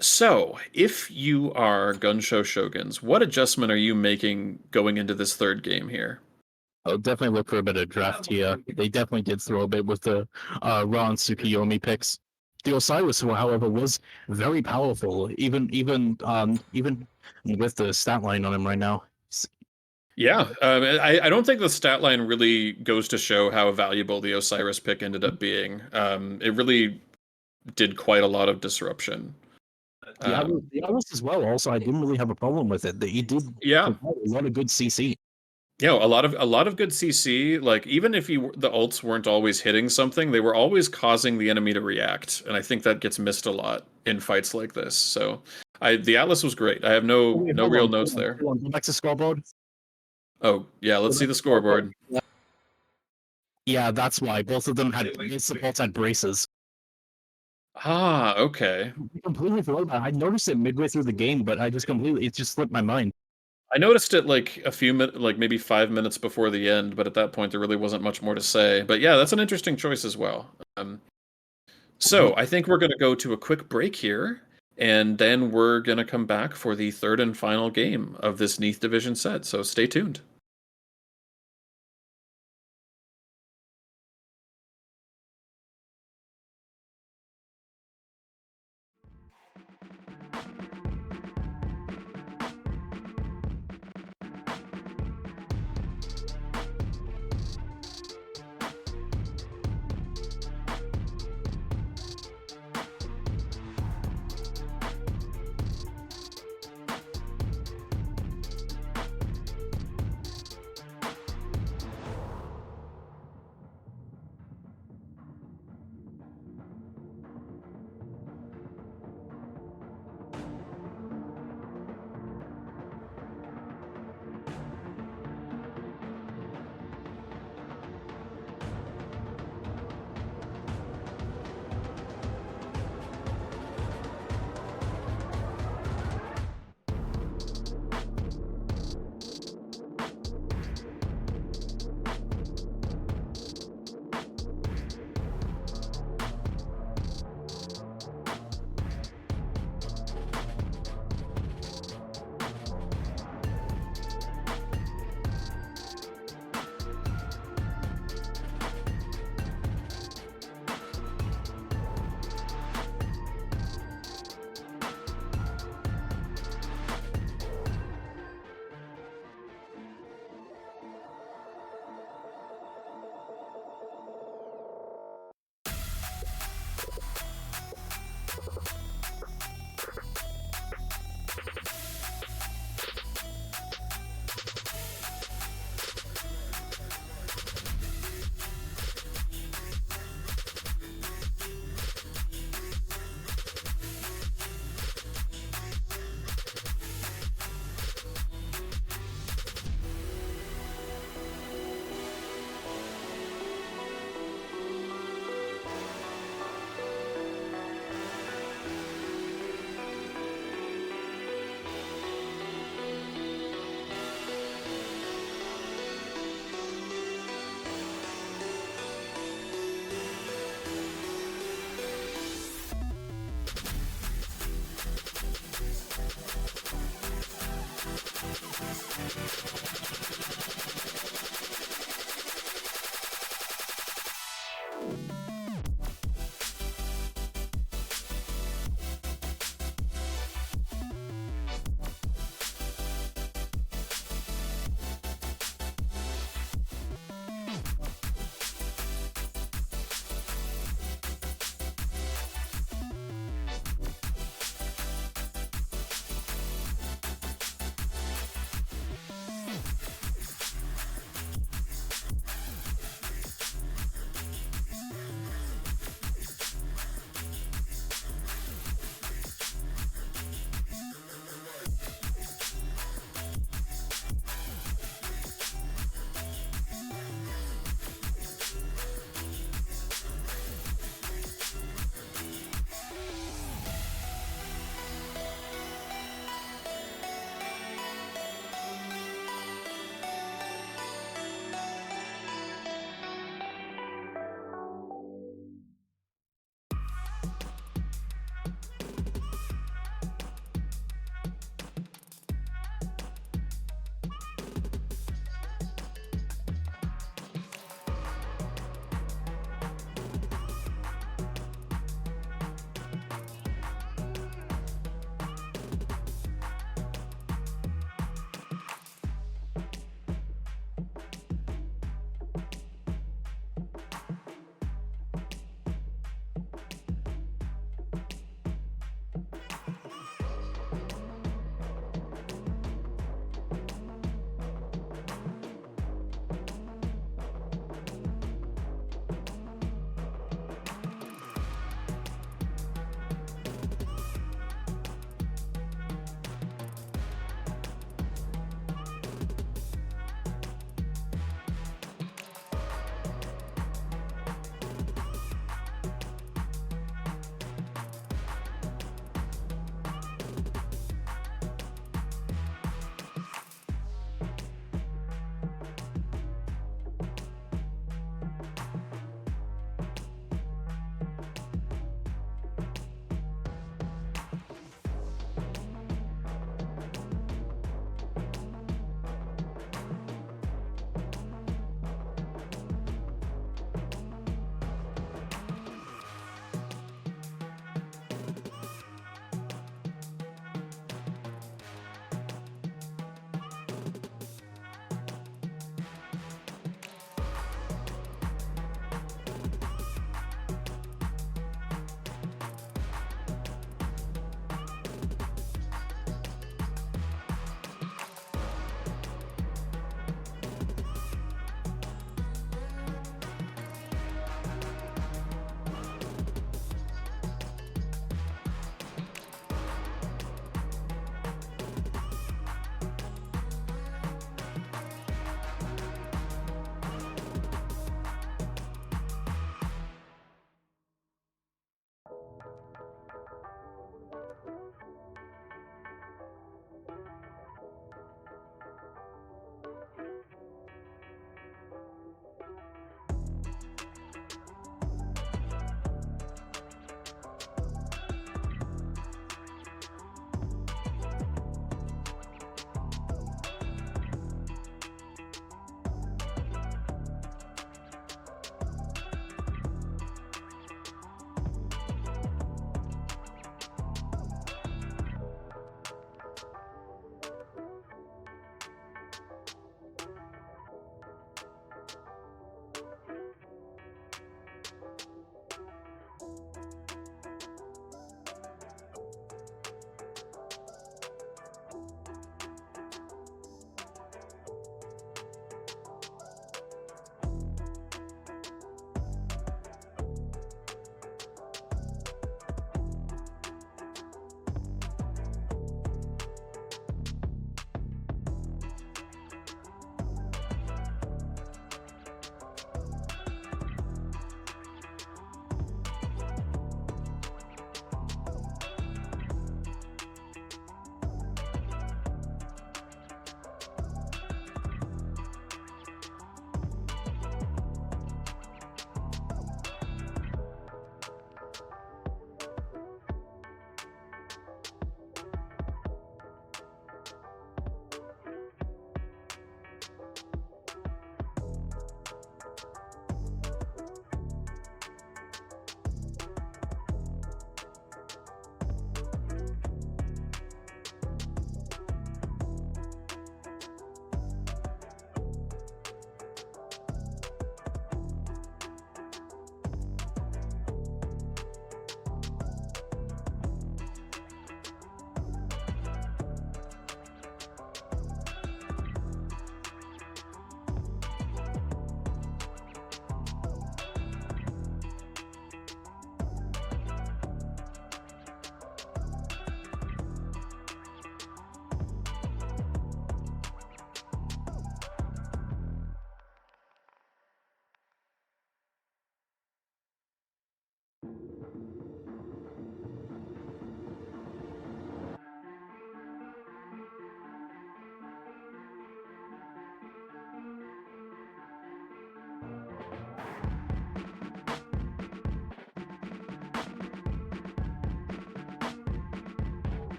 So, if you are Gunshow Shoguns, what adjustment are you making going into this third game here? I'll definitely look for a bit of draft here. They definitely did throw a bit with the Ra and Tsukiyomi picks. The Osiris, however, was very powerful, even with the stat line on him right now. Yeah, I don't think the stat line really goes to show how valuable the Osiris pick ended up being. It really did quite a lot of disruption. The others as well. Also, I didn't really have a problem with it. He did Yeah, provide a lot of good CC. yeah, a lot of good CC. Like even if the ults weren't always hitting something, they were always causing the enemy to react, and I think that gets missed a lot in fights like this. So, the Atlas was great. I have no real notes there. Go back to scoreboard. Oh yeah, let's see the scoreboard. Yeah, that's why both of them had supports had braces. Ah, okay. I completely forgot about it. I noticed it midway through the game, but it just slipped my mind. I noticed it like a few minutes, like maybe 5 minutes before the end, but at that point there really wasn't much more to say. But yeah, that's an interesting choice as well. So I think we're going to go to a quick break here, and then we're going to come back for the third and final game of this Neith Division set. So stay tuned.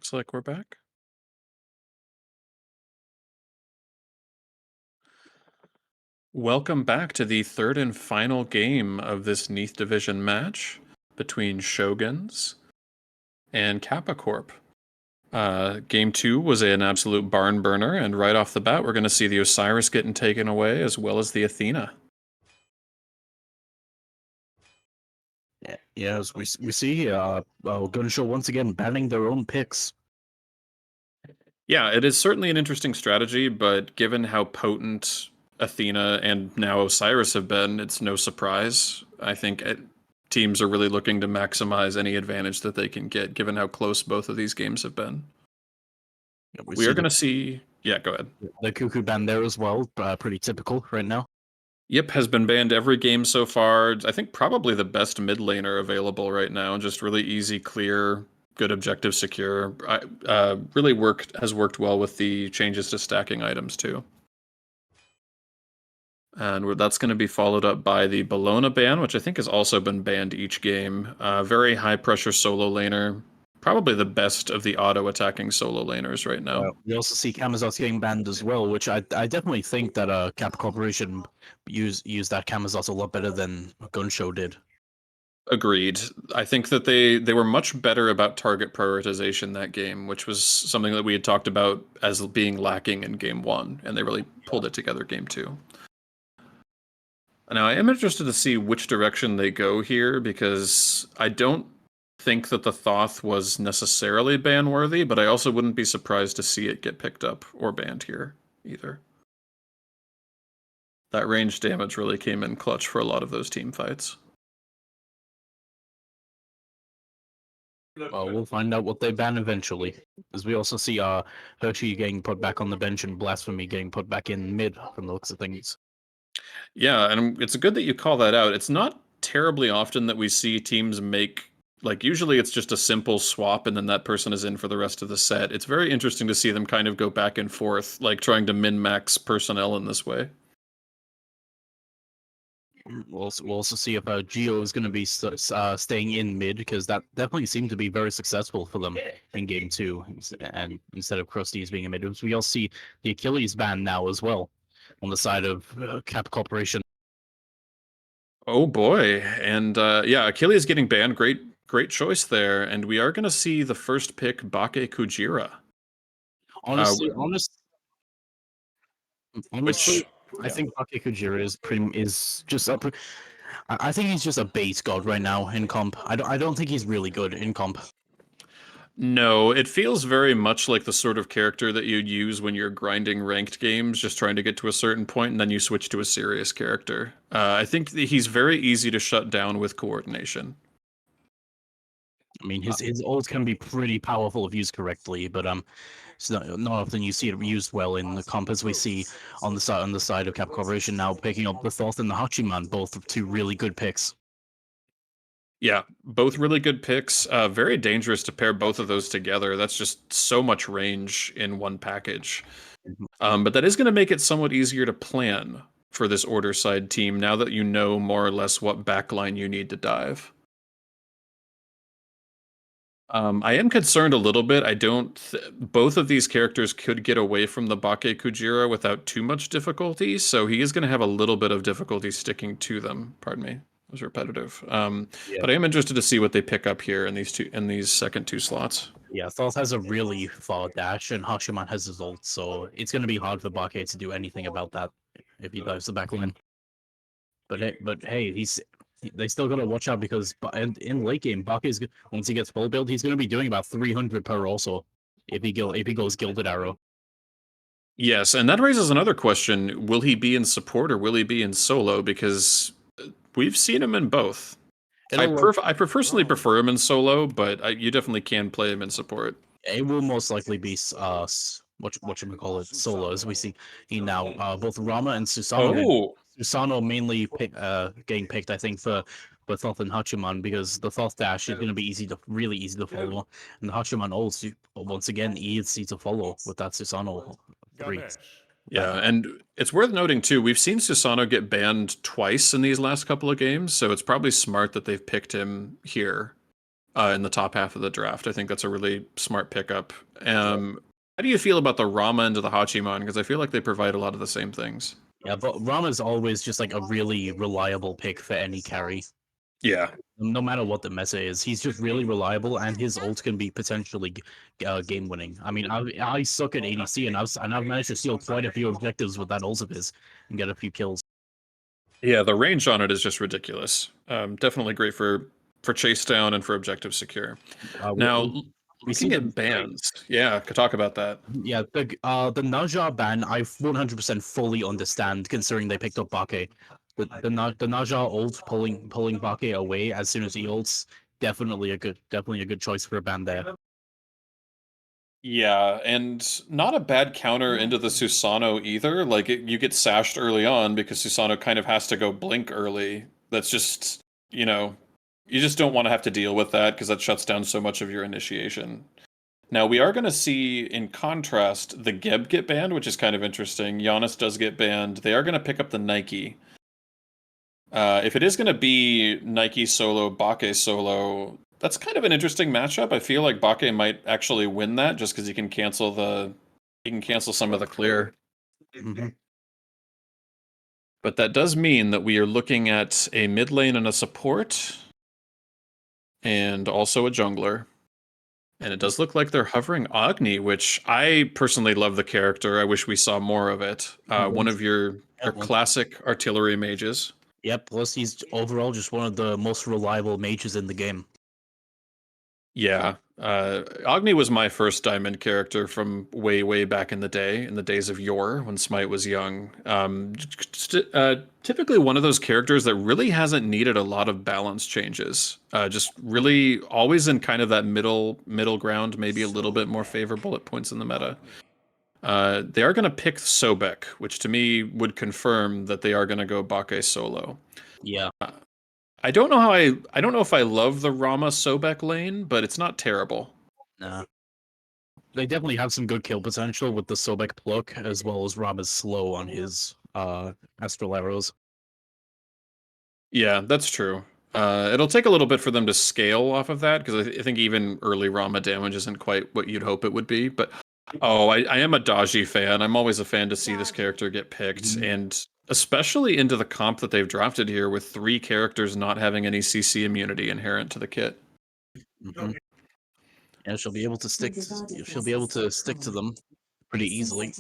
Looks like we're back. Welcome back to the third and final game of this Neith Division match between Shoguns and Kappa Corp. Game 2 was an absolute barn burner, and right off the bat, we're going to see the Osiris getting taken away as well as the Athena. Yeah, as we see here, Gunshow once again banning their own picks. Yeah, it is certainly an interesting strategy, but given how potent Athena and now Osiris have been, it's no surprise. I think teams are really looking to maximize any advantage that they can get, given how close both of these games have been. Yeah, We are going to see. Yeah, go ahead. the Cuckoo ban there as well. Pretty typical right now. Yep, has been banned every game so far. I think probably the best mid laner available right now. Just really easy, clear, good objective secure. Really has worked well with the changes to stacking items too. And that's going to be followed up by the Bellona ban, which I think has also been banned each game. Very high pressure solo laner. Probably the best of the auto attacking solo laners right now. We also see Camazotz getting banned as well, which I definitely think that Kappa Corporation used that Camazotz a lot better than Gunshow did. Agreed. I think that they were much better about target prioritization that game, which was something that we had talked about as being lacking in game 1, and they really pulled it together game 2. Now, I am interested to see which direction they go here, because I don't think that the Thoth was necessarily ban-worthy, but I also wouldn't be surprised to see it get picked up or banned here either. That range damage really came in clutch for a lot of those team fights. Well, we'll find out what they ban eventually. As we also see Hershey getting put back on the bench and Blasphemy getting put back in mid from the looks of things. Yeah, and it's good that you call that out. It's not terribly often that we see teams make, like, usually it's just a simple swap and then that person is in for the rest of the set. It's very interesting to see them kind of go back and forth, like trying to min-max personnel in this way. We'll also see if Geo is going to be staying in mid, because that definitely seemed to be very successful for them in game 2, and instead of Krusty's being in mid. We all see the Achilles ban now as well on the side of Kappa Corporation. Oh boy, and yeah, Achilles getting banned. Great choice there, and we are going to see the first pick Bake Kujira. Honestly, Which, I think Bake Kujira is just a. I think he's just a base god right now in comp. I don't think he's really good in comp. no, it feels very much like the sort of character that you'd use when you're grinding ranked games, just trying to get to a certain point, and then you switch to a serious character. I think that he's very easy to shut down with coordination. I mean, his ult can be pretty powerful if used correctly, but it's not often you see it used well in the comp, as we see on the side of Cap Corporation now picking up the Thoth and the Hachiman, both two really good picks. Yeah, both really good picks. Very dangerous to pair both of those together. That's just so much range in one package. But that is going to make it somewhat easier to plan for this order side team now that you know more or less what backline you need to dive. I am concerned a little bit. I don't. Both of these characters could get away from the Bake Kujira without too much difficulty, so he is going to have a little bit of difficulty sticking to them. Pardon me, it was repetitive. Yeah. But I am interested to see what they pick up here in these second 2 slots. Yeah, Thoth has a really far dash, and Hachiman has his ult, so it's going to be hard for Bake to do anything about that if he dives the back line. But hey, they still got to watch out, because in late game, Bake's, once he gets full build, he's going to be doing about 300 per also if he goes Gilded Arrow. Yes, and that raises another question: will he be in support or will he be in solo? Because we've seen him in both. I personally prefer him in solo, but you definitely can play him in support. It will most likely be what you call it, solo, as we see he now both Rama and Susano. Susano mainly getting picked, I think, for Thoth and Hachiman, because the Thoth dash is going to be really easy to follow, and the Hachiman also once again easy to follow with that Susano 3. Yeah, and it's worth noting too, we've seen Susano get banned twice in these last couple of games, so it's probably smart that they've picked him here. in the top half of the draft. I think that's a really smart pickup. How do you feel about the Rama into the Hachiman? Because I feel like they provide a lot of the same things. Yeah, but Rama's always just like a really reliable pick for any carry. Yeah. No matter what the meta is, he's just really reliable, and his ult can be potentially game winning. I mean, I suck at ADC, and I've managed to steal quite a few objectives with that ult of his and get a few kills. Yeah, the range on it is just ridiculous. Definitely great for chase down and for objective secure. Uh, we, Now, we, we see looking them. at bans, yeah, could talk about that. Yeah, the Naja ban I 100% fully understand, considering they picked up Bake. The Naja ult pulling Bake away as soon as he ults, definitely a good choice for a ban there. Yeah, and not a bad counter into the Susanoo either. Like you get sashed early on because Susanoo kind of has to go blink early. That's just, you know, you just don't want to have to deal with that because that shuts down so much of your initiation. Now we are going to see, in contrast, the Geb get banned, which is kind of interesting. Giannis does get banned. They are going to pick up the Nike. If it is going to be Nike solo, Bake solo, that's kind of an interesting matchup. I feel like Bake might actually win that just because he can cancel some of the clear. Mm-hmm. But that does mean that we are looking at a mid lane and a support, and also a jungler. And it does look like they're hovering Agni, which I personally love the character. I wish we saw more of it. One of your classic artillery mages. Yep, plus he's overall just one of the most reliable mages in the game. Yeah. Agni was my first diamond character from way, way back in the day, in the days of yore, when Smite was young. Typically one of those characters that really hasn't needed a lot of balance changes. Just really always in kind of that middle ground, maybe a little bit more favorable at points in the meta. They are going to pick Sobek, which to me would confirm that they are going to go Bake solo. Yeah. I don't know if I love the Rama Sobek lane, but it's not terrible. Nah. They definitely have some good kill potential with the Sobek pluck, as well as Rama's slow on his astral arrows. Yeah, that's true. It'll take a little bit for them to scale off of that, because I think even early Rama damage isn't quite what you'd hope it would be. But I am a Daji fan. I'm always a fan to see this character get picked, and especially into the comp that they've drafted here with 3 characters not having any CC immunity inherent to the kit. Mm-hmm. Yeah, she'll be able to stick. She'll be able to stick to them pretty easily.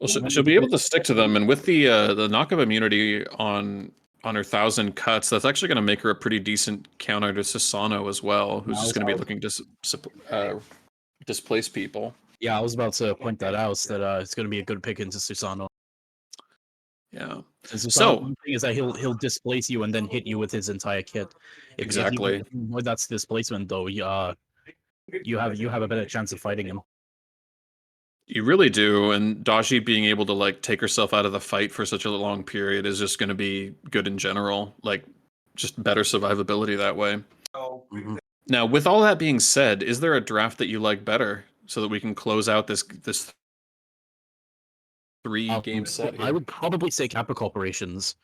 Well, she'll be able to stick to them, and with the knockup immunity on her 1,000 cuts, that's actually going to make her a pretty decent counter to Susanoo as well, who's just going to be looking to displace people. Yeah, I was about to point that out, that it's going to be a good pick into Susanoo. Yeah. So one thing is that he'll displace you and then hit you with his entire kit. Exactly. If you avoid that displacement, though, you have a better chance of fighting him. You really do, and Dashi being able to like take herself out of the fight for such a long period is just going to be good in general. Like, just better survivability that way. Mm-hmm. Now, with all that being said, is there a draft that you like better so that we can close out this 3-game set here? I would probably say Kappa Corporations.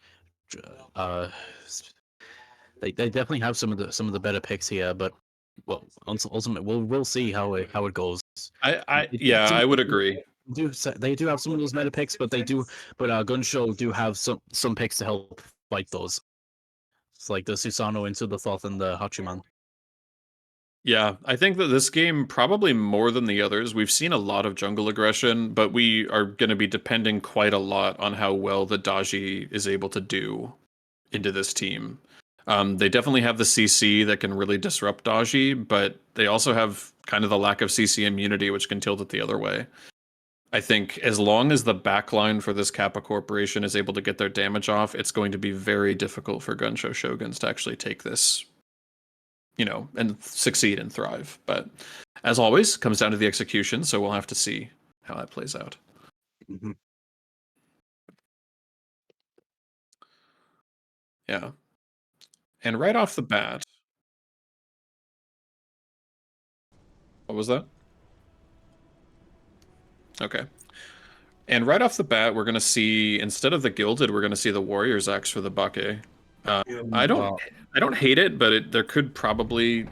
They definitely have some of the better picks here, but well, ultimately we'll see how it goes. I would agree. They do have some of those meta picks, but Gunshow do have some picks to help fight those. It's like the Susanoo into the Thoth and the Hachiman. Yeah, I think that this game, probably more than the others, we've seen a lot of jungle aggression, but we are going to be depending quite a lot on how well the Daji is able to do into this team. They definitely have the CC that can really disrupt Daji, but they also have kind of the lack of CC immunity, which can tilt it the other way. I think as long as the backline for this Kappa Corporation is able to get their damage off, it's going to be very difficult for Gunshow Shoguns to actually take this, and succeed and thrive. But as always, comes down to the execution, so we'll have to see how that plays out. Mm-hmm. Yeah. And right off the bat, what was that? Okay. And right off the bat, we're going to see, instead of the Gilded, we're going to see the Warrior's Axe for the Bake. I don't hate it, but there could probably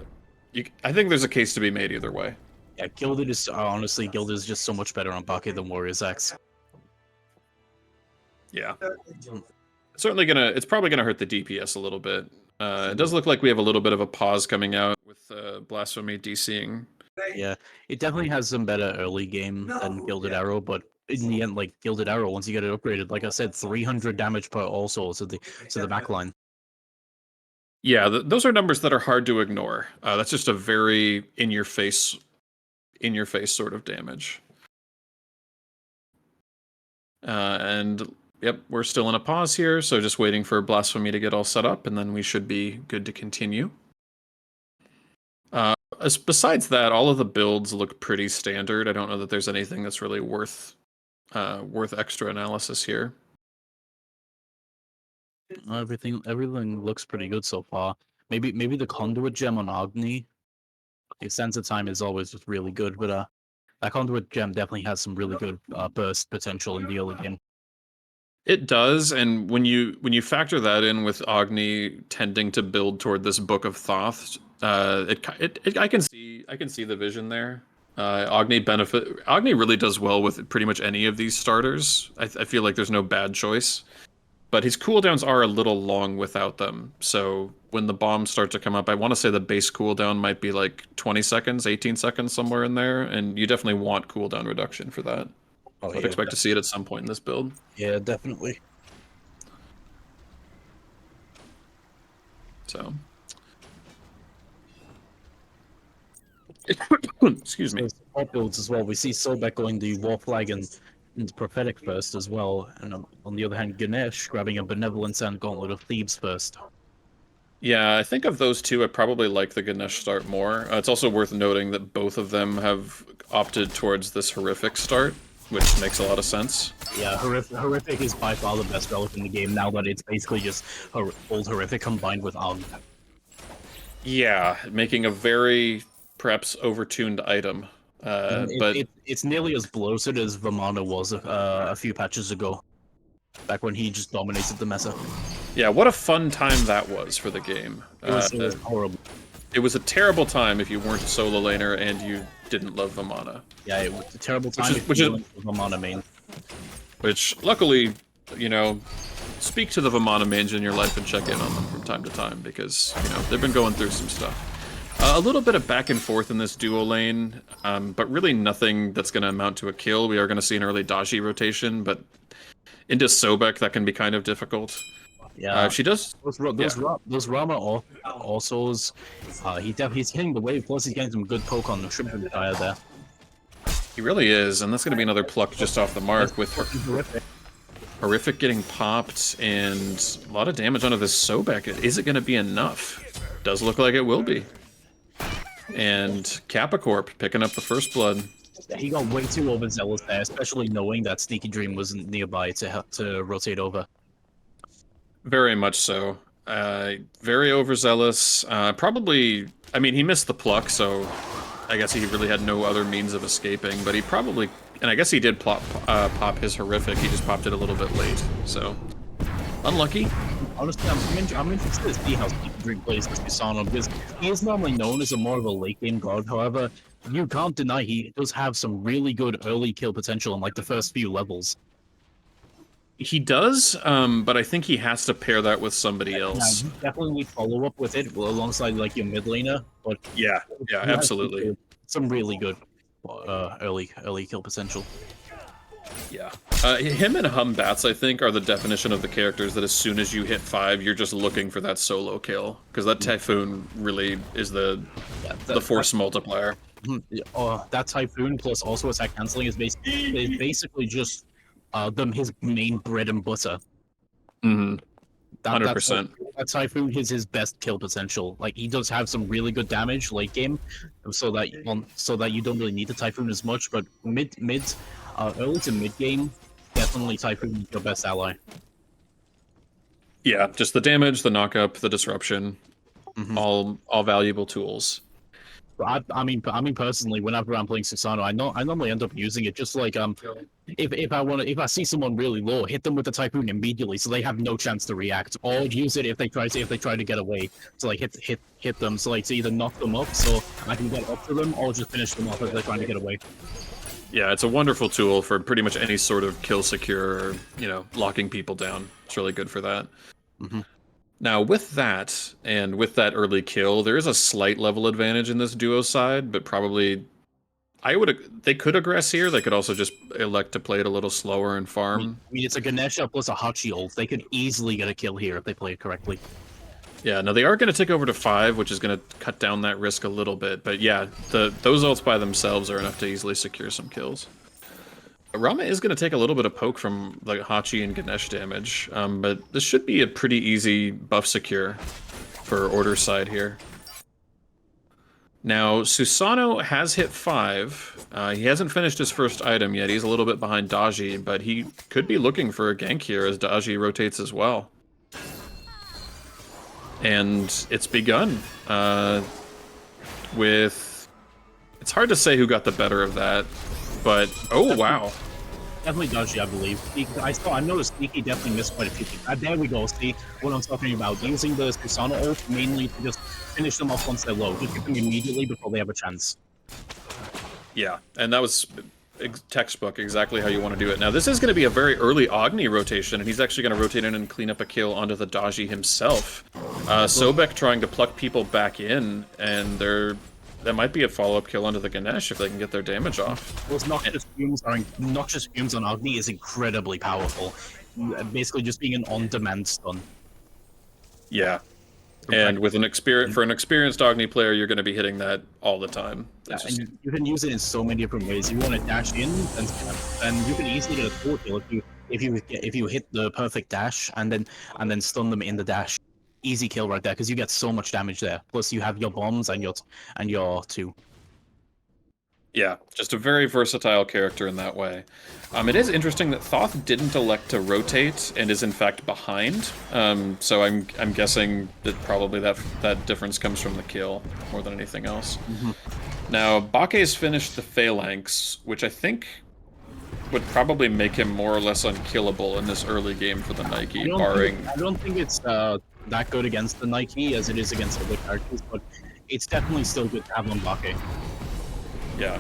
I think there's a case to be made either way. Yeah, Gilded is honestly Gilded is just so much better on Bake than Warriors X. Yeah. It's probably gonna hurt the DPS a little bit. It does look like we have a little bit of a pause coming out with Blasphemy DCing. Yeah, it definitely has some better early game than Gilded Arrow, but in the end, like Gilded Arrow, once you get it upgraded, like I said, 300 damage per all souls to the backline. Yeah, those are numbers that are hard to ignore. That's just a very in your face sort of damage. And yep, we're still in a pause here, so just waiting for Blasphemy to get all set up, and then we should be good to continue. Besides that, all of the builds look pretty standard. I don't know that there's anything that's really worth extra analysis here. Everything looks pretty good so far. Maybe the conduit gem on Agni. The sense of time is always just really good, but that conduit gem definitely has some really good burst potential in the early game. It does, and when you factor that in with Agni tending to build toward this Book of Thoth, I can see the vision there. Agni really does well with pretty much any of these starters. I feel like there's no bad choice, but his cooldowns are a little long without them. So when the bombs start to come up, I want to say the base cooldown might be like 20 seconds, 18 seconds, somewhere in there, and you definitely want cooldown reduction for that. Oh, I'd expect to see it at some point in this build. Yeah, definitely. So, excuse me. Support builds as well. We see Sobek going the War Flag and Prophetic first as well, and on the other hand, Ganesh grabbing a Benevolence and Gauntlet of Thebes first. Yeah, I think of those two, I probably like the Ganesh start more. It's also worth noting that both of them have opted towards this Horrific start, which makes a lot of sense. Yeah, Horrific is by far the best relic in the game now that it's basically just old Horrific combined with Og. Yeah, making a very perhaps overtuned item. But it's nearly as bloated as Vamana was a few patches ago, back when he just dominated the meta. Yeah, what a fun time that was for the game. It was horrible. It was a terrible time if you weren't a solo laner and you didn't love Vamana. Yeah, it was a terrible time which is Vamana main. Which, luckily, you know, speak to the Vamana mains in your life and check in on them from time to time, because, you know, they've been going through some stuff. A little bit of back and forth in this duo lane, but really nothing that's going to amount to a kill. We are going to see an early Dashi rotation, but into Sobek, that can be kind of difficult. Yeah, she does. Those Rama also, he's hitting the wave. Plus, he's getting some good poke on the Shrimp Empire there. He really is, and that's going to be another pluck just off the mark with Horrific getting popped and a lot of damage onto this Sobek. Is it going to be enough? Does look like it will be. And Kappa Corp picking up the first blood. Yeah, he got way too overzealous there, especially knowing that Sneaky Dream wasn't nearby to rotate over. Very much so. Very overzealous. Probably, I mean, he missed the pluck, so I guess he really had no other means of escaping, but he probably, and I guess he did pop his Horrific, he just popped it a little bit late, so unlucky. Honestly, I'm interested to see how Sneaky Dream plays this Susano, because he is normally known as a more of a late game god. However, you can't deny he does have some really good early kill potential in like the first few levels. He does, but I think he has to pair that with somebody else. Yeah, definitely follow up with it alongside like your mid laner, but yeah, absolutely. Some really good early kill potential. Yeah, him and Humbats, I think, are the definition of the characters that as soon as you hit 5, you're just looking for that solo kill, because that Typhoon really is the force multiplier. That Typhoon plus also attack canceling is basically just his main bread and butter. 100%. That Typhoon is his best kill potential. Like, he does have some really good damage late game, so that you don't really need the Typhoon as much. But early to mid game, definitely Typhoon is your best ally. Yeah, just the damage, the knock-up, the disruption, all valuable tools. I mean personally, whenever I'm playing Susano, I normally end up using it just like if I see someone really low, hit them with the typhoon immediately, so they have no chance to react. Or use it if they try to get away. So like hit them. So like to either knock them up, so I can get up to them, or just finish them off as they're trying to get away. Yeah, it's a wonderful tool for pretty much any sort of kill secure or, locking people down. It's really good for that. Mm-hmm. Now, with that, and with that early kill, there is a slight level advantage in this duo side, but probably they could aggress here. They could also just elect to play it a little slower and farm. I mean, it's a Ganesha plus a Hachi ult. They could easily get a kill here if they play it correctly. Yeah, no, they are going to take over to 5, which is going to cut down that risk a little bit. But yeah, those ults by themselves are enough to easily secure some kills. Rama is going to take a little bit of poke from like Hachi and Ganesh damage, but this should be a pretty easy buff secure for Order side here. Now, Susano has hit 5. He hasn't finished his first item yet. He's a little bit behind Daji, but he could be looking for a gank here as Daji rotates as well. And it's begun with... It's hard to say who got the better of that, but... Oh, wow. Definitely Daji, I believe. I noticed Sneaky definitely missed quite a few things. There we go, see what I'm talking about. Using the Susano ult mainly to just finish them off once they're low. Just hit them immediately before they have a chance. Yeah, and that was textbook exactly how you want to do it. Now, this is going to be a very early Agni rotation, and he's actually going to rotate in and clean up a kill onto the Daji himself. Sobek trying to pluck people back in, and that might be a follow-up kill onto the Ganesh if they can get their damage off. Those noxious fumes on Agni is incredibly powerful. Basically just being an on-demand stun. Yeah. And with an experienced Agni player, you're going to be hitting that all the time. Yeah, and you can use it in so many different ways. You want to dash in, and you can easily get a 4 kill if you hit the perfect dash and then stun them in the dash. Easy kill right there because you get so much damage there. Plus you have your bombs and your 2. Yeah, just a very versatile character in that way. It is interesting that Thoth didn't elect to rotate and is in fact behind. So I'm guessing that probably that difference comes from the kill more than anything else. Mm-hmm. Now, Bake's finished the Phalanx, which I think would probably make him more or less unkillable in this early game for the Nike, barring... I don't think it's that good against the Nike as it is against other characters, but it's definitely still good to have on Bake. Yeah.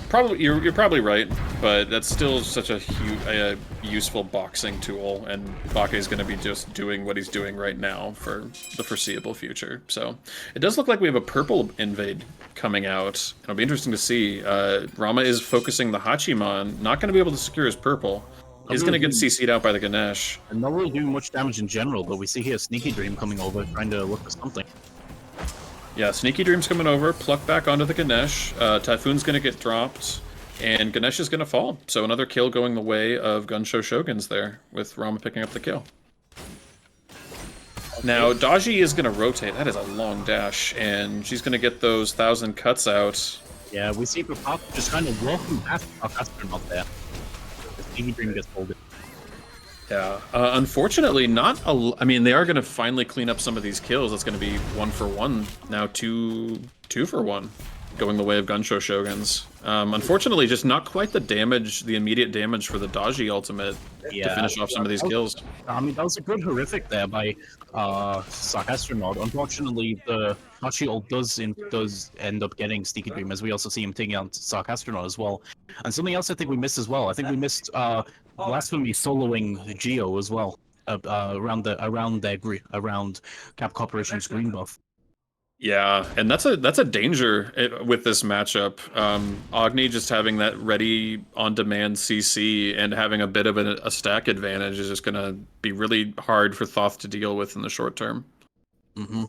Probably you're probably right, but that's still such a useful boxing tool, and Bake is going to be just doing what he's doing right now for the foreseeable future. So it does look like we have a purple invade coming out. It'll be interesting to see. Rama is focusing the Hachiman, not going to be able to secure his purple. He's going to get CC'd out by the Ganesh. And not really doing much damage in general, but we see here Sneaky Dream coming over, trying to look for something. Yeah, Sneaky Dream's coming over, pluck back onto the Ganesh. Typhoon's going to get dropped, and Ganesh is going to fall. So another kill going the way of Gunshow Shoguns there, with Rama picking up the kill. Now, Daji is going to rotate. That is a long dash, and she's going to get those 1,000 cuts out. Yeah, we see Kappa just kind of walking past our customer out there. The Sneaky Dream gets folded. Yeah, unfortunately, I mean, they are going to finally clean up some of these kills. It's going to be 1 for 1. Now 2 for 1, going the way of Gunshow Shoguns. Unfortunately, just not quite the immediate damage for the Daji ultimate to finish off some of these kills. I mean, that was a good horrific there by Sarcastronaut. Unfortunately, the Hachi ult does end up getting Sneaky Dream, as we also see him taking out Sarcastronaut as well. And something else I think we missed as well. I think we missed Blasphemy soloing Geo as well around Cap Corporation's green buff. Yeah, and that's a danger with this matchup. Agni just having that ready on-demand CC and having a bit of a stack advantage is just going to be really hard for Thoth to deal with in the short term. Mm-hmm.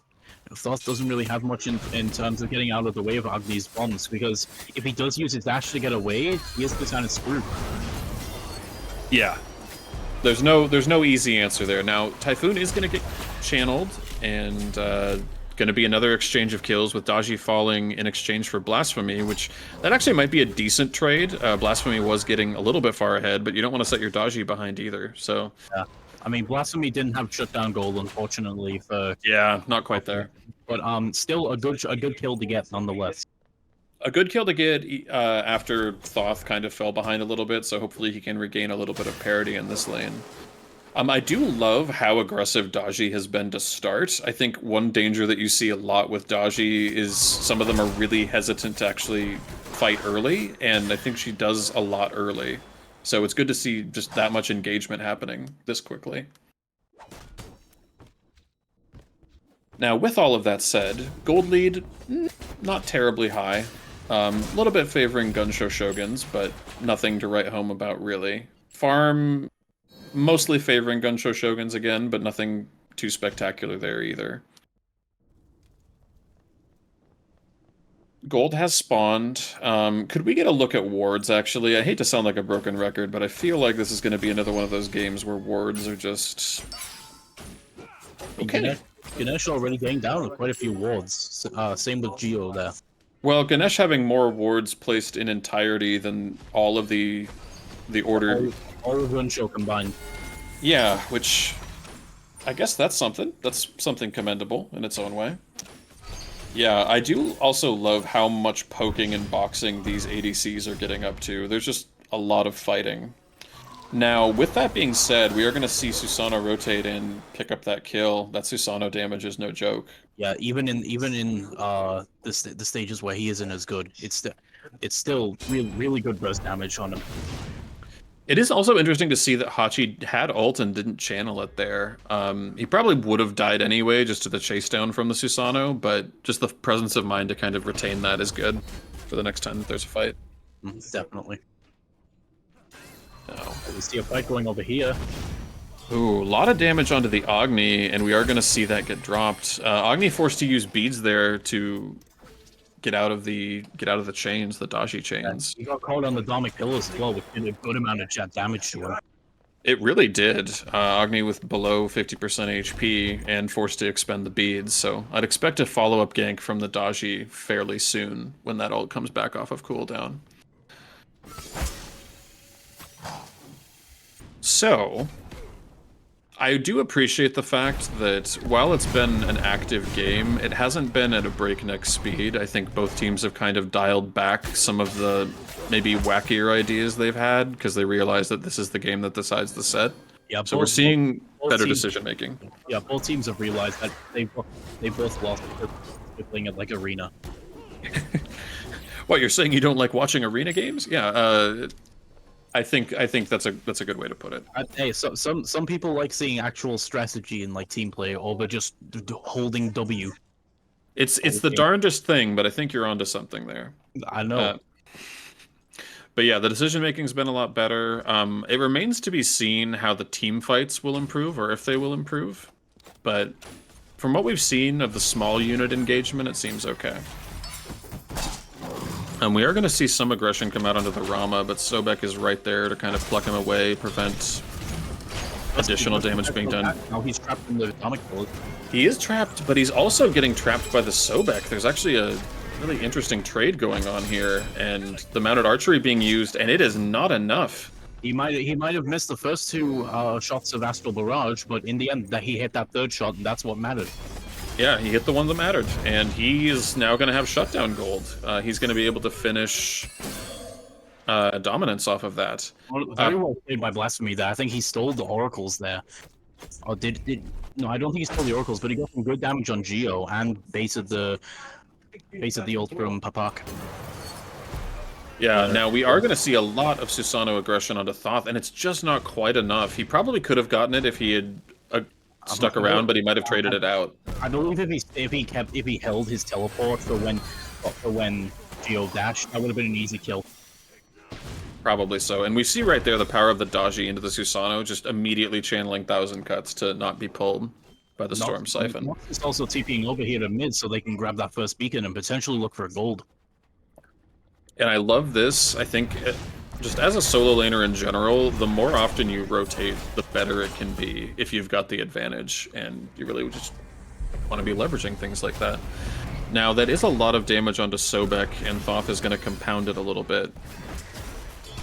Thoth doesn't really have much in terms of getting out of the way of Agni's bombs, because if he does use his dash to get away, he is kind of screwed. Yeah, there's no easy answer there. Now, Typhoon is going to get channeled, and going to be another exchange of kills with Daji falling in exchange for Blasphemy, which that actually might be a decent trade. Blasphemy was getting a little bit far ahead, but you don't want to set your Daji behind either. So yeah, I mean, Blasphemy didn't have shutdown gold, unfortunately. Yeah, not quite there. But still a good kill to get nonetheless. A good kill to get after Thoth kind of fell behind a little bit, so hopefully he can regain a little bit of parity in this lane. I do love how aggressive Daji has been to start. I think one danger that you see a lot with Daji is some of them are really hesitant to actually fight early, and I think she does a lot early. So it's good to see just that much engagement happening this quickly. Now, with all of that said, gold lead, not terribly high. A little bit favoring Gunshow Shoguns, but nothing to write home about really. Farm, mostly favoring Gunshow Shoguns again, but nothing too spectacular there either. Gold has spawned. Could we get a look at wards, actually? I hate to sound like a broken record, but I feel like this is going to be another one of those games where wards are just... Okay. Ganesh already getting down with quite a few wards. Same with Geo there. Well, Ganesh having more wards placed in entirety than all of the order... All of Gunshow combined. Yeah, which... I guess that's something. That's something commendable in its own way. Yeah, I do also love how much poking and boxing these ADCs are getting up to. There's just a lot of fighting. Now, with that being said, we are going to see Susanoo rotate in, pick up that kill. That Susanoo damage is no joke. Yeah, even in the stages where he isn't as good, it's still really good burst damage on him. It is also interesting to see that Hachi had ult and didn't channel it there. He probably would have died anyway, just to the chase down from the Susanoo, but just the presence of mind to kind of retain that is good for the next time that there's a fight. Definitely. Oh. We see a fight going over here. Ooh, a lot of damage onto the Agni, and we are going to see that get dropped. Agni forced to use beads there to get out of the chains, the Daji chains. He got caught on the Dharmic Pillars as well, which did a good amount of damage to him. It really did. Agni with below 50% HP and forced to expend the beads, so I'd expect a follow-up gank from the Daji fairly soon when that ult comes back off of cooldown. So, I do appreciate the fact that while it's been an active game, it hasn't been at a breakneck speed. I think both teams have kind of dialed back some of the maybe wackier ideas they've had because they realize that this is the game that decides the set. Yeah, so we're seeing better decision making. Yeah, both teams have realized that they both lost playing at like arena. What, you're saying you don't like watching arena games? Yeah, I think that's a good way to put it. Hey, so some people like seeing actual strategy in like team play over just holding W. It's the darndest thing, but I think you're onto something there. I know. But yeah, the decision making's been a lot better. It remains to be seen how the team fights will improve, or if they will improve. But from what we've seen of the small unit engagement, it seems okay. We are going to see some aggression come out onto the Rama, but Sobek is right there to kind of pluck him away, prevent additional damage being done. Now he's trapped in the atomic bullet. He is trapped, but he's also getting trapped by the Sobek. There's actually a really interesting trade going on here, and the mounted archery being used, and it is not enough. He might have missed the first two shots of Astral Barrage, but in the end, that he hit that third shot, and that's what mattered. Yeah, he hit the one that mattered, and he is now going to have shutdown gold. He's going to be able to finish dominance off of that. Very well played by Blasphemy there. I think he stole the oracles there. Oh, no, I don't think he stole the oracles, but he got some good damage on Geo and baited the ult from Papak. Yeah, now we are going to see a lot of Susanoo aggression onto Thoth, and it's just not quite enough. He probably could have gotten it if he had stuck around, but he might have traded it out. I believe if he held his teleport for when Geo dashed, that would have been an easy kill. Probably so. And we see right there the power of the Daji into the Susanoo, just immediately channeling 1,000 cuts to not be pulled by the Storm Siphon. It's also TPing over here to mid so they can grab that first beacon and potentially look for gold. And I love this. I think just as a solo laner in general, the more often you rotate, the better it can be if you've got the advantage, and you really just want to be leveraging things like that. Now, that is a lot of damage onto Sobek, and Thoth is going to compound it a little bit.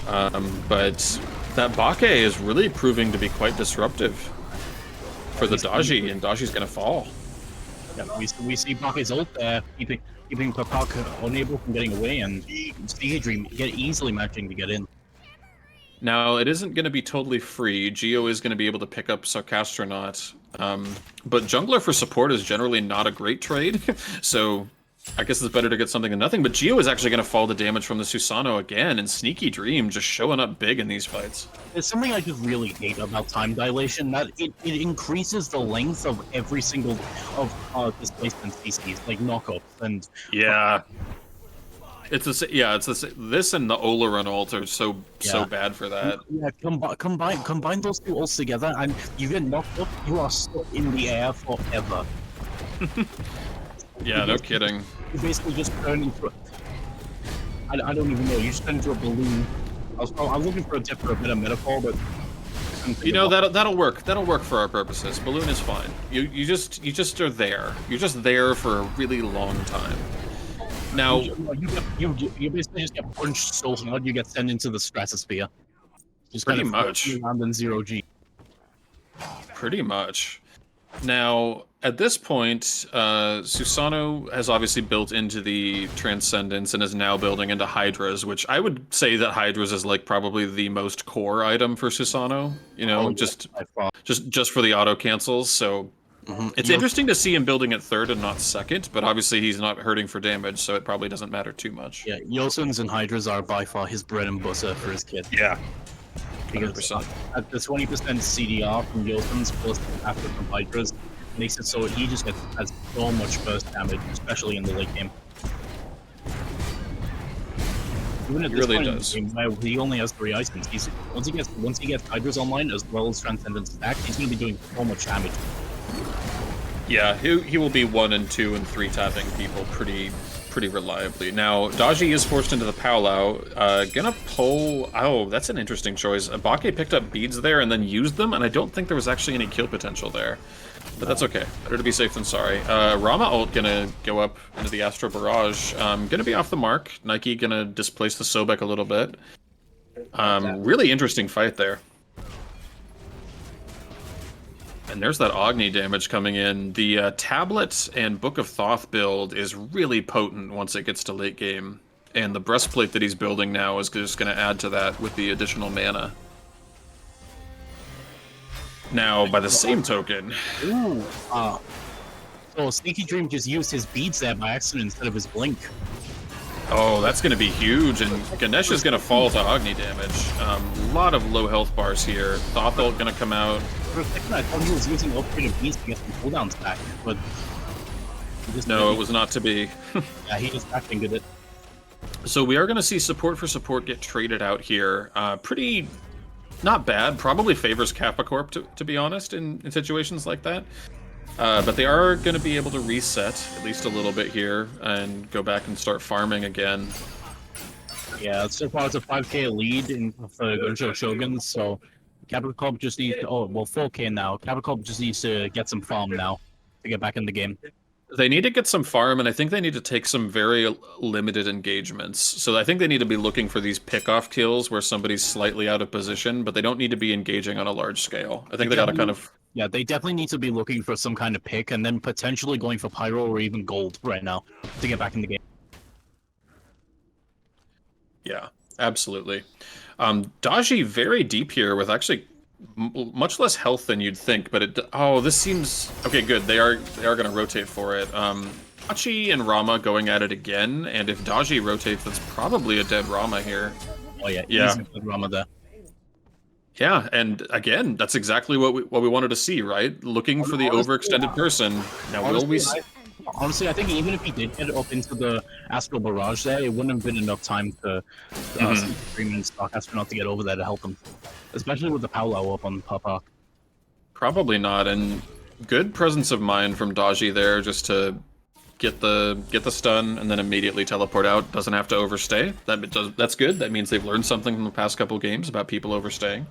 But that VOK is really proving to be quite disruptive for the Daji, and Daji's going to fall. Yeah, we see Bake's ult there, keeping Papak unable from getting away, and Sticky Dream easily managing to get in. Now, it isn't going to be totally free. Geo is going to be able to pick up Sarcastronaut. But Jungler for support is generally not a great trade, so I guess it's better to get something than nothing. But Geo is actually going to fall to damage from the Susano again, and Sneaky Dream just showing up big in these fights. There's something I just really hate about time dilation, that it increases the length of every single of displacement CCs, like knockups, and... Yeah. It's this and the Oleron ult are so bad for that. Yeah, combine those two ults together, and you get knocked up. You are stuck in the air forever. Yeah, no kidding. You basically just turn into. I don't even know. You just turn into a balloon. I was looking for a better metaphor, but. You know, that'll work. That'll work for our purposes. Balloon is fine. You just are there. You're just there for a really long time. Now, you basically just get punched so hard you get sent into the stratosphere. Just pretty kind of much. Around in 0G. Pretty much. Now, at this point, Susano has obviously built into the Transcendence and is now building into Hydras, which I would say that Hydras is like probably the most core item for Susano. You know, just for the auto cancels. So. It's interesting to see him building at third and not second, but obviously he's not hurting for damage, so it probably doesn't matter too much. Yeah, Yosuns and Hydras are by far his bread and butter for his kit. Yeah. Because at the 20% CDR from Yosuns plus after from Hydras makes it so he just has so much burst damage, especially in the late game. Even at this really point does. In the game, he only has 3 items. Once he gets Hydras online as well as Transcendence stacked, he's going to be doing so much damage. Yeah, he will be 1 and 2 and 3 tapping people pretty reliably. Now, Daji is forced into the Powwow. Gonna pull... Oh, that's an interesting choice. Bake picked up beads there and then used them, and I don't think there was actually any kill potential there. But that's okay. Better to be safe than sorry. Rama ult gonna go up into the Astro Barrage. Gonna be off the mark. Nike gonna displace the Sobek a little bit. Really interesting fight there. And there's that Agni damage coming in. The Tablet and Book of Thoth build is really potent once it gets to late game. And the breastplate that he's building now is just going to add to that with the additional mana. Now, by the same token... Ooh, so Sneaky Dream just used his beads there by accident instead of his blink. Oh, that's going to be huge, and Ganesh is going to fall to Agni damage. A lot of low health bars here. Thoth ult going to come out. For a second, I thought he was using upgraded beads to get some cooldowns back, but... No, it was not to be. Yeah, he just backfingered it. So we are going to see support for support get traded out here. Pretty... not bad. Probably favors Kappa Corp, to be honest, in situations like that. But they are going to be able to reset at least a little bit here and go back and start farming again. Yeah, so far it's a 5k lead for Gunshow Shoguns, so Kappa Corp just needs to, 4k now. Kappa Corp just needs to get some farm now to get back in the game. They need to get some farm, and I think they need to take some very limited engagements. So I think they need to be looking for these pick-off kills where somebody's slightly out of position, but they don't need to be engaging on a large scale. I think they got to kind of... Yeah, they definitely need to be looking for some kind of pick, and then potentially going for Pyro or even Gold right now to get back in the game. Yeah, absolutely. Daji very deep here with actually much less health than you'd think, but this seems... Okay, good. They are going to rotate for it. Hachi and Rama going at it again, and if Daji rotates, that's probably a dead Rama here. Oh yeah, yeah. Dead Rama there. Yeah, and again, that's exactly what we wanted to see, right? Looking for the overextended person. Now, will we... Honestly, I think even if he did get up into the Astral Barrage there, it wouldn't have been enough time to Dream and Stock Astronaut to get over there to help him. Especially with the Powwow up on Papa. Probably not, and good presence of mind from Daji there just to get the stun and then immediately teleport out. Doesn't have to overstay. That's good. That means they've learned something from the past couple games about people overstaying.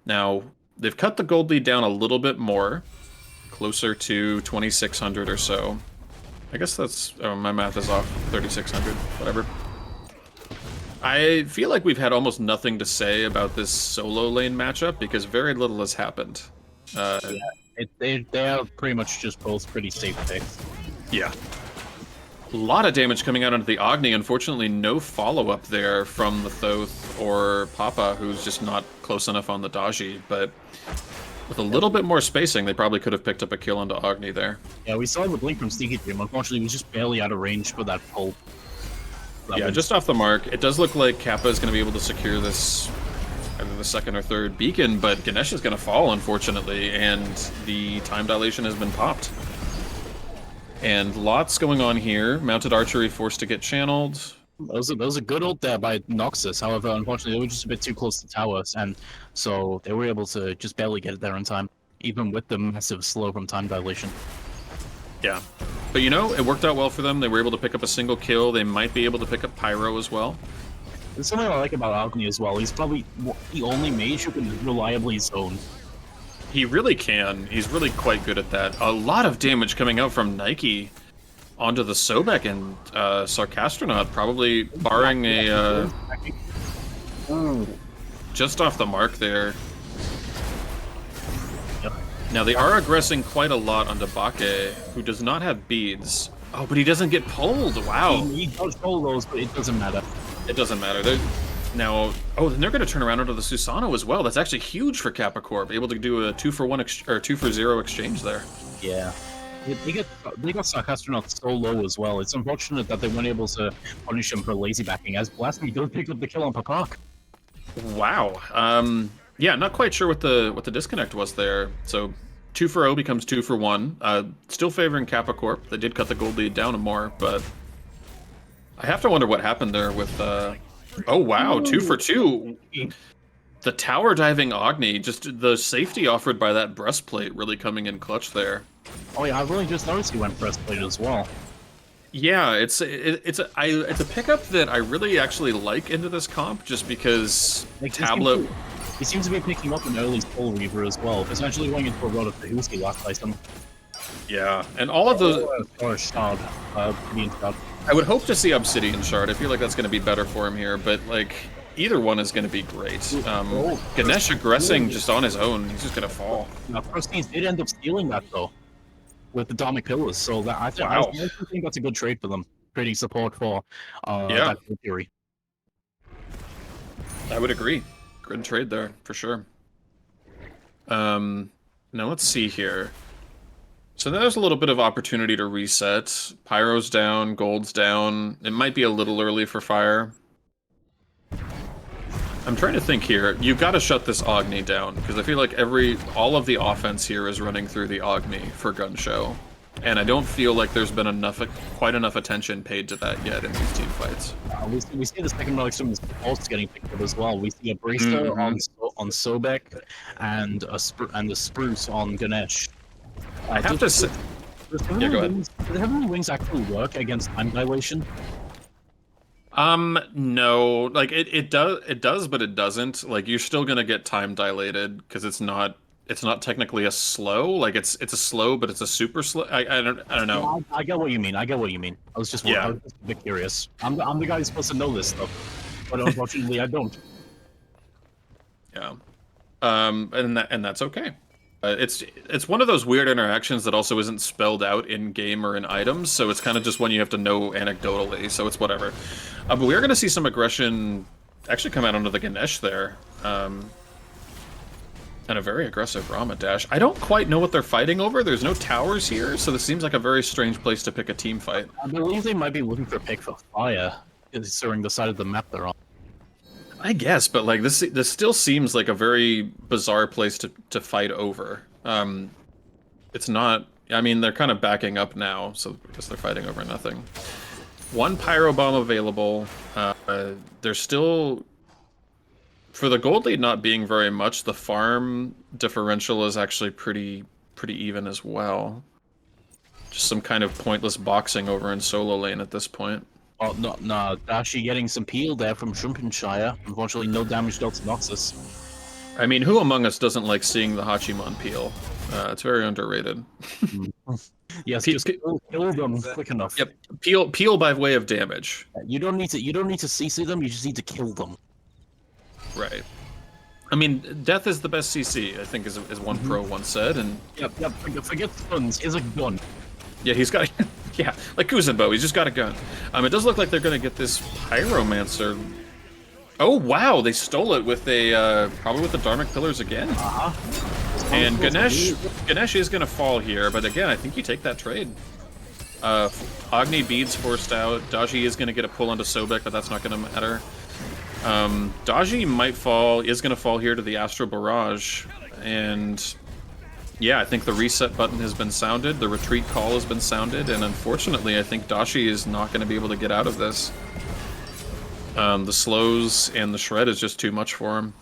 Now, they've cut the gold lead down a little bit more. Closer to 2,600 or so. I guess that's... Oh, my math is off. 3,600. Whatever. I feel like we've had almost nothing to say about this solo lane matchup because very little has happened. Yeah, They are pretty much just both pretty safe picks. Yeah. A lot of damage coming out onto the Agni. Unfortunately, no follow-up there from the Thoth or Papa, who's just not close enough on the Daji. But with a little bit more spacing, they probably could have picked up a kill onto Agni there. Yeah, we saw the blink from Sneaky Dream. Unfortunately, he was just barely out of range for that pull. Yeah, just off the mark. It does look like Kappa is going to be able to secure this, either the second or third beacon, but Ganesh is going to fall, unfortunately, and the time dilation has been popped. And lots going on here. Mounted archery forced to get channeled. That was a good ult there by Noxus. However, unfortunately, they were just a bit too close to towers, and so they were able to just barely get it there in time, even with the massive slow from time dilation. Yeah. But you know, it worked out well for them. They were able to pick up a single kill. They might be able to pick up Pyro as well. There's something I like about Agni as well. He's probably the only mage who can reliably zone. He really can. He's really quite good at that. A lot of damage coming out from Nike onto the Sobek and Sarcastronaut, probably barring a... just off the mark there. Yep. Now, they are aggressing quite a lot onto Bake, who does not have beads. Oh, but he doesn't get pulled. Wow. He does pull those, but it doesn't matter. It doesn't matter. Now, oh, then they're going to turn around onto the Susano as well. That's actually huge for Kappa Corp. Able to do a 2-for-1 or 2-for-0 exchange there. Yeah. They got Sarcastronaut so low as well. It's unfortunate that they weren't able to punish him for lazy backing, as Blasphemy does pick up the kill on Papak. Wow. Yeah, not quite sure what the disconnect was there. So 2-for-0 becomes 2-for-1. Still favoring Kappa Corp. They did cut the gold lead down more, but I have to wonder what happened there with oh wow, 2-for-2. The tower diving Agni, just the safety offered by that breastplate really coming in clutch there. Oh yeah, I've really just noticed he went breastplate as well. Yeah, it's a pickup that I really actually like into this comp, just because Tablet. He seems to be picking up an early Soul Reaver as well, essentially going into a run of the Husky last item. Yeah, and all of those. Or Shard, Obsidian Shard. I would hope to see Obsidian Shard. I feel like that's going to be better for him here, but like either one is going to be great. Ganesh aggressing just on his own, he's just going to fall. Now, Prosteins did end up stealing that though, with the Dharmic Pillars, so that I think that's a good trade for them, trading support for that theory. I would agree. Good trade there, for sure. Now let's see here. So there's a little bit of opportunity to reset. Pyro's down, gold's down. It might be a little early for fire. I'm trying to think here. You've got to shut this Agni down, because I feel like all of the offense here is running through the Agni for Gunshow. And I don't feel like there's been quite enough attention paid to that yet in these team fights. We see the second relic summons also getting picked up as well. We see a Bracer on Sobek and a Spruce on Ganesh. I have to say... Yeah, go ahead. Do the Heavenly Wings actually work against time dilation? No. Like, it does, but it doesn't. Like, you're still gonna get time dilated, because it's not technically a slow. Like, it's a slow, but it's a super slow. I don't know. Yeah, I get what you mean. I was just a bit curious. I'm the guy who's supposed to know this stuff, but unfortunately I don't. Yeah. And that's okay. It's one of those weird interactions that also isn't spelled out in game or in items, so it's kind of just one you have to know anecdotally. So it's whatever. But we are going to see some aggression actually come out onto the Ganesh there, and a very aggressive Rama dash. I don't quite know what they're fighting over. There's no towers here, so this seems like a very strange place to pick a team fight. I believe they might be looking for a pick for fire, considering the side of the map they're on. I guess, but like this still seems like a very bizarre place to fight over. It's not. I mean, they're kind of backing up now, so I guess they're fighting over nothing. One pyro bomb available. There's still, for the gold lead not being very much, the farm differential is actually pretty even as well. Just some kind of pointless boxing over in solo lane at this point. Oh, no, Dashi getting some peel there from Shrimpenshire. Unfortunately, no damage dealt to Noxus. I mean, who among us doesn't like seeing the Hachimon peel? It's very underrated. Yes, just kill them quick enough. Yep, peel by way of damage. You don't need to CC them. You just need to kill them. Right. I mean, death is the best CC, I think, as one pro once said, and Yep, yep. Forget guns. Is a gun. yeah, he's got, yeah, like Kuzenbo, he's just got a gun. It does look like they're gonna get this Pyromancer. Oh wow, they stole it with a probably with the Dharmic Pillars again. And Ganesh is gonna fall here, but again, I think you take that trade. Agni Beads forced out. Daji is gonna get a pull onto Sobek, but that's not gonna matter. Daji might fall, is gonna fall here to the Astral Barrage, and yeah, I think the reset button has been sounded, the retreat call has been sounded, and unfortunately, I think Dashi is not gonna be able to get out of this. The slows and the shred is just too much for him.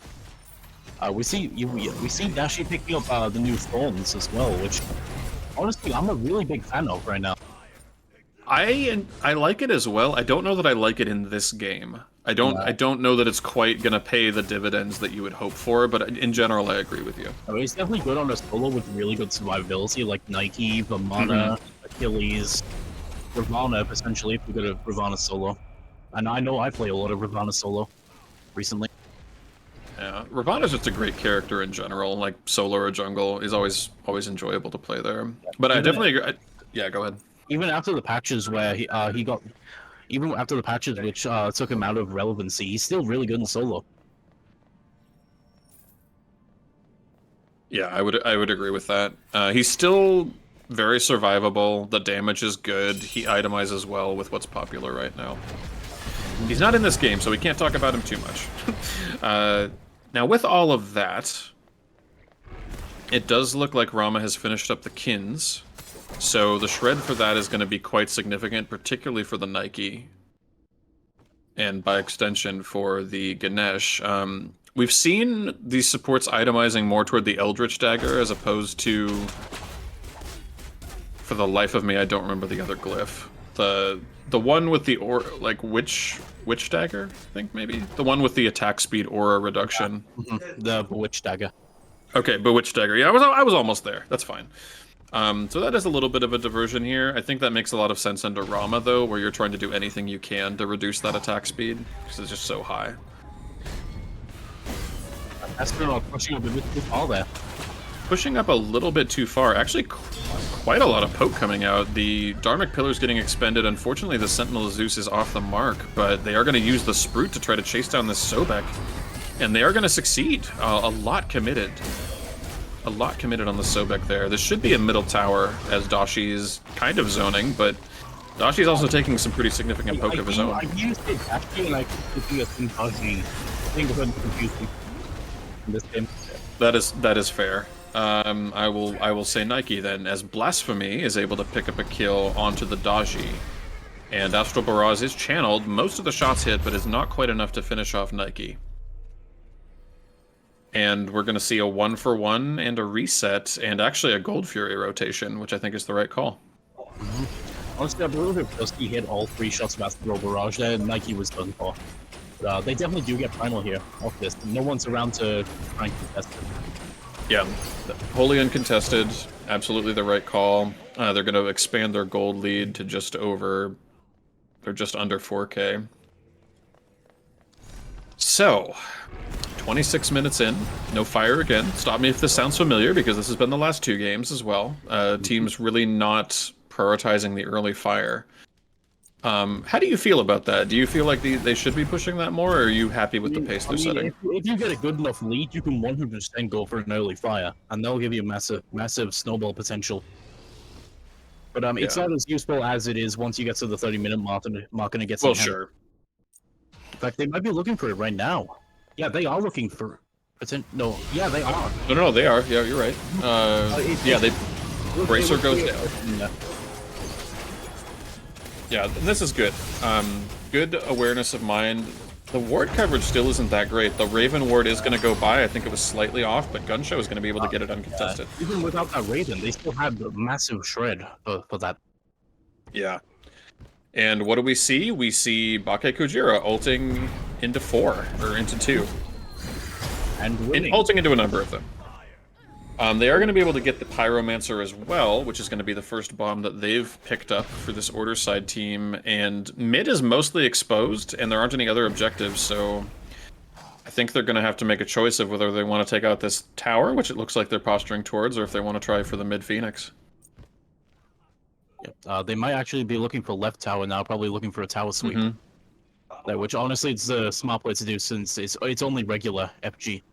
We see Dashi picking up the new thorns as well, which honestly I'm a really big fan of right now. I like it as well. I don't know that I like it in this game. I don't know that it's quite gonna pay the dividends that you would hope for, but in general, I agree with you. I mean, it's definitely good on a solo with really good survivability, like Nike, Vamana, Achilles, Ravana, potentially, if we go to Ravana solo. And I know I play a lot of Ravana solo recently. Yeah, Ravana's just a great character in general. Like solo or jungle is always enjoyable to play there. But I definitely agree. Yeah, go ahead. Even after the patches where he got, even after the patches which took him out of relevancy, he's still really good in solo. Yeah, I would agree with that. He's still very survivable. The damage is good. He itemizes well with what's popular right now. He's not in this game, so we can't talk about him too much. Now, with all of that, it does look like Rama has finished up the Kins. So the shred for that is going to be quite significant, particularly for the Nike. And by extension for the Ganesh. We've seen these supports itemizing more toward the Eldritch Dagger as opposed to... For the life of me, I don't remember the other glyph. The one with the witch dagger, I think maybe the one with the attack speed aura reduction. The Bewitched Dagger. Okay, Bewitched Dagger. Yeah, I was almost there. That's fine. So that is a little bit of a diversion here. I think that makes a lot of sense under Rama though, where you're trying to do anything you can to reduce that attack speed because it's just so high. That's pushing up a bit too far there. Pushing up a little bit too far. Actually, quite a lot of poke coming out. The Dharmic Pillar's getting expended. Unfortunately, the Sentinel of Zeus is off the mark, but they are going to use the Sprute to try to chase down this Sobek. And they are going to succeed. A lot committed. A lot committed on the Sobek there. This should be a middle tower, as Dashi is kind of zoning, but Dashi's also taking some pretty significant poke of his own. I used it Dashi and I could do a thing Dashi. I think it's confusing in this game. That is fair. I will say Nike then, as Blasphemy is able to pick up a kill onto the Daji. And Astral Barrage is channeled. Most of the shots hit, but is not quite enough to finish off Nike. And we're going to see a 1-for-1 and a reset, and actually a Gold Fury rotation, which I think is the right call. Honestly, I believe if Dusty hit all 3 shots of Astral Barrage there, Nike was done for. But, they definitely do get final here off this. No one's around to try and contest it. Yeah, wholly uncontested. Absolutely the right call. They're going to expand their gold lead to just over... They're just under 4K. So, 26 minutes in. No fire again. Stop me if this sounds familiar, because this has been the last 2 games as well. Teams really not prioritizing the early fire. How do you feel about that? Do you feel like they should be pushing that more, or are you happy with the pace they're setting? If you get a good enough lead, you can 100% go for an early fire, and they'll give you massive snowball potential. But it's not as useful as it is once you get to the 30-minute mark and it gets... Well, sure. In fact, they might be looking for it right now. Yeah, they are looking for... No, yeah, they are. No, they are. Yeah, you're right. Yeah, Bracer goes down. Yeah, and this is good. Good awareness of mind. The ward coverage still isn't that great. The Raven ward is going to go by. I think it was slightly off, but Gunshow is going to be able to get it uncontested. Even without that Raven, they still have the massive shred for that. Yeah. And what do we see? We see Bake Kujira ulting into 4, or into 2. And ulting into a number of them. They are going to be able to get the Pyromancer as well, which is going to be the first bomb that they've picked up for this Order side team. And mid is mostly exposed, and there aren't any other objectives, so I think they're going to have to make a choice of whether they want to take out this tower, which it looks like they're posturing towards, or if they want to try for the mid Phoenix. Yep. They might actually be looking for left tower now, probably looking for a tower sweep. Which honestly, it's a smart play to do since it's only regular FG.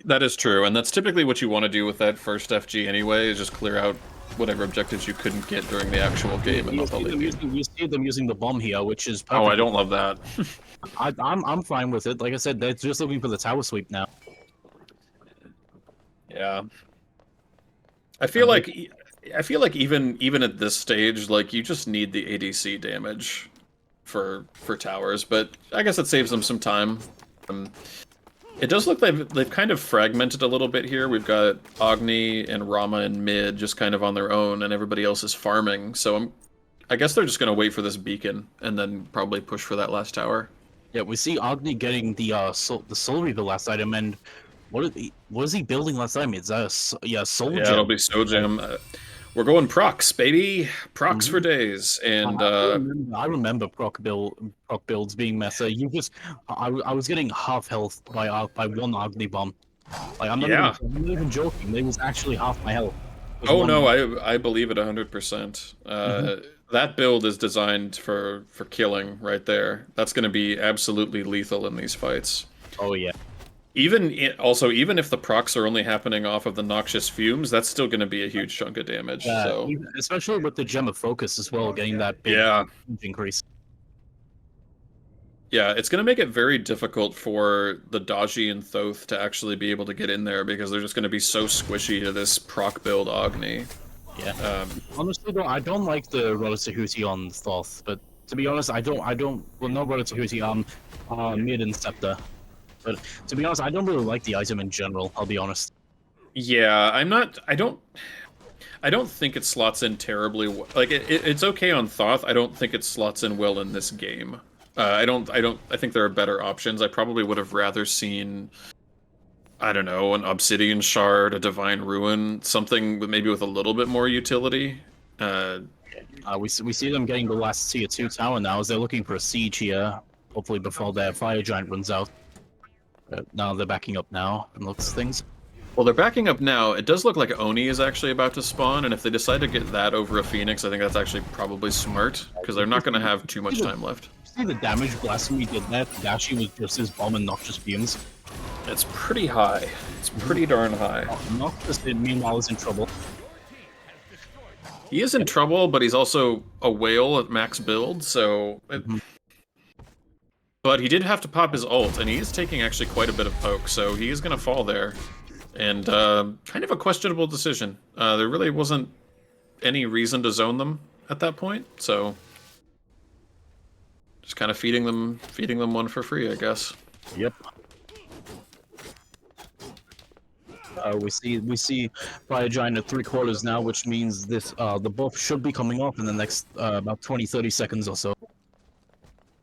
That is true, and that's typically what you want to do with that first FG anyway, is just clear out whatever objectives you couldn't get during the actual game. And You see them using the bomb here, which is perfect. Oh, I don't love that. I'm fine with it. Like I said, they're just looking for the tower sweep now. Yeah. I feel like even at this stage, like you just need the ADC damage for towers, but I guess it saves them some time. It does look like they've kind of fragmented a little bit here. We've got Agni and Rama in mid just kind of on their own, and everybody else is farming. So I guess they're just going to wait for this beacon and then probably push for that last tower. Yeah, we see Agni getting the Soul Reaver last item, and what is he building last time? It's Soul Gem. Yeah, it'll be Soul Gem. We're going procs, baby. Procs for days. And I remember proc builds being meta. I was getting half health by one Agni bomb. Like I'm not even joking. It was actually half my health. Oh no, I believe it 100%. That build is designed for killing right there. That's going to be absolutely lethal in these fights. Oh yeah. Even if the procs are only happening off of the noxious fumes, that's still going to be a huge chunk of damage. So especially with the gem of focus as well, getting that big increase. Yeah, it's going to make it very difficult for the Daji and Thoth to actually be able to get in there because they're just going to be so squishy to this proc build Agni. Yeah. Honestly, though, I don't like the Rota on Thoth, but to be honest, I don't. Well, no Rota on mid and Scepter. But to be honest, I don't really like the item in general. I'll be honest. Yeah, I don't think it slots in terribly well. Like it's okay on Thoth. I don't think it slots in well in this game. I think there are better options. I probably would have rather seen, I don't know, an Obsidian Shard, a Divine Ruin, something maybe with a little bit more utility. We see them getting the last tier 2 tower now as they're looking for a siege here. Hopefully before their Fire Giant runs out. Now they're backing up now and looks things. Well, they're backing up now. It does look like Oni is actually about to spawn, and if they decide to get that over a Phoenix, I think that's actually probably smart, because they're not going to have too much time left. See the damage Blasphemy did that? Dashi was just his bomb and Noxious Fumes. It's pretty high. It's pretty darn high. Noxious, meanwhile, is in trouble. He is in trouble, but he's also a whale at max build, so... But he did have to pop his ult, and he is taking actually quite a bit of poke, so he is going to fall there. And kind of a questionable decision. There really wasn't any reason to zone them at that point, so just kind of feeding them one for free, I guess. Yep. We see Fire Giant at 3/4 now, which means this the buff should be coming off in the next about 20-30 seconds or so.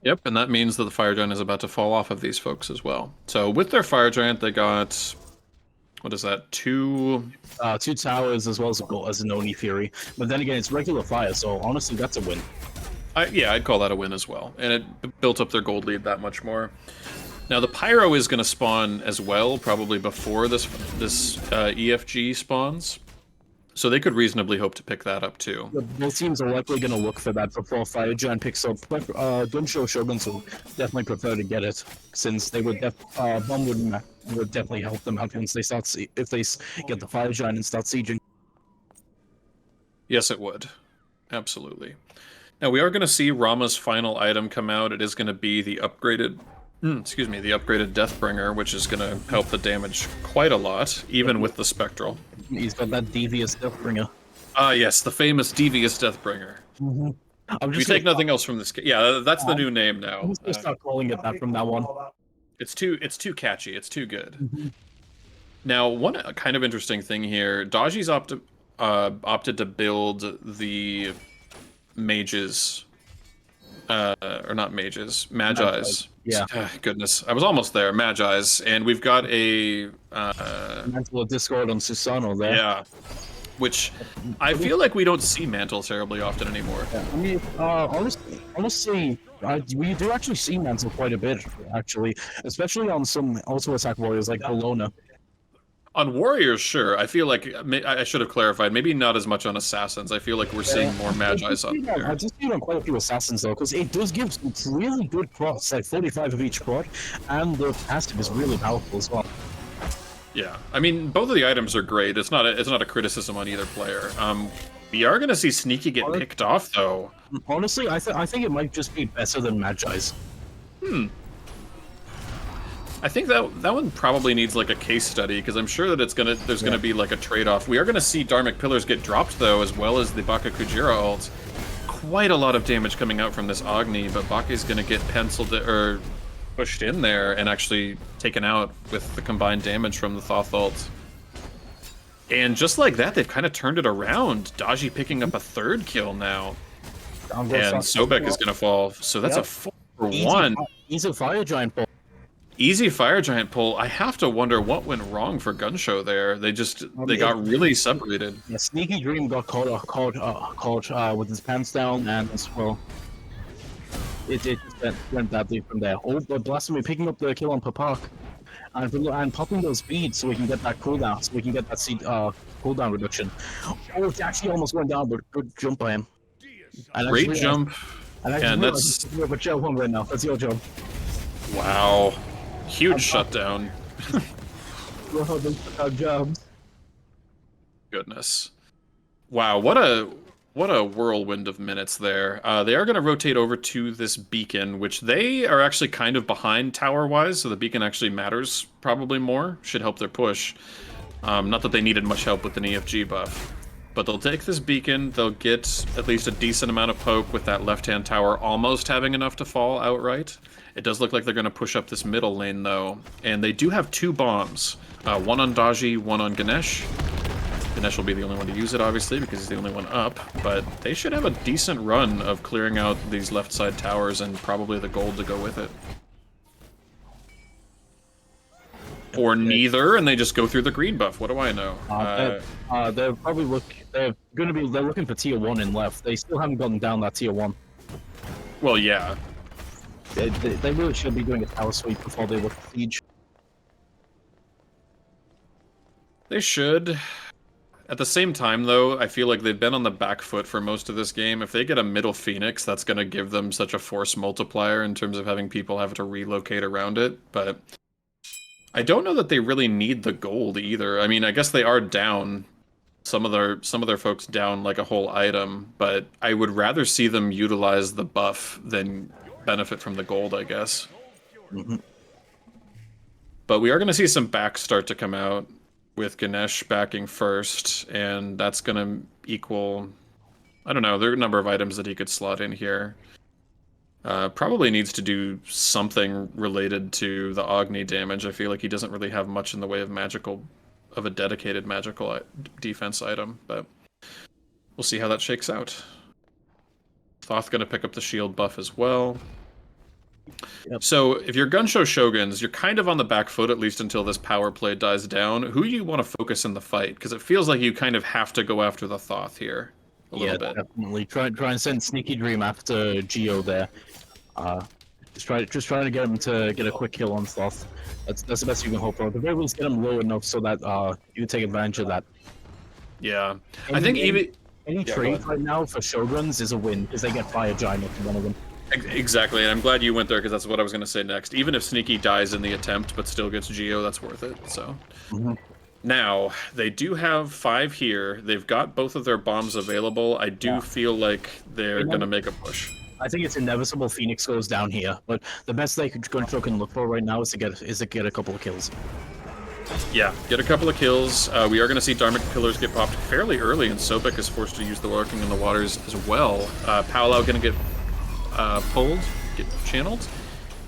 Yep, and that means that the Fire Giant is about to fall off of these folks as well. So with their Fire Giant, they got, what is that, two towers as well as an Oni Fury. But then again, it's regular fire, so honestly, that's a win. Yeah, I'd call that a win as well. And it built up their gold lead that much more. Now, the Pyro is going to spawn as well, probably before this EFG spawns. So they could reasonably hope to pick that up too. Both teams are likely going to look for that before Fire Giant picks up. But Gunshow Shoguns will definitely prefer to get it, since they would Bomb would definitely help them out once they if they get the Fire Giant and start sieging. Yes, it would. Absolutely. Now we are going to see Rama's final item come out. It is going to be the upgraded, the upgraded Deathbringer, which is going to help the damage quite a lot, even with the Spectral. He's got that devious Deathbringer. Ah, yes, the famous devious Deathbringer. We take nothing else from this. Yeah, that's the new name now. I'm just gonna start calling it that from now on. It's too catchy. It's too good. Now, one kind of interesting thing here: Daji's opted to build the mages, or not mages, Magi's. Yeah. Goodness, I was almost there. Magi's, and we've got a Mantle of Discord on Susano there. Yeah. which I feel like we don't see Mantle terribly often anymore. Yeah, I mean, honestly, we do actually see Mantle quite a bit, actually, especially on some also attack warriors like Bologna. On warriors, sure. I feel like I should have clarified. Maybe not as much on assassins. I feel like we're seeing more Magi's on I there. just see on quite a few assassins though, because it does give really good procs, like 45 of each prot, and the passive is really powerful as well. Yeah, I mean, both of the items are great. It's not a criticism on either player. We are gonna see Sneaky get picked off though. Honestly, I think it might just be better than Magi's. I think that one probably needs like a case study because I'm sure that there's gonna be like a trade-off. We are gonna see Dharmic Pillars get dropped though, as well as the Baka Kujira ult. Quite a lot of damage coming out from this Agni, but Baka's gonna get penciled or pushed in there and actually taken out with the combined damage from the Thoth ult. And just like that, they've kind of turned it around. Daji picking up a third kill now. And Sobek is gonna fall. So that's a 4-for-1. Easy Fire Giant pull. Easy Fire Giant pull. I have to wonder what went wrong for Gunshow there. They got really separated. Yeah, Sneaky Dream got caught with his pants down, and as well, it just went badly from there. Oh, but Blasphemy picking up the kill on Papak, and popping those beads so we can get that cooldown, so we can get that cooldown reduction. Oh, it actually almost went down, but good jump by him. Great jump. And that's but Joe home right now. That's your job. Wow. Huge shutdown. Jobs. Goodness. Wow, what a whirlwind of minutes there. They are going to rotate over to this beacon, which they are actually kind of behind tower-wise, so the beacon actually matters probably more. Should help their push. Not that they needed much help with an EFG buff. But they'll take this beacon, they'll get at least a decent amount of poke with that left-hand tower almost having enough to fall outright. It does look like they're going to push up this middle lane, though. And they do have 2 bombs. One on Daji, one on Ganesh. Ganesh will be the only one to use it, obviously, because he's the only one up. But they should have a decent run of clearing out these left side towers and probably the gold to go with it. Or neither, and they just go through the green buff. What do I know? They're probably they're looking for tier 1 in left. They still haven't gotten down that tier 1. Well, yeah. They really should be doing a tower sweep before they look at siege. They should. At the same time, though, I feel like they've been on the back foot for most of this game. If they get a middle Phoenix, that's going to give them such a force multiplier in terms of having people have to relocate around it. But I don't know that they really need the gold either. I mean, I guess they are down. Some of their folks down like a whole item, but I would rather see them utilize the buff than benefit from the gold, I guess. But we are going to see some backs start to come out with Ganesh backing first, and that's going to equal, I don't know, there are a number of items that he could slot in here. Probably needs to do something related to the Agni damage. I feel like he doesn't really have much in the way of a dedicated magical defense item, but we'll see how that shakes out. Thoth going to pick up the shield buff as well. Yep. So if you're Gunshow Shoguns, you're kind of on the back foot, at least until this power play dies down. Who do you want to focus in the fight? Because it feels like you kind of have to go after the Thoth here a little bit. Definitely. Try and send Sneaky Dream after Geo there. Just trying to get him to get a quick kill on Thoth. That's the best you can hope for. At the very least, get him low enough so that you can take advantage of that. Yeah, I think even any trade right now for Shoguns is a win because they get Fire Giant into one of them. Exactly, and I'm glad you went there because that's what I was going to say next. Even if Sneaky dies in the attempt but still gets Geo, that's worth it. So now they do have 5 here. They've got both of their bombs available. I do feel like they're going to make a push. I think it's inevitable Phoenix goes down here, but the best they Gunshow can look for right now is to get a couple of kills. Yeah, get a couple of kills. We are going to see Dharmic Pillars get popped fairly early, and Sobek is forced to use the Lurking in the Waters as well. Paolau going to get pulled, get channeled,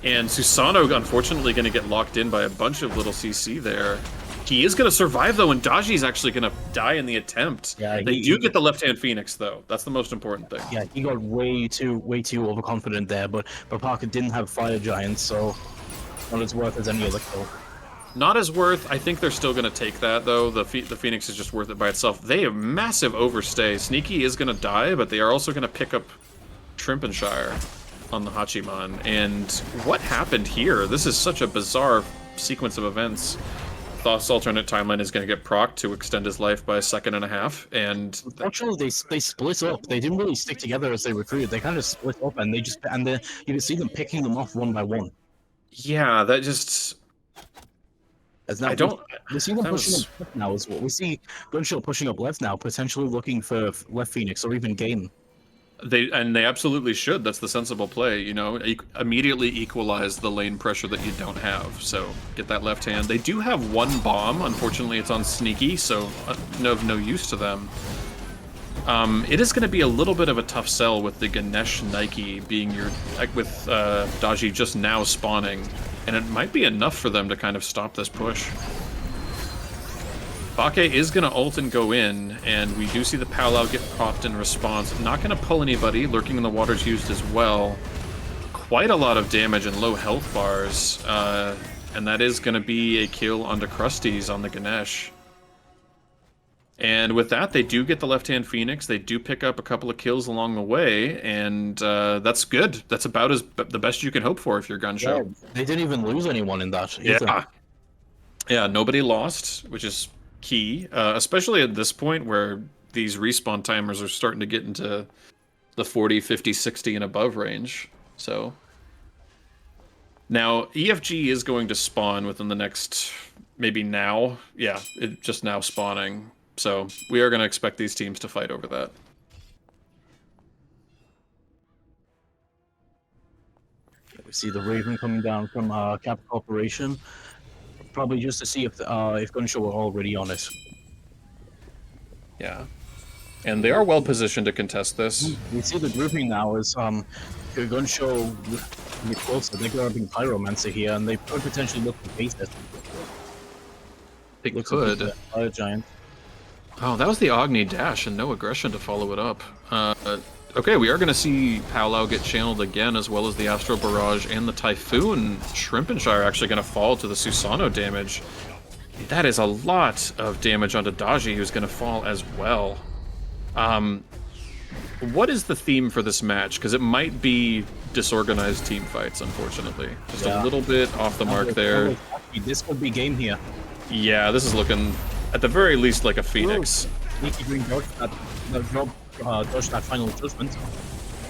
and Susano unfortunately going to get locked in by a bunch of little CC there. He is going to survive though, and Daji's actually going to die in the attempt. Yeah, they do get the left-hand Phoenix though. That's the most important thing. Yeah, he got way too overconfident there, but Parker didn't have Fire Giant, so not as worth as any other kill. Not as worth. I think they're still going to take that, though. The Phoenix is just worth it by itself. They have massive overstay. Sneaky is going to die, but they are also going to pick up Shrimpenshire on the Hachiman. And what happened here? This is such a bizarre sequence of events. Thoth's alternate timeline is going to get procced to extend his life by a second and a half, and Unfortunately, they split up. They didn't really stick together as they recruited. They kind of split up, and you can see them picking them off one by one. yeah, that just As now I don't. we see them That pushing was up left now as well. We see Gunshow pushing up left now, potentially looking for left Phoenix or even Gain. they absolutely should. That's the sensible play. You know, immediately equalize the lane pressure that you don't have. So get that left hand. They do have one bomb. Unfortunately, it's on Sneaky, so of no use to them. It is going to be a little bit of a tough sell with the Ganesh Nike being your with Daji just now spawning, and it might be enough for them to kind of stop this push. VOK is going to ult and go in, and we do see the Palau get popped in response. Not going to pull anybody. Lurking in the Water's used as well. Quite a lot of damage and low health bars, and that is going to be a kill onto Krusties on the Ganesh. And with that, they do get the left-hand Phoenix. They do pick up a couple of kills along the way, and that's good. That's about the best you can hope for if you're Gunshow. Yeah, they didn't even lose anyone in that either. Yeah, yeah, nobody lost, which is key, especially at this point where these respawn timers are starting to get into the 40, 50, 60 and above range. So now EFG is going to spawn within the next, maybe now. Yeah, it just now spawning. So we are going to expect these teams to fight over that. We see the Raven coming down from Kappa Corporation, probably just to see if Gunshow are already on it. Yeah, and they are well positioned to contest this. We see the grouping now as Gunshow get closer. They're grabbing Pyromancer here, and they could potentially look to face it. They could. Fire Giant. Oh, that was the Agni dash and no aggression to follow it up. Okay, we are going to see Palau get channeled again, as well as the Astral Barrage and the Typhoon. Shrimpenshire actually going to fall to the Susano damage. That is a lot of damage onto Daji, who's going to fall as well. What is the theme for this match? Because it might be disorganized team fights, unfortunately. Just a little bit off the mark there. This could be game here. Yeah, this is looking, at the very least, like a Phoenix. Sneaky Green dodged that final judgment.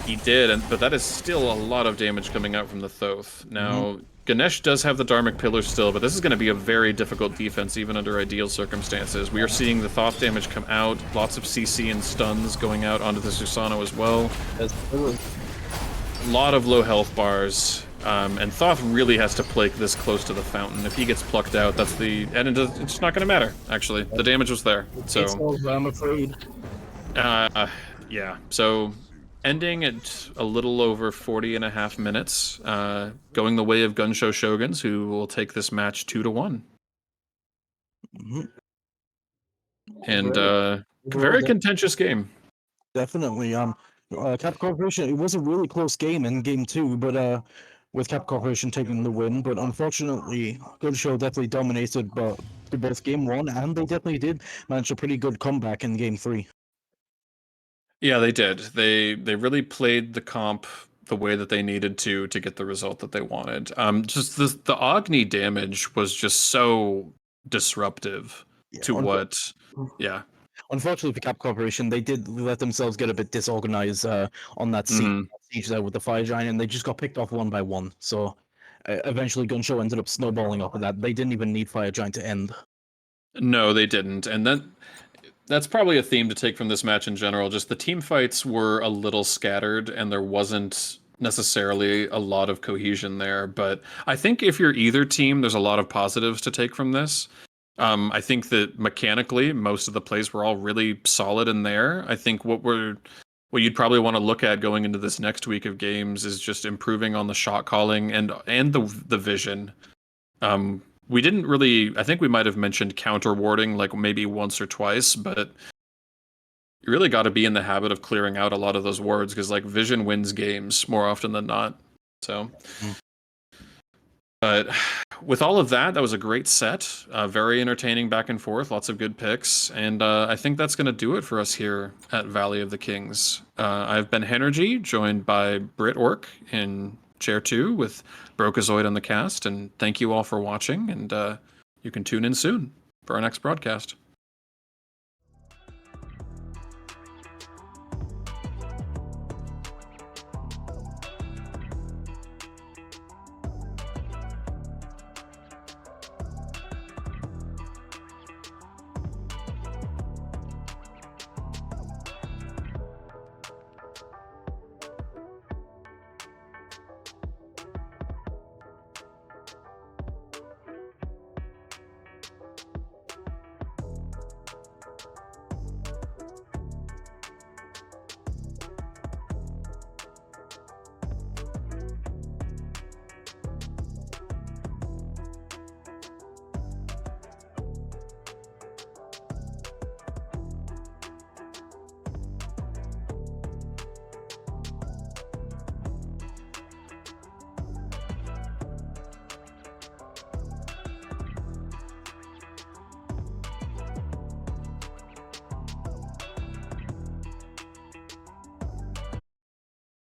He did, but that is still a lot of damage coming out from the Thoth. Now, Ganesh does have the Dharmic Pillar still, but this is going to be a very difficult defense, even under ideal circumstances. We are seeing the Thoth damage come out, lots of CC and stuns going out onto the Susano as well. A lot of low health bars, and Thoth really has to play this close to the fountain. If he gets plucked out, that's the... And it's not going to matter, actually. The damage was there, so... I'm afraid. Yeah, so... Ending at a little over 40 and a half minutes, going the way of Gunshow Shoguns, who will take this match 2-1. And very contentious game. Definitely. Cap Corporation, it was a really close game in game 2, but with Cap Corporation taking the win, but unfortunately, Gunshow definitely dominated both game 1, and they definitely did manage a pretty good comeback in game 3. Yeah, they did. They really played the comp the way that they needed to get the result that they wanted. Just the Agni damage was just so disruptive to what. Yeah. Unfortunately for Cap Corporation, they did let themselves get a bit disorganized on that siege there with the Fire Giant, and they just got picked off one by one. So eventually, Gunshow ended up snowballing off of that. They didn't even need Fire Giant to end. No, they didn't, and then. That's probably a theme to take from this match in general. Just the team fights were a little scattered, and there wasn't necessarily a lot of cohesion there. But I think if you're either team, there's a lot of positives to take from this. I think that mechanically, most of the plays were all really solid in there. I think what you'd probably want to look at going into this next week of games is just improving on the shot calling and the vision. We didn't really, I think we might have mentioned counter warding like maybe once or twice, but you really got to be in the habit of clearing out a lot of those wards because like vision wins games more often than not. So, but with all of that, that was a great set. Very entertaining back and forth. Lots of good picks. And I think that's going to do it for us here at Valley of the Kings. I've been Henergy, joined by Brit Orc in Chair 2 with Brokazoid on the cast. And thank you all for watching. And you can tune in soon for our next broadcast.